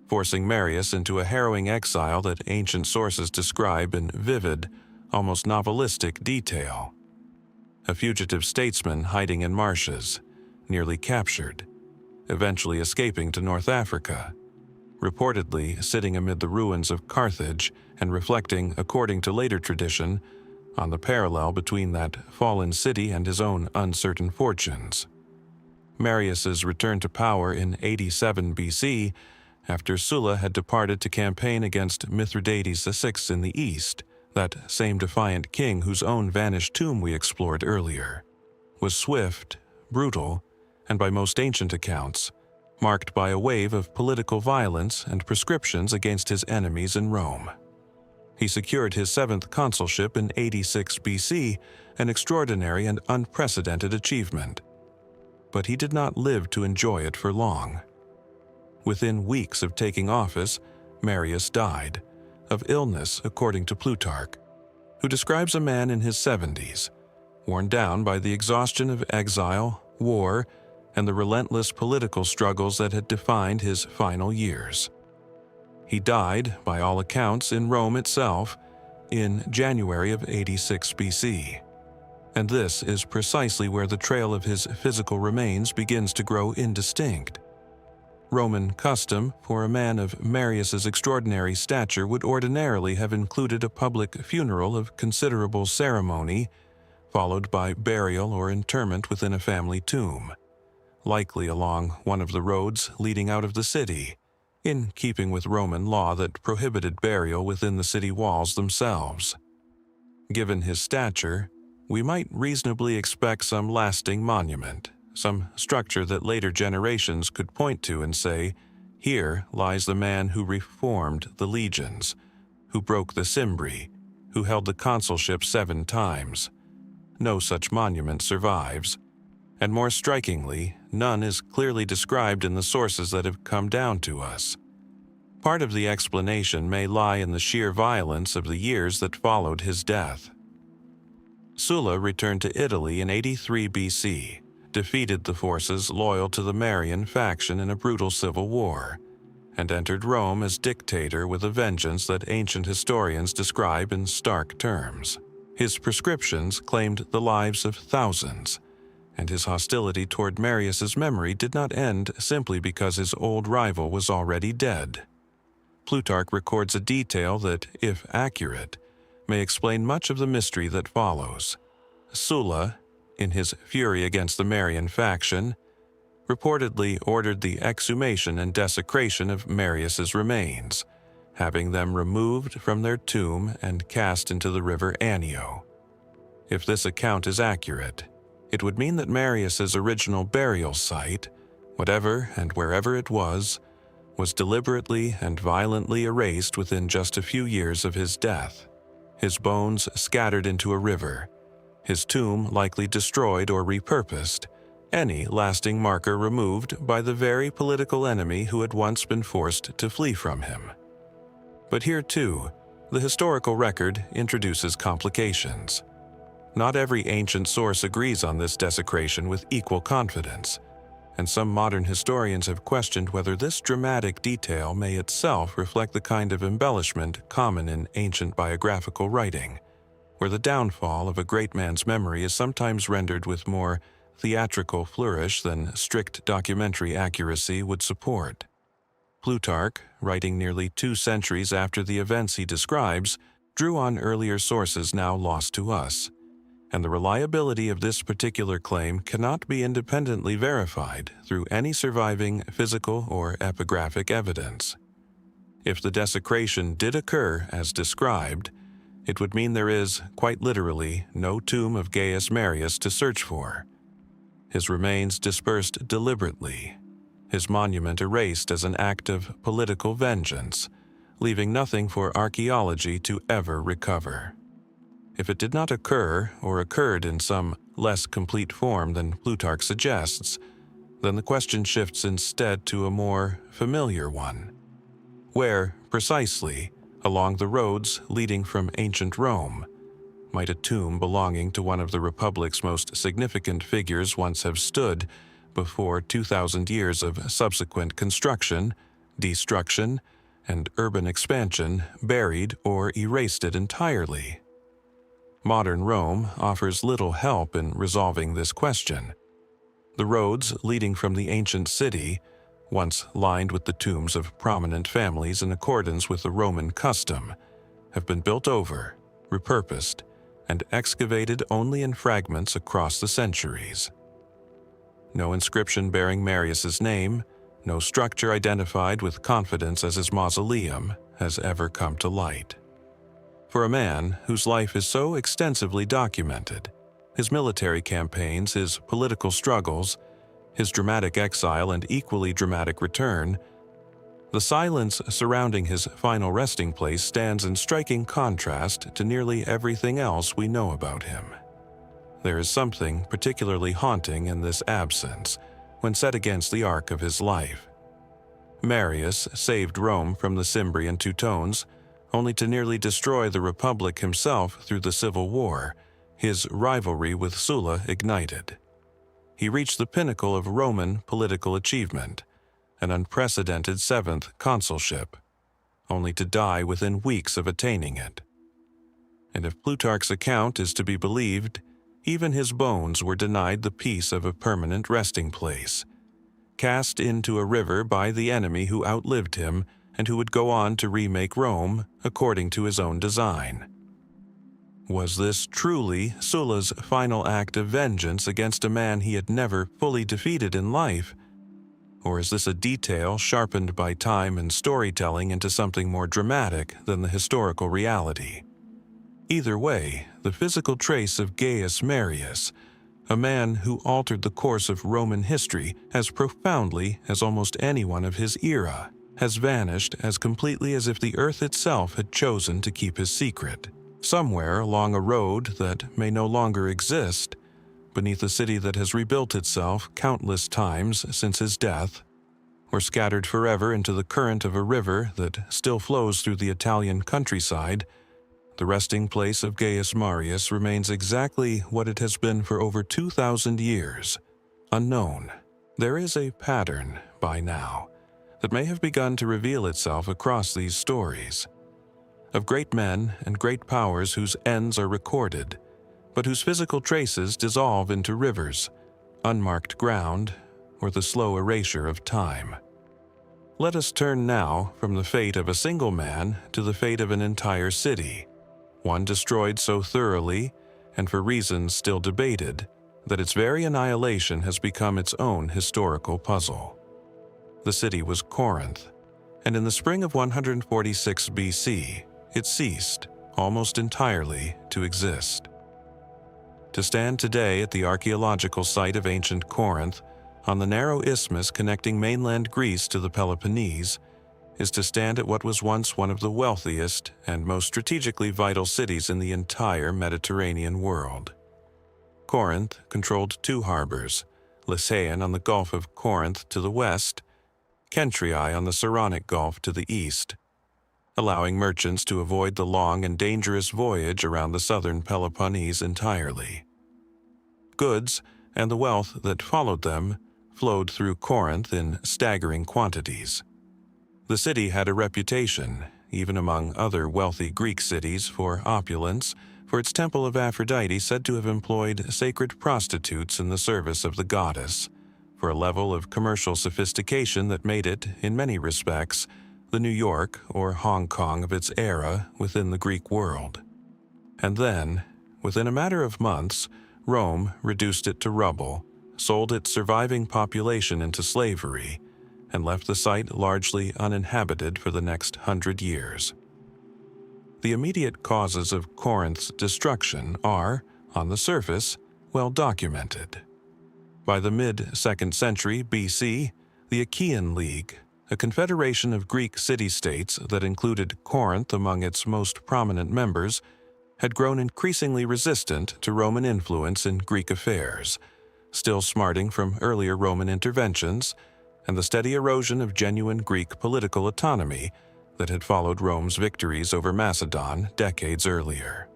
forcing Marius into a harrowing exile that ancient sources describe in vivid, almost novelistic detail. A fugitive statesman hiding in marshes, nearly captured, eventually escaping to North Africa, reportedly sitting amid the ruins of Carthage and reflecting, according to later tradition, on the parallel between that fallen city and his own uncertain fortunes. Marius's return to power in 87 BC, after Sulla had departed to campaign against Mithridates VI in the east, that same defiant king whose own vanished tomb we explored earlier, was swift, brutal, and by most ancient accounts, marked by a wave of political violence and proscriptions against his enemies in Rome. He secured his 7th consulship in 86 BC, an extraordinary and unprecedented achievement. But he did not live to enjoy it for long. Within weeks of taking office, Marius died, of illness according to Plutarch, who describes a man in his 70s, worn down by the exhaustion of exile, war, and the relentless political struggles that had defined his final years. He died, by all accounts, in Rome itself, in January of 86 BC. And this is precisely where the trail of his physical remains begins to grow indistinct. Roman custom for a man of Marius's extraordinary stature would ordinarily have included a public funeral of considerable ceremony, followed by burial or interment within a family tomb, likely along one of the roads leading out of the city, in keeping with Roman law that prohibited burial within the city walls themselves. Given his stature, we might reasonably expect some lasting monument, some structure that later generations could point to and say, "Here lies the man who reformed the legions, who broke the Cimbri, who held the consulship 7 times." No such monument survives, and more strikingly, none is clearly described in the sources that have come down to us. Part of the explanation may lie in the sheer violence of the years that followed his death. Sulla returned to Italy in 83 BC, defeated the forces loyal to the Marian faction in a brutal civil war, and entered Rome as dictator with a vengeance that ancient historians describe in stark terms. His proscriptions claimed the lives of thousands, and his hostility toward Marius's memory did not end simply because his old rival was already dead. Plutarch records a detail that, if accurate, may explain much of the mystery that follows. Sulla, in his fury against the Marian faction, reportedly ordered the exhumation and desecration of Marius's remains, having them removed from their tomb and cast into the river Anio. If this account is accurate, it would mean that Marius's original burial site, whatever and wherever it was deliberately and violently erased within just a few years of his death, his bones scattered into a river, his tomb likely destroyed or repurposed, any lasting marker removed by the very political enemy who had once been forced to flee from him. But here, too, the historical record introduces complications. Not every ancient source agrees on this desecration with equal confidence, and some modern historians have questioned whether this dramatic detail may itself reflect the kind of embellishment common in ancient biographical writing, where the downfall of a great man's memory is sometimes rendered with more theatrical flourish than strict documentary accuracy would support. Plutarch, writing nearly 2 centuries after the events he describes, drew on earlier sources now lost to us, and the reliability of this particular claim cannot be independently verified through any surviving physical or epigraphic evidence. If the desecration did occur as described, it would mean there is, quite literally, no tomb of Gaius Marius to search for, his remains dispersed deliberately, his monument erased as an act of political vengeance, leaving nothing for archaeology to ever recover. If it did not occur or occurred in some less complete form than Plutarch suggests, then the question shifts instead to a more familiar one. Where, precisely, along the roads leading from ancient Rome, might a tomb belonging to one of the Republic's most significant figures once have stood before 2,000 years of subsequent construction, destruction, and urban expansion buried or erased it entirely? Modern Rome offers little help in resolving this question. The roads leading from the ancient city, once lined with the tombs of prominent families in accordance with the Roman custom, have been built over, repurposed, and excavated only in fragments across the centuries. No inscription bearing Marius's name, no structure identified with confidence as his mausoleum has ever come to light. For a man whose life is so extensively documented, his military campaigns, his political struggles, his dramatic exile and equally dramatic return, the silence surrounding his final resting place stands in striking contrast to nearly everything else we know about him. There is something particularly haunting in this absence when set against the arc of his life. Marius saved Rome from the Cimbri and Teutones, only to nearly destroy the Republic himself through the Civil War, his rivalry with Sulla ignited. He reached the pinnacle of Roman political achievement, an unprecedented 7th consulship, only to die within weeks of attaining it. And if Plutarch's account is to be believed, even his bones were denied the peace of a permanent resting place, cast into a river by the enemy who outlived him and who would go on to remake Rome according to his own design. Was this truly Sulla's final act of vengeance against a man he had never fully defeated in life? Or is this a detail sharpened by time and storytelling into something more dramatic than the historical reality? Either way, the physical trace of Gaius Marius, a man who altered the course of Roman history as profoundly as almost anyone of his era, has vanished as completely as if the earth itself had chosen to keep his secret, somewhere along a road that may no longer exist, beneath a city that has rebuilt itself countless times since his death, or scattered forever into the current of a river that still flows through the Italian countryside. The resting place of Gaius Marius remains exactly what it has been for over 2,000 years, unknown. There is a pattern, by now, that may have begun to reveal itself across these stories, of great men and great powers whose ends are recorded, but whose physical traces dissolve into rivers, unmarked ground, or the slow erasure of time. Let us turn now from the fate of a single man to the fate of an entire city, one destroyed so thoroughly, and for reasons still debated, that its very annihilation has become its own historical puzzle. The city was Corinth, and in the spring of 146 BC, it ceased, almost entirely, to exist. To stand today at the archaeological site of ancient Corinth, on the narrow isthmus connecting mainland Greece to the Peloponnese, is to stand at what was once one of the wealthiest and most strategically vital cities in the entire Mediterranean world. Corinth controlled two harbors, Lycaon on the Gulf of Corinth to the west, Kentrii on the Saronic Gulf to the east, allowing merchants to avoid the long and dangerous voyage around the southern Peloponnese entirely. Goods, and the wealth that followed them, flowed through Corinth in staggering quantities. The city had a reputation, even among other wealthy Greek cities, for opulence, for its temple of Aphrodite said to have employed sacred prostitutes in the service of the goddess, for a level of commercial sophistication that made it, in many respects, the New York or Hong Kong of its era within the Greek world. And then, within a matter of months, Rome reduced it to rubble, sold its surviving population into slavery, and left the site largely uninhabited for the next 100 years. The immediate causes of Corinth's destruction are, on the surface, well documented. By the mid-2nd century BC, the Achaean League, a confederation of Greek city-states that included Corinth among its most prominent members, had grown increasingly resistant to Roman influence in Greek affairs, still smarting from earlier Roman interventions and the steady erosion of genuine Greek political autonomy that had followed Rome's victories over Macedon decades earlier.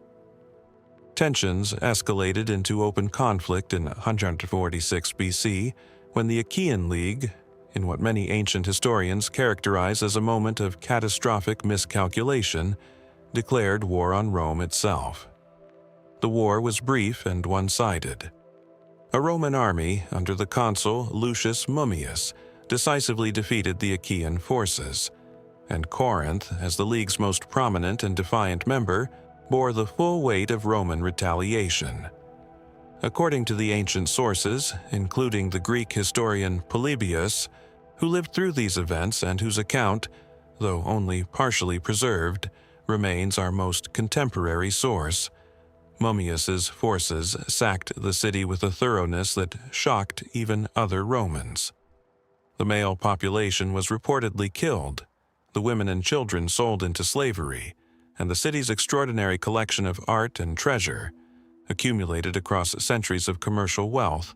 Tensions escalated into open conflict in 146 BC when the Achaean League, in what many ancient historians characterize as a moment of catastrophic miscalculation, declared war on Rome itself. The war was brief and one-sided. A Roman army under the consul Lucius Mummius decisively defeated the Achaean forces, and Corinth, as the League's most prominent and defiant member, bore the full weight of Roman retaliation. According to the ancient sources, including the Greek historian Polybius, who lived through these events and whose account, though only partially preserved, remains our most contemporary source, Mummius's forces sacked the city with a thoroughness that shocked even other Romans. The male population was reportedly killed, the women and children sold into slavery, and the city's extraordinary collection of art and treasure, accumulated across centuries of commercial wealth,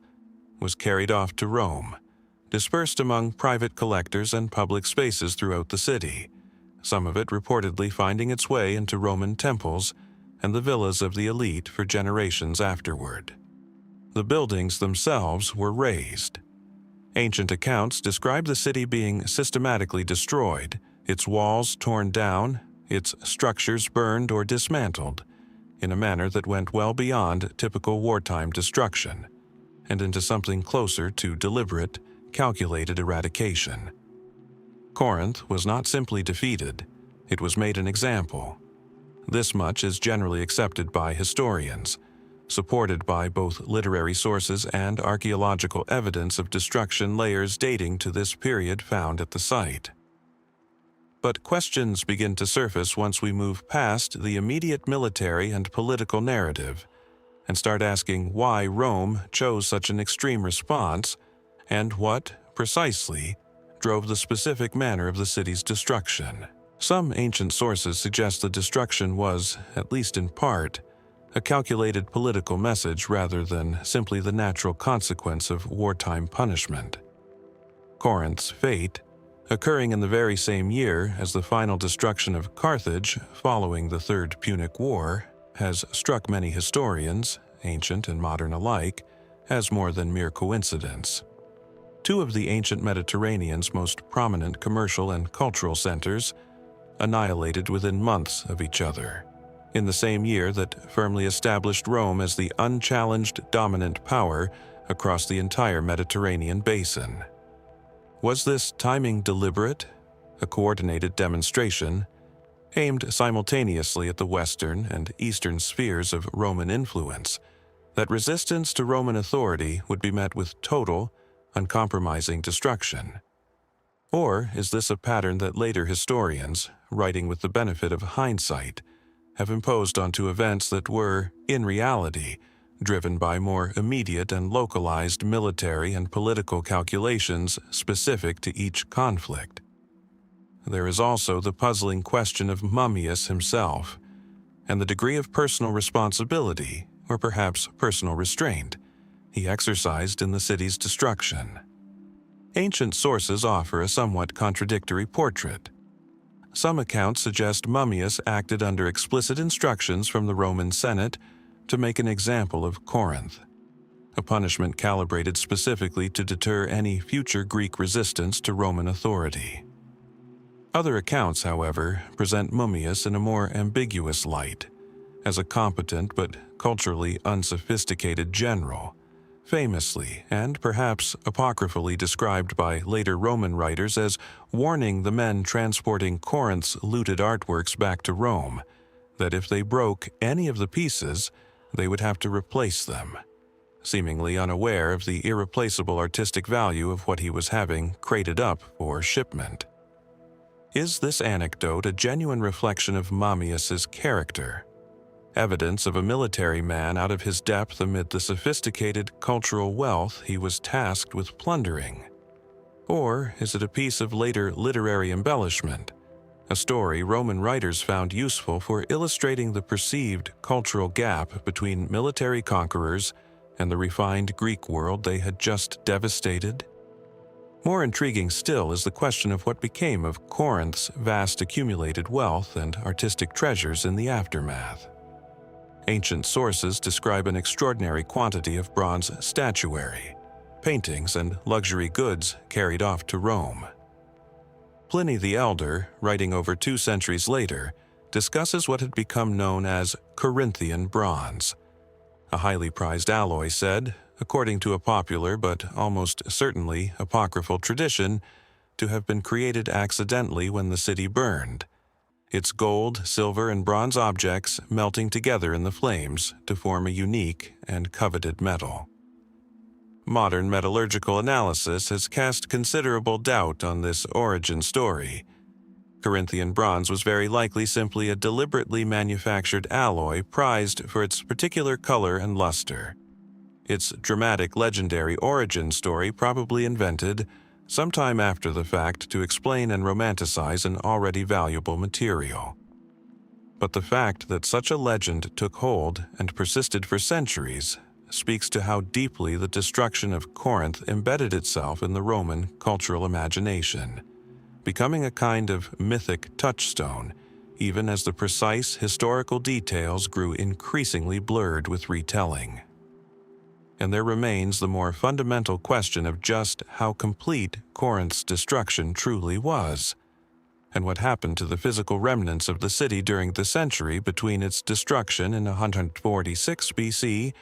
was carried off to Rome, dispersed among private collectors and public spaces throughout the city, some of it reportedly finding its way into Roman temples and the villas of the elite for generations afterward. The buildings themselves were razed. Ancient accounts describe the city being systematically destroyed, its walls torn down, its structures burned or dismantled, in a manner that went well beyond typical wartime destruction, and into something closer to deliberate, calculated eradication. Corinth was not simply defeated, it was made an example. This much is generally accepted by historians, supported by both literary sources and archaeological evidence of destruction layers dating to this period found at the site. But questions begin to surface once we move past the immediate military and political narrative and start asking why Rome chose such an extreme response and what, precisely, drove the specific manner of the city's destruction. Some ancient sources suggest the destruction was, at least in part, a calculated political message rather than simply the natural consequence of wartime punishment. Corinth's fate, occurring in the very same year as the final destruction of Carthage following the Third Punic War, has struck many historians, ancient and modern alike, as more than mere coincidence. Two of the ancient Mediterranean's most prominent commercial and cultural centers annihilated within months of each other, in the same year that firmly established Rome as the unchallenged dominant power across the entire Mediterranean basin. Was this timing deliberate, a coordinated demonstration, aimed simultaneously at the western and eastern spheres of Roman influence, that resistance to Roman authority would be met with total, uncompromising destruction? Or is this a pattern that later historians, writing with the benefit of hindsight, have imposed onto events that were, in reality, driven by more immediate and localized military and political calculations specific to each conflict? There is also the puzzling question of Mummius himself, and the degree of personal responsibility, or perhaps personal restraint, he exercised in the city's destruction. Ancient sources offer a somewhat contradictory portrait. Some accounts suggest Mummius acted under explicit instructions from the Roman Senate to make an example of Corinth, a punishment calibrated specifically to deter any future Greek resistance to Roman authority. Other accounts, however, present Mummius in a more ambiguous light, as a competent but culturally unsophisticated general, famously and perhaps apocryphally described by later Roman writers as warning the men transporting Corinth's looted artworks back to Rome that if they broke any of the pieces, they would have to replace them, seemingly unaware of the irreplaceable artistic value of what he was having crated up for shipment. Is this anecdote a genuine reflection of Mummius's character? evidence of a military man out of his depth amid the sophisticated cultural wealth he was tasked with plundering? Or is it a piece of later literary embellishment, a story Roman writers found useful for illustrating the perceived cultural gap between military conquerors and the refined Greek world they had just devastated? More intriguing still is the question of what became of Corinth's vast accumulated wealth and artistic treasures in the aftermath. Ancient sources describe an extraordinary quantity of bronze statuary, paintings, and luxury goods carried off to Rome. Pliny the Elder, writing over 2 centuries later, discusses what had become known as Corinthian bronze, a highly prized alloy said, according to a popular but almost certainly apocryphal tradition, to have been created accidentally when the city burned, its gold, silver, and bronze objects melting together in the flames to form a unique and coveted metal. Modern metallurgical analysis has cast considerable doubt on this origin story. Corinthian bronze was very likely simply a deliberately manufactured alloy prized for its particular color and luster. Its dramatic legendary origin story probably invented sometime after the fact to explain and romanticize an already valuable material. But the fact that such a legend took hold and persisted for centuries speaks to how deeply the destruction of Corinth embedded itself in the Roman cultural imagination, becoming a kind of mythic touchstone, even as the precise historical details grew increasingly blurred with retelling. And there remains the more fundamental question of just how complete Corinth's destruction truly was, and what happened to the physical remnants of the city during the century between its destruction in 146 BC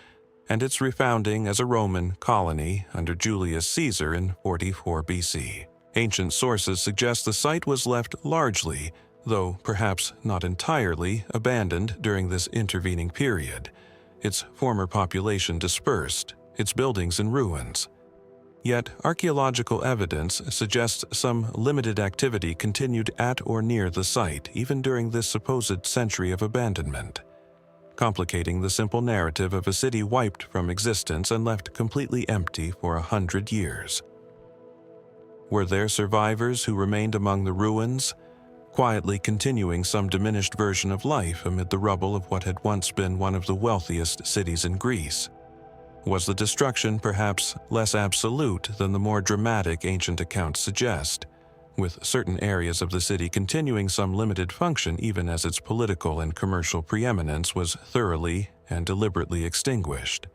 and its refounding as a Roman colony under Julius Caesar in 44 BC. Ancient sources suggest the site was left largely, though perhaps not entirely, abandoned during this intervening period, its former population dispersed, its buildings in ruins. Yet archaeological evidence suggests some limited activity continued at or near the site even during this supposed century of abandonment, complicating the simple narrative of a city wiped from existence and left completely empty for 100 years. Were there survivors who remained among the ruins, quietly continuing some diminished version of life amid the rubble of what had once been one of the wealthiest cities in Greece? Was the destruction perhaps less absolute than the more dramatic ancient accounts suggest, with certain areas of the city continuing some limited function even as its political and commercial preeminence was thoroughly and deliberately extinguished?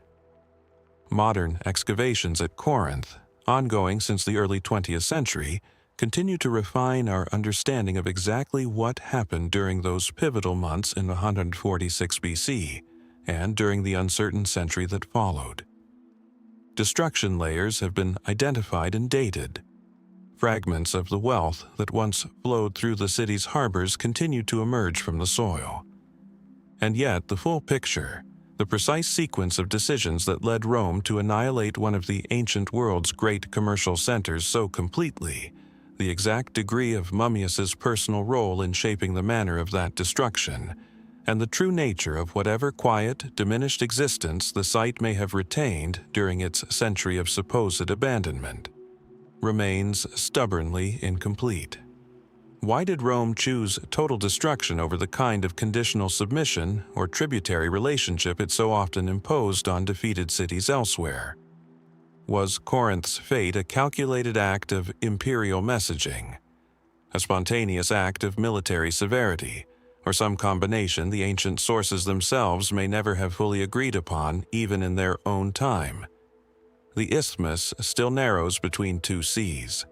Modern excavations at Corinth, ongoing since the early 20th century, continue to refine our understanding of exactly what happened during those pivotal months in 146 BC and during the uncertain century that followed. Destruction layers have been identified and dated. Fragments of the wealth that once flowed through the city's harbors continue to emerge from the soil. And yet the full picture, the precise sequence of decisions that led Rome to annihilate one of the ancient world's great commercial centers so completely, the exact degree of Mummius's personal role in shaping the manner of that destruction, and the true nature of whatever quiet, diminished existence the site may have retained during its century of supposed abandonment, remains stubbornly incomplete. Why did Rome choose total destruction over the kind of conditional submission or tributary relationship it so often imposed on defeated cities elsewhere? Was Corinth's fate a calculated act of imperial messaging, a spontaneous act of military severity, or some combination the ancient sources themselves may never have fully agreed upon even in their own time? The isthmus still narrows between 2 seas.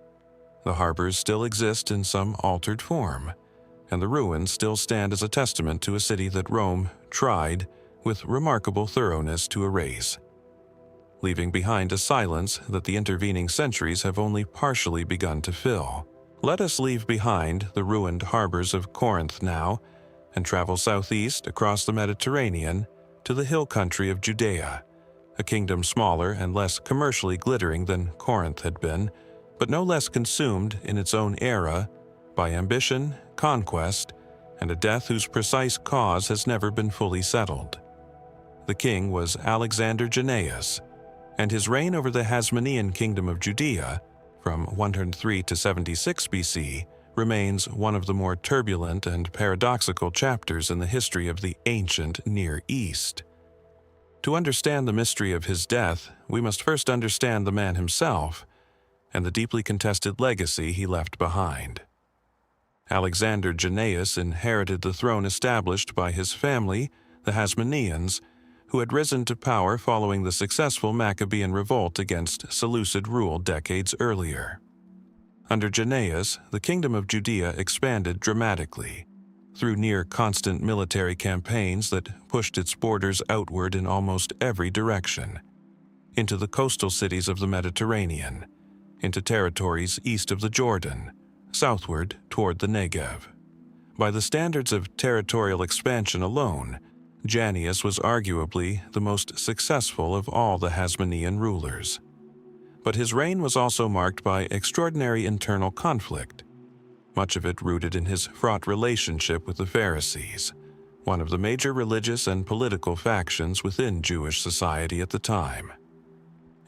The harbors still exist in some altered form, and the ruins still stand as a testament to a city that Rome tried, with remarkable thoroughness, to erase, leaving behind a silence that the intervening centuries have only partially begun to fill. Let us leave behind the ruined harbors of Corinth now and travel southeast across the Mediterranean to the hill country of Judea, a kingdom smaller and less commercially glittering than Corinth had been, but no less consumed in its own era by ambition, conquest, and a death whose precise cause has never been fully settled. The king was Alexander Jannaeus, and his reign over the Hasmonean kingdom of Judea, from 103 to 76 BC, remains one of the more turbulent and paradoxical chapters in the history of the ancient Near East. To understand the mystery of his death, we must first understand the man himself and the deeply contested legacy he left behind. Alexander Jannaeus inherited the throne established by his family, the Hasmoneans, who had risen to power following the successful Maccabean revolt against Seleucid rule decades earlier. Under Jannaeus, the kingdom of Judea expanded dramatically, through near-constant military campaigns that pushed its borders outward in almost every direction, into the coastal cities of the Mediterranean, into territories east of the Jordan, southward toward the Negev. By the standards of territorial expansion alone, Jannaeus was arguably the most successful of all the Hasmonean rulers. But his reign was also marked by extraordinary internal conflict, much of it rooted in his fraught relationship with the Pharisees, one of the major religious and political factions within Jewish society at the time.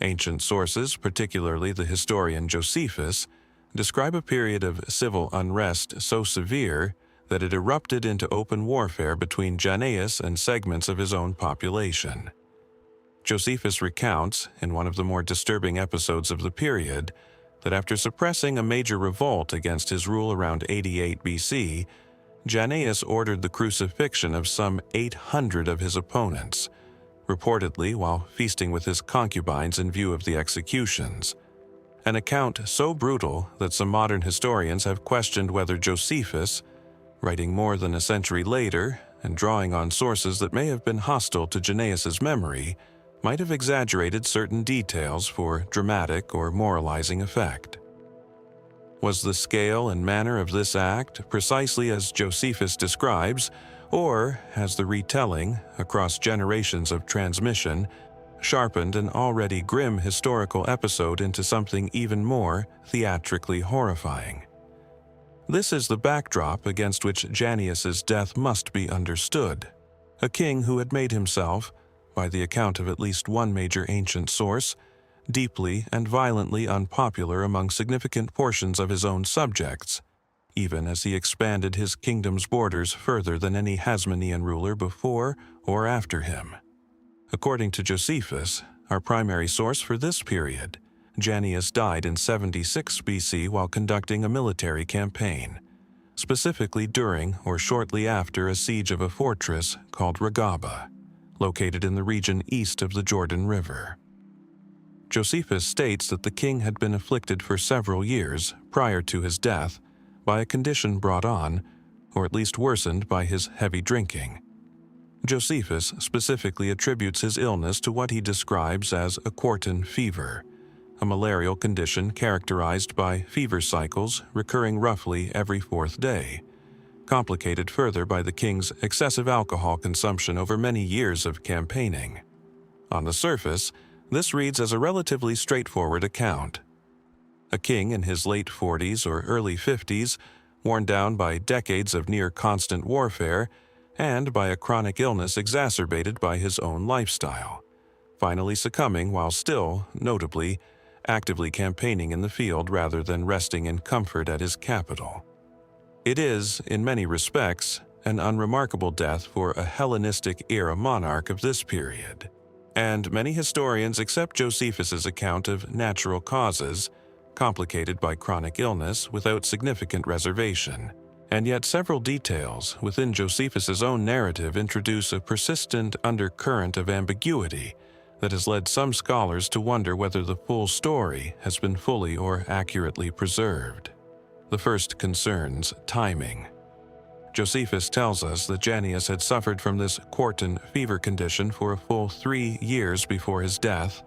Ancient sources, particularly the historian Josephus, describe a period of civil unrest so severe that it erupted into open warfare between Jannaeus and segments of his own population. Josephus recounts, in one of the more disturbing episodes of the period, that after suppressing a major revolt against his rule around 88 BC, Jannaeus ordered the crucifixion of some 800 of his opponents, reportedly while feasting with his concubines in view of the executions. An account so brutal that some modern historians have questioned whether Josephus, writing more than a century later and drawing on sources that may have been hostile to Jannaeus' memory, might have exaggerated certain details for dramatic or moralizing effect. Was the scale and manner of this act precisely as Josephus describes, or has the retelling, across generations of transmission, sharpened an already grim historical episode into something even more theatrically horrifying? This is the backdrop against which Jannaeus' death must be understood. A king who had made himself, by the account of at least one major ancient source, deeply and violently unpopular among significant portions of his own subjects, even as he expanded his kingdom's borders further than any Hasmonean ruler before or after him. According to Josephus, our primary source for this period, Jannaeus died in 76 BC while conducting a military campaign, specifically during or shortly after a siege of a fortress called Ragaba, located in the region east of the Jordan River. Josephus states that the king had been afflicted for several years prior to his death by a condition brought on, or at least worsened by his heavy drinking. Josephus specifically attributes his illness to what he describes as a quartan fever, a malarial condition characterized by fever cycles recurring roughly every fourth day, complicated further by the king's excessive alcohol consumption over many years of campaigning. On the surface, this reads as a relatively straightforward account. A king in his late 40s or early 50s, worn down by decades of near-constant warfare and by a chronic illness exacerbated by his own lifestyle, finally succumbing while still, notably, actively campaigning in the field rather than resting in comfort at his capital. It is, in many respects, an unremarkable death for a Hellenistic-era monarch of this period, and many historians accept Josephus's account of natural causes, complicated by chronic illness, without significant reservation. And yet several details within Josephus's own narrative introduce a persistent undercurrent of ambiguity that has led some scholars to wonder whether the full story has been fully or accurately preserved. The first concerns timing. Josephus tells us that Jannaeus had suffered from this quartan fever condition for a full 3 years before his death,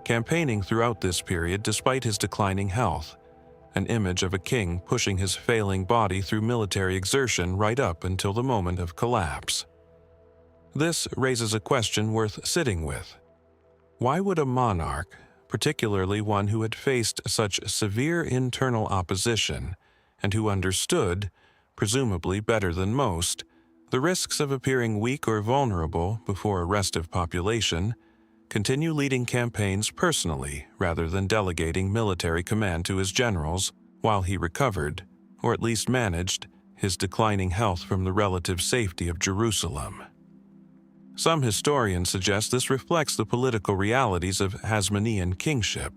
campaigning throughout this period despite his declining health, an image of a king pushing his failing body through military exertion right up until the moment of collapse. This raises a question worth sitting with. Why would a monarch, particularly one who had faced such severe internal opposition and who understood, presumably better than most, the risks of appearing weak or vulnerable before a restive population, continue leading campaigns personally rather than delegating military command to his generals while he recovered, or at least managed, his declining health from the relative safety of Jerusalem. Some historians suggest this reflects the political realities of Hasmonean kingship,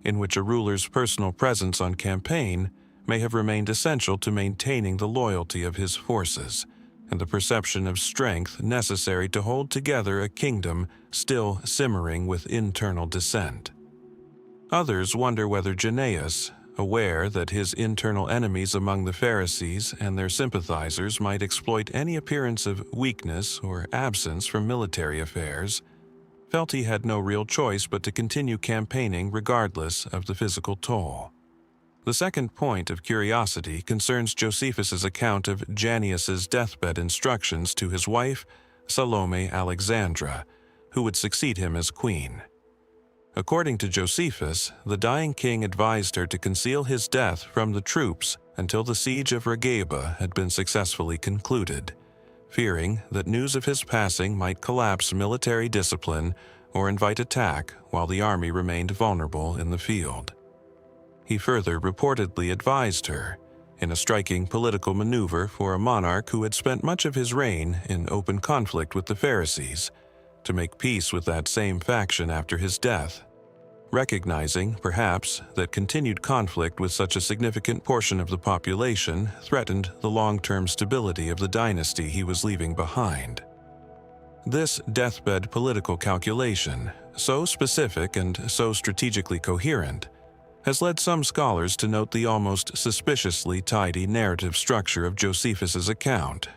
in which a ruler's personal presence on campaign may have remained essential to maintaining the loyalty of his forces and the perception of strength necessary to hold together a kingdom still simmering with internal dissent. Others wonder whether Jannaeus, aware that his internal enemies among the Pharisees and their sympathizers might exploit any appearance of weakness or absence from military affairs, felt he had no real choice but to continue campaigning regardless of the physical toll. The second point of curiosity concerns Josephus's account of Jannaeus's deathbed instructions to his wife, Salome Alexandra, who would succeed him as queen. According to Josephus, the dying king advised her to conceal his death from the troops until the siege of Regaba had been successfully concluded, fearing that news of his passing might collapse military discipline or invite attack while the army remained vulnerable in the field. He further reportedly advised her, in a striking political maneuver for a monarch who had spent much of his reign in open conflict with the Pharisees, to make peace with that same faction after his death, recognizing, perhaps, that continued conflict with such a significant portion of the population threatened the long-term stability of the dynasty he was leaving behind. This deathbed political calculation, so specific and so strategically coherent, has led some scholars to note the almost suspiciously tidy narrative structure of Josephus's account.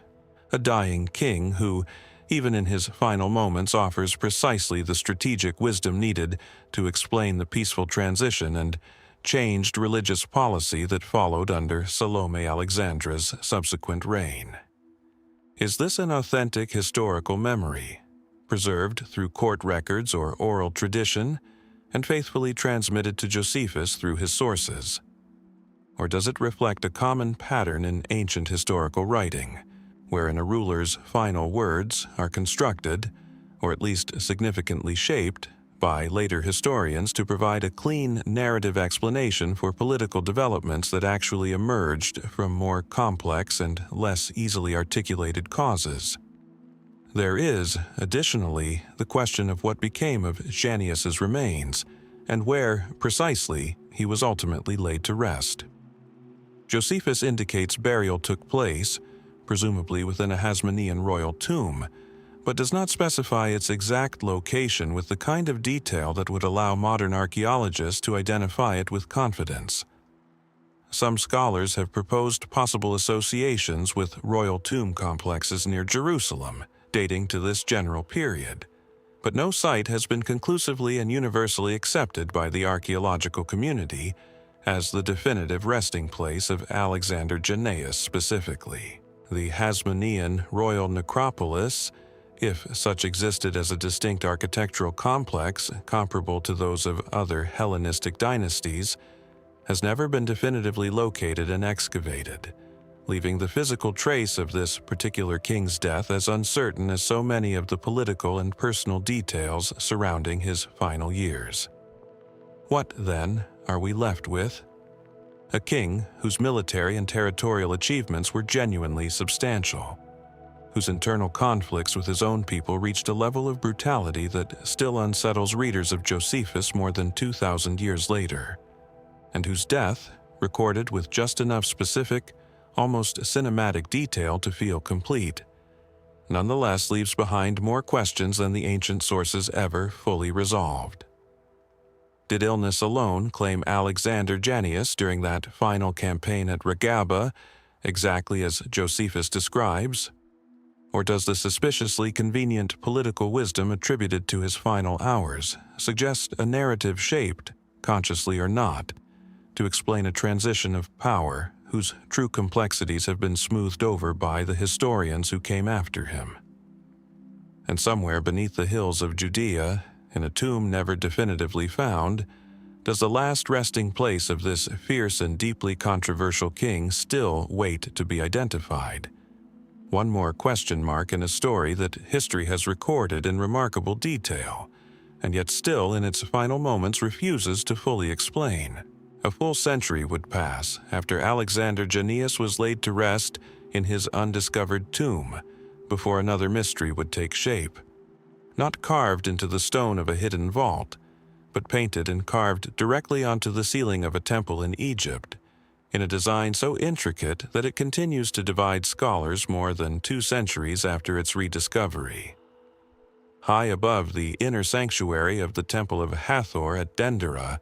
A dying king who, even in his final moments, offers precisely the strategic wisdom needed to explain the peaceful transition and changed religious policy that followed under Salome Alexandra's subsequent reign. Is this an authentic historical memory, preserved through court records or oral tradition, and faithfully transmitted to Josephus through his sources? Or does it reflect a common pattern in ancient historical writing, wherein a ruler's final words are constructed, or at least significantly shaped, by later historians to provide a clean narrative explanation for political developments that actually emerged from more complex and less easily articulated causes? There is, additionally, the question of what became of Jannaeus's remains, and where, precisely, he was ultimately laid to rest. Josephus indicates burial took place, presumably within a Hasmonean royal tomb, but does not specify its exact location with the kind of detail that would allow modern archaeologists to identify it with confidence. Some scholars have proposed possible associations with royal tomb complexes near Jerusalem, dating to this general period, but no site has been conclusively and universally accepted by the archaeological community as the definitive resting place of Alexander Jannaeus specifically. The Hasmonean royal necropolis, if such existed as a distinct architectural complex comparable to those of other Hellenistic dynasties, has never been definitively located and excavated, leaving the physical trace of this particular king's death as uncertain as so many of the political and personal details surrounding his final years. What, then, are we left with? A king whose military and territorial achievements were genuinely substantial, whose internal conflicts with his own people reached a level of brutality that still unsettles readers of Josephus more than 2,000 years later, and whose death, recorded with just enough specific, almost cinematic detail to feel complete, nonetheless leaves behind more questions than the ancient sources ever fully resolved. Did illness alone claim Alexander Jannaeus during that final campaign at Regaba, exactly as Josephus describes? Or does the suspiciously convenient political wisdom attributed to his final hours suggest a narrative shaped, consciously or not, to explain a transition of power whose true complexities have been smoothed over by the historians who came after him? And somewhere beneath the hills of Judea, in a tomb never definitively found, does the last resting place of this fierce and deeply controversial king still wait to be identified? One more question mark in a story that history has recorded in remarkable detail, and yet still in its final moments refuses to fully explain. A full century would pass after Alexander Jannaeus was laid to rest in his undiscovered tomb before another mystery would take shape. Not carved into the stone of a hidden vault, but painted and carved directly onto the ceiling of a temple in Egypt, in a design so intricate that it continues to divide scholars more than 2 centuries after its rediscovery. High above the inner sanctuary of the Temple of Hathor at Dendera,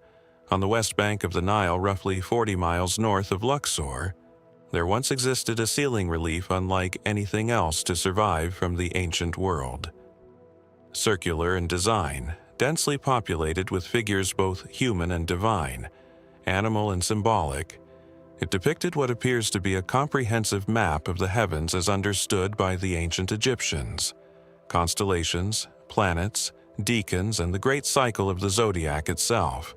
on the west bank of the Nile roughly 40 miles north of Luxor, there once existed a ceiling relief unlike anything else to survive from the ancient world. Circular in design, densely populated with figures both human and divine, animal and symbolic, it depicted what appears to be a comprehensive map of the heavens as understood by the ancient Egyptians. Constellations, planets, deacons, and the great cycle of the Zodiac itself,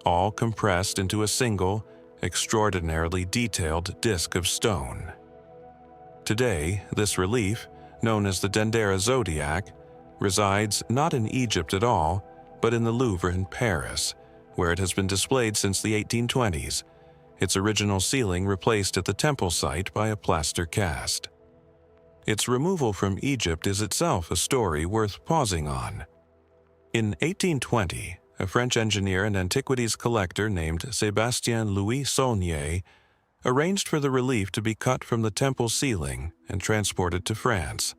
all compressed into a single, extraordinarily detailed disk of stone. Today, this relief, known as the Dendera Zodiac, resides not in Egypt at all, but in the Louvre in Paris, where it has been displayed since the 1820s, its original ceiling replaced at the temple site by a plaster cast. Its removal from Egypt is itself a story worth pausing on. In 1820, a French engineer and antiquities collector named Sébastien Louis Saulnier arranged for the relief to be cut from the temple ceiling and transported to France,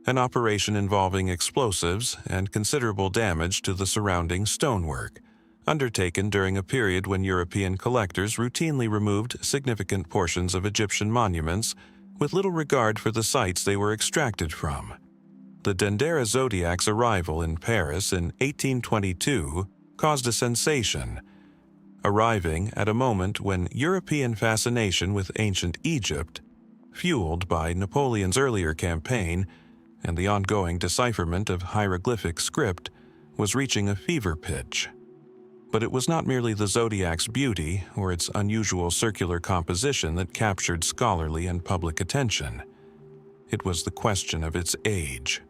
an operation involving explosives and considerable damage to the surrounding stonework, undertaken during a period when European collectors routinely removed significant portions of Egyptian monuments with little regard for the sites they were extracted from. The Dendera Zodiac's arrival in Paris in 1822 caused a sensation, arriving at a moment when European fascination with ancient Egypt, fueled by Napoleon's earlier campaign and the ongoing decipherment of hieroglyphic script, was reaching a fever pitch. But it was not merely the Zodiac's beauty or its unusual circular composition that captured scholarly and public attention. It was the question of its age.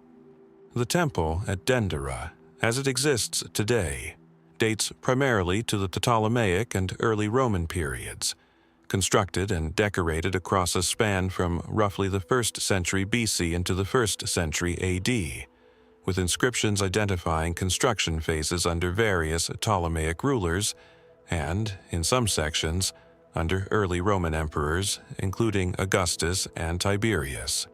The temple at Dendera, as it exists today, dates primarily to the Ptolemaic and early Roman periods, constructed and decorated across a span from roughly the 1st century BC into the 1st century AD, with inscriptions identifying construction phases under various Ptolemaic rulers and, in some sections, under early Roman emperors, including Augustus and Tiberius.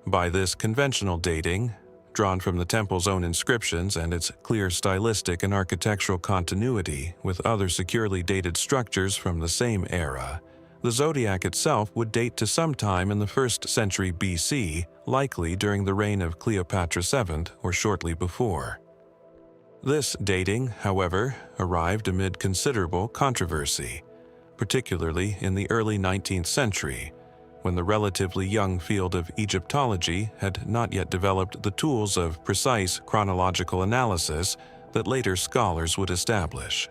By this conventional dating, drawn from the temple's own inscriptions and its clear stylistic and architectural continuity with other securely dated structures from the same era, the Zodiac itself would date to sometime in the 1st century BC, likely during the reign of Cleopatra VII or shortly before. This dating, however, arrived amid considerable controversy, particularly in the early 19th century, when the relatively young field of Egyptology had not yet developed the tools of precise chronological analysis that later scholars would establish.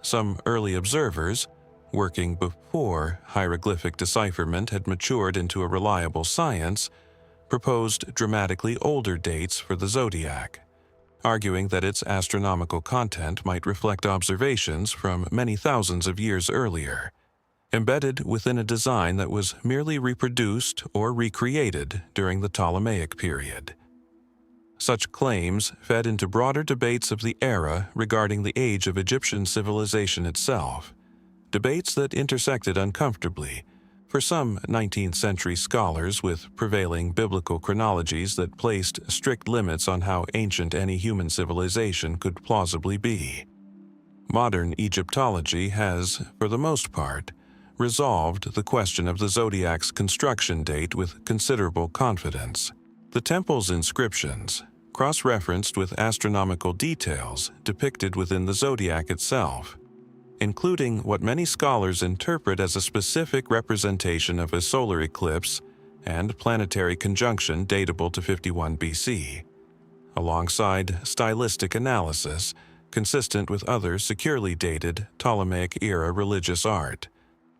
Some early observers, working before hieroglyphic decipherment had matured into a reliable science, proposed dramatically older dates for the Zodiac, arguing that its astronomical content might reflect observations from many thousands of years earlier, embedded within a design that was merely reproduced or recreated during the Ptolemaic period. Such claims fed into broader debates of the era regarding the age of Egyptian civilization itself, debates that intersected uncomfortably for some 19th century scholars with prevailing biblical chronologies that placed strict limits on how ancient any human civilization could plausibly be. Modern Egyptology has, for the most part, resolved the question of the Zodiac's construction date with considerable confidence. The temple's inscriptions, cross-referenced with astronomical details depicted within the Zodiac itself, including what many scholars interpret as a specific representation of a solar eclipse and planetary conjunction datable to 51 BC, alongside stylistic analysis, consistent with other securely dated Ptolemaic-era religious art,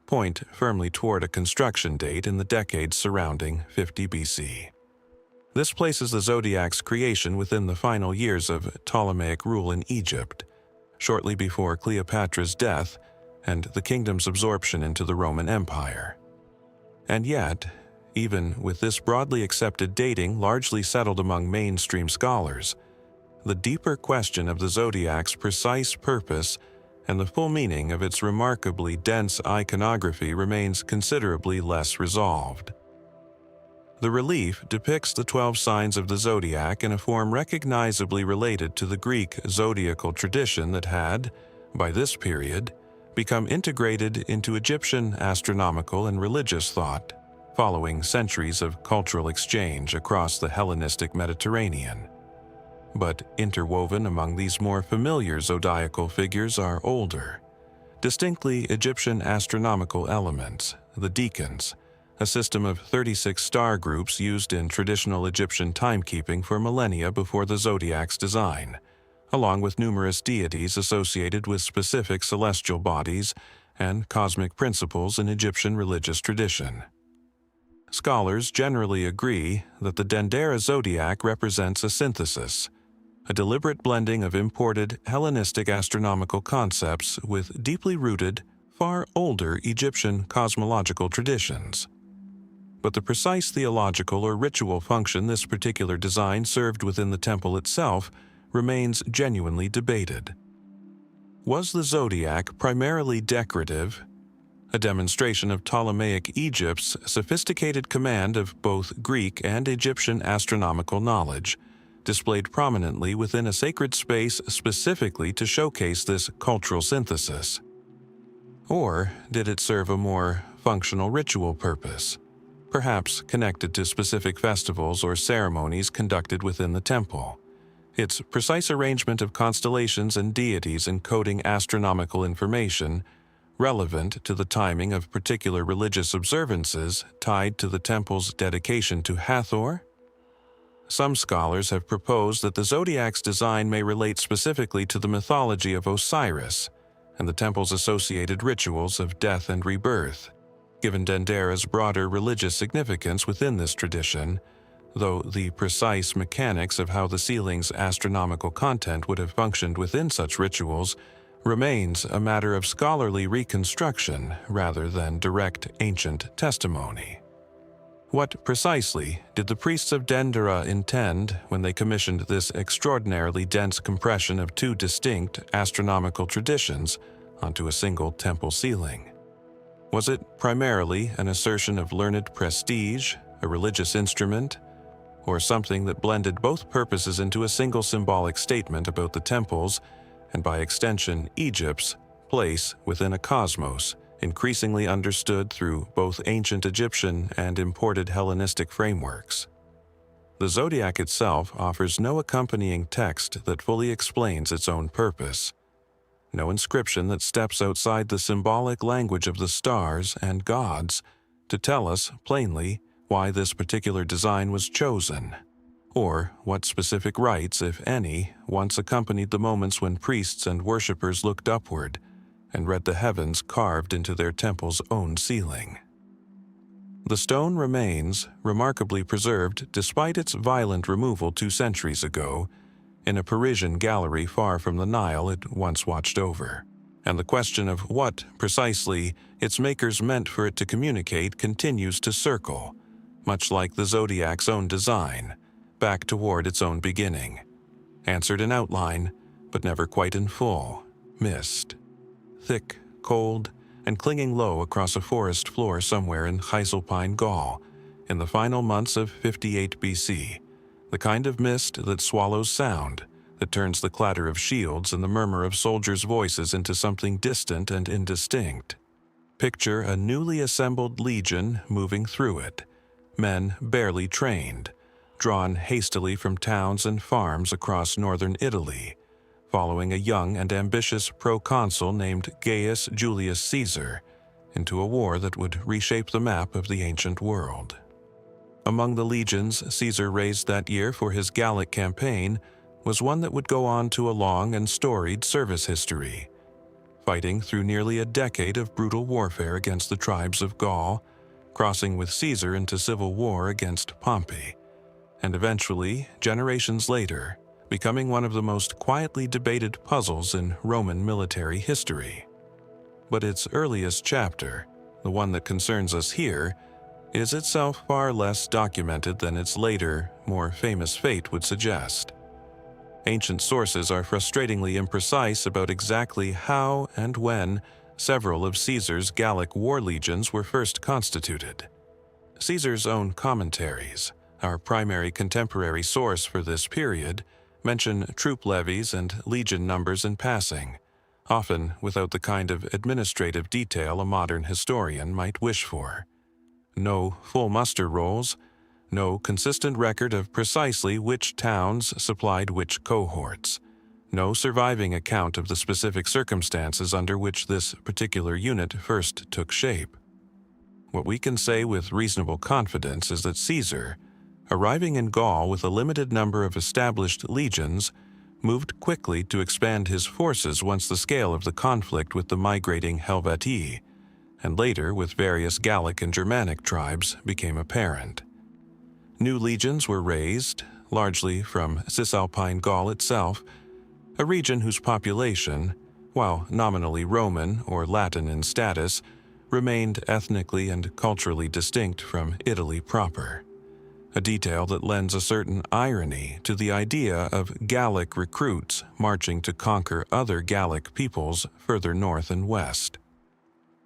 point firmly toward a construction date in the decades surrounding 50 BC. This places the Zodiac's creation within the final years of Ptolemaic rule in Egypt, shortly before Cleopatra's death and the kingdom's absorption into the Roman Empire. And yet, even with this broadly accepted dating largely settled among mainstream scholars, the deeper question of the Zodiac's precise purpose and the full meaning of its remarkably dense iconography remains considerably less resolved. The relief depicts the 12 signs of the zodiac in a form recognizably related to the Greek zodiacal tradition that had, by this period, become integrated into Egyptian astronomical and religious thought, following centuries of cultural exchange across the Hellenistic Mediterranean. But interwoven among these more familiar zodiacal figures are older, distinctly Egyptian astronomical elements, the decans, a system of 36 star groups used in traditional Egyptian timekeeping for millennia before the zodiac's design, along with numerous deities associated with specific celestial bodies and cosmic principles in Egyptian religious tradition. Scholars generally agree that the Dendera zodiac represents a synthesis, a deliberate blending of imported Hellenistic astronomical concepts with deeply rooted, far older Egyptian cosmological traditions. But the precise theological or ritual function this particular design served within the temple itself remains genuinely debated. Was the zodiac primarily decorative, a demonstration of Ptolemaic Egypt's sophisticated command of both Greek and Egyptian astronomical knowledge, displayed prominently within a sacred space specifically to showcase this cultural synthesis? Or did it serve a more functional ritual purpose, perhaps connected to specific festivals or ceremonies conducted within the temple? Its precise arrangement of constellations and deities encoding astronomical information, relevant to the timing of particular religious observances tied to the temple's dedication to Hathor? Some scholars have proposed that the zodiac's design may relate specifically to the mythology of Osiris and the temple's associated rituals of death and rebirth, given Dendera's broader religious significance within this tradition, though the precise mechanics of how the ceiling's astronomical content would have functioned within such rituals remains a matter of scholarly reconstruction rather than direct ancient testimony. What precisely did the priests of Dendera intend when they commissioned this extraordinarily dense compression of two distinct astronomical traditions onto a single temple ceiling? Was it primarily an assertion of learned prestige, a religious instrument, or something that blended both purposes into a single symbolic statement about the temple's, and by extension Egypt's, place within a cosmos increasingly understood through both ancient Egyptian and imported Hellenistic frameworks? The zodiac itself offers no accompanying text that fully explains its own purpose, no inscription that steps outside the symbolic language of the stars and gods to tell us plainly why this particular design was chosen, or what specific rites, if any, once accompanied the moments when priests and worshippers looked upward and read the heavens carved into their temple's own ceiling. The stone remains remarkably preserved despite its violent removal 2 centuries ago in a Parisian gallery far from the Nile it once watched over, and the question of what, precisely, its makers meant for it to communicate continues to circle, much like the zodiac's own design, back toward its own beginning, answered in outline, but never quite in full, mist, thick, cold, and clinging low across a forest floor somewhere in Cisalpine Gaul, in the final months of 58 BC, the kind of mist that swallows sound, that turns the clatter of shields and the murmur of soldiers' voices into something distant and indistinct. Picture a newly assembled legion moving through it, men barely trained, drawn hastily from towns and farms across northern Italy, following a young and ambitious proconsul named Gaius Julius Caesar into a war that would reshape the map of the ancient world. Among the legions Caesar raised that year for his Gallic campaign was one that would go on to a long and storied service history, fighting through nearly a decade of brutal warfare against the tribes of Gaul, crossing with Caesar into civil war against Pompey, and eventually, generations later, becoming one of the most quietly debated puzzles in Roman military history. But its earliest chapter, the one that concerns us here, is itself far less documented than its later, more famous fate would suggest. Ancient sources are frustratingly imprecise about exactly how and when several of Caesar's Gallic war legions were first constituted. Caesar's own commentaries, our primary contemporary source for this period, mention troop levies and legion numbers in passing, often without the kind of administrative detail a modern historian might wish for. No full muster rolls, no consistent record of precisely which towns supplied which cohorts, no surviving account of the specific circumstances under which this particular unit first took shape. What we can say with reasonable confidence is that Caesar, arriving in Gaul with a limited number of established legions, moved quickly to expand his forces once the scale of the conflict with the migrating Helvetii, and later with various Gallic and Germanic tribes, became apparent. New legions were raised, largely from Cisalpine Gaul itself, a region whose population, while nominally Roman or Latin in status, remained ethnically and culturally distinct from Italy proper, a detail that lends a certain irony to the idea of Gallic recruits marching to conquer other Gallic peoples further north and west.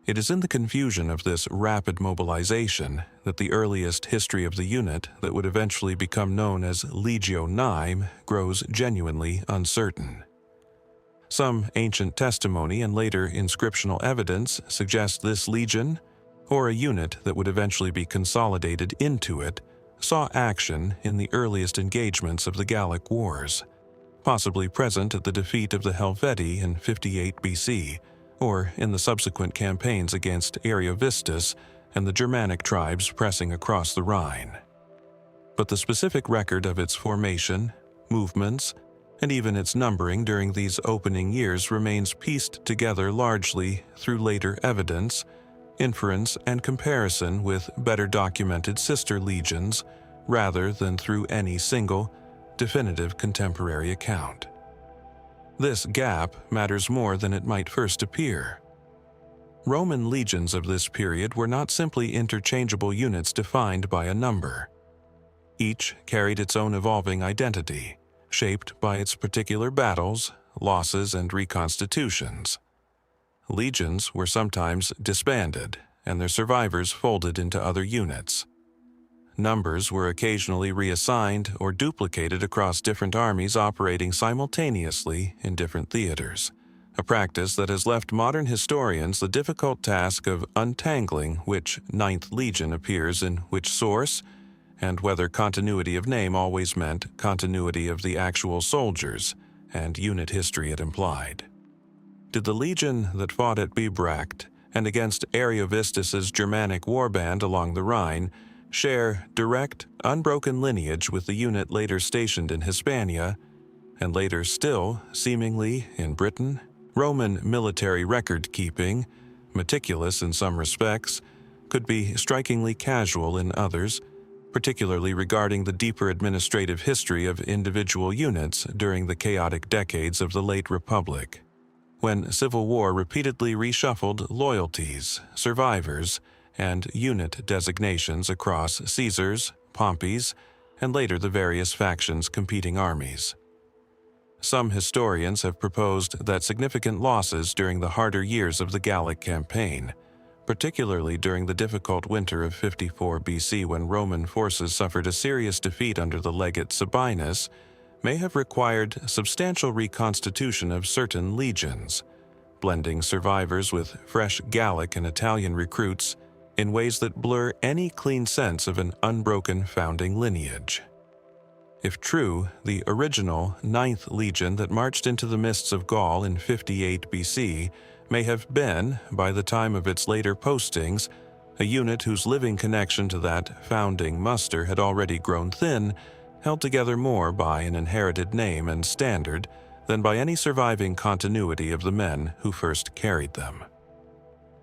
It is in the confusion of this rapid mobilization that the earliest history of the unit that would eventually become known as Legio IX grows genuinely uncertain. Some ancient testimony and later inscriptional evidence suggest this legion, or a unit that would eventually be consolidated into it, saw action in the earliest engagements of the Gallic Wars, possibly present at the defeat of the Helvetii in 58 BC, or in the subsequent campaigns against Ariovistus and the Germanic tribes pressing across the Rhine. But the specific record of its formation, movements, and even its numbering during these opening years remains pieced together largely through later evidence, inference, and comparison with better documented sister legions, rather than through any single, definitive contemporary account. This gap matters more than it might first appear. Roman legions of this period were not simply interchangeable units defined by a number. Each carried its own evolving identity, shaped by its particular battles, losses, and reconstitutions. Legions were sometimes disbanded, and their survivors folded into other units. Numbers were occasionally reassigned or duplicated across different armies operating simultaneously in different theaters, a practice that has left modern historians the difficult task of untangling which Ninth Legion appears in which source, and whether continuity of name always meant continuity of the actual soldiers and unit history it implied. Did the legion that fought at Bibracte and against Ariovistus's Germanic warband along the Rhine share direct, unbroken lineage with the unit later stationed in Hispania, and later still, seemingly, in Britain? Roman military record-keeping, meticulous in some respects, could be strikingly casual in others, particularly regarding the deeper administrative history of individual units during the chaotic decades of the late Republic, when civil war repeatedly reshuffled loyalties, survivors, and unit designations across Caesar's, Pompey's, and later the various factions' competing armies. Some historians have proposed that significant losses during the harder years of the Gallic campaign, particularly during the difficult winter of 54 BC when Roman forces suffered a serious defeat under the legate Sabinus, may have required substantial reconstitution of certain legions, blending survivors with fresh Gallic and Italian recruits in ways that blur any clean sense of an unbroken founding lineage. If true, the original 9th Legion that marched into the mists of Gaul in 58 BC may have been, by the time of its later postings, a unit whose living connection to that founding muster had already grown thin held together more by an inherited name and standard than by any surviving continuity of the men who first carried them.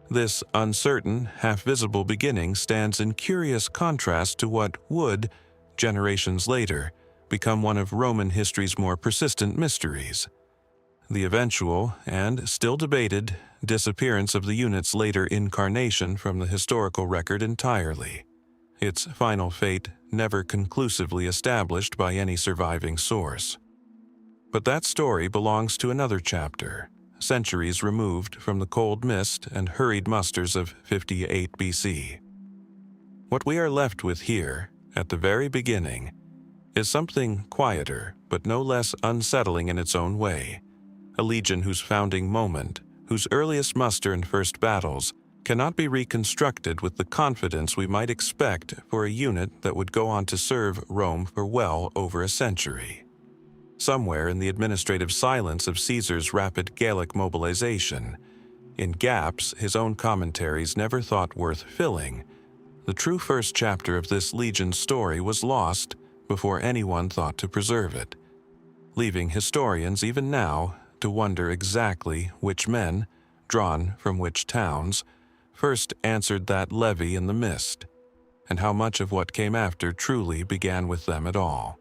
This uncertain, half-visible beginning stands in curious contrast to what would, generations later, become one of Roman history's more persistent mysteries: the eventual, and still debated, disappearance of the unit's later incarnation from the historical record entirely, its final fate never conclusively established by any surviving source. But that story belongs to another chapter, centuries removed from the cold mist and hurried musters of 58 BC. What we are left with here, at the very beginning, is something quieter but no less unsettling in its own way, a legion whose founding moment, whose earliest muster and first battles, cannot be reconstructed with the confidence we might expect for a unit that would go on to serve Rome for well over a century. Somewhere in the administrative silence of Caesar's rapid Gallic mobilization, in gaps his own commentaries never thought worth filling, the true first chapter of this legion's story was lost before anyone thought to preserve it, leaving historians even now to wonder exactly which men, drawn from which towns, first answered that levy in the mist, and how much of what came after truly began with them at all.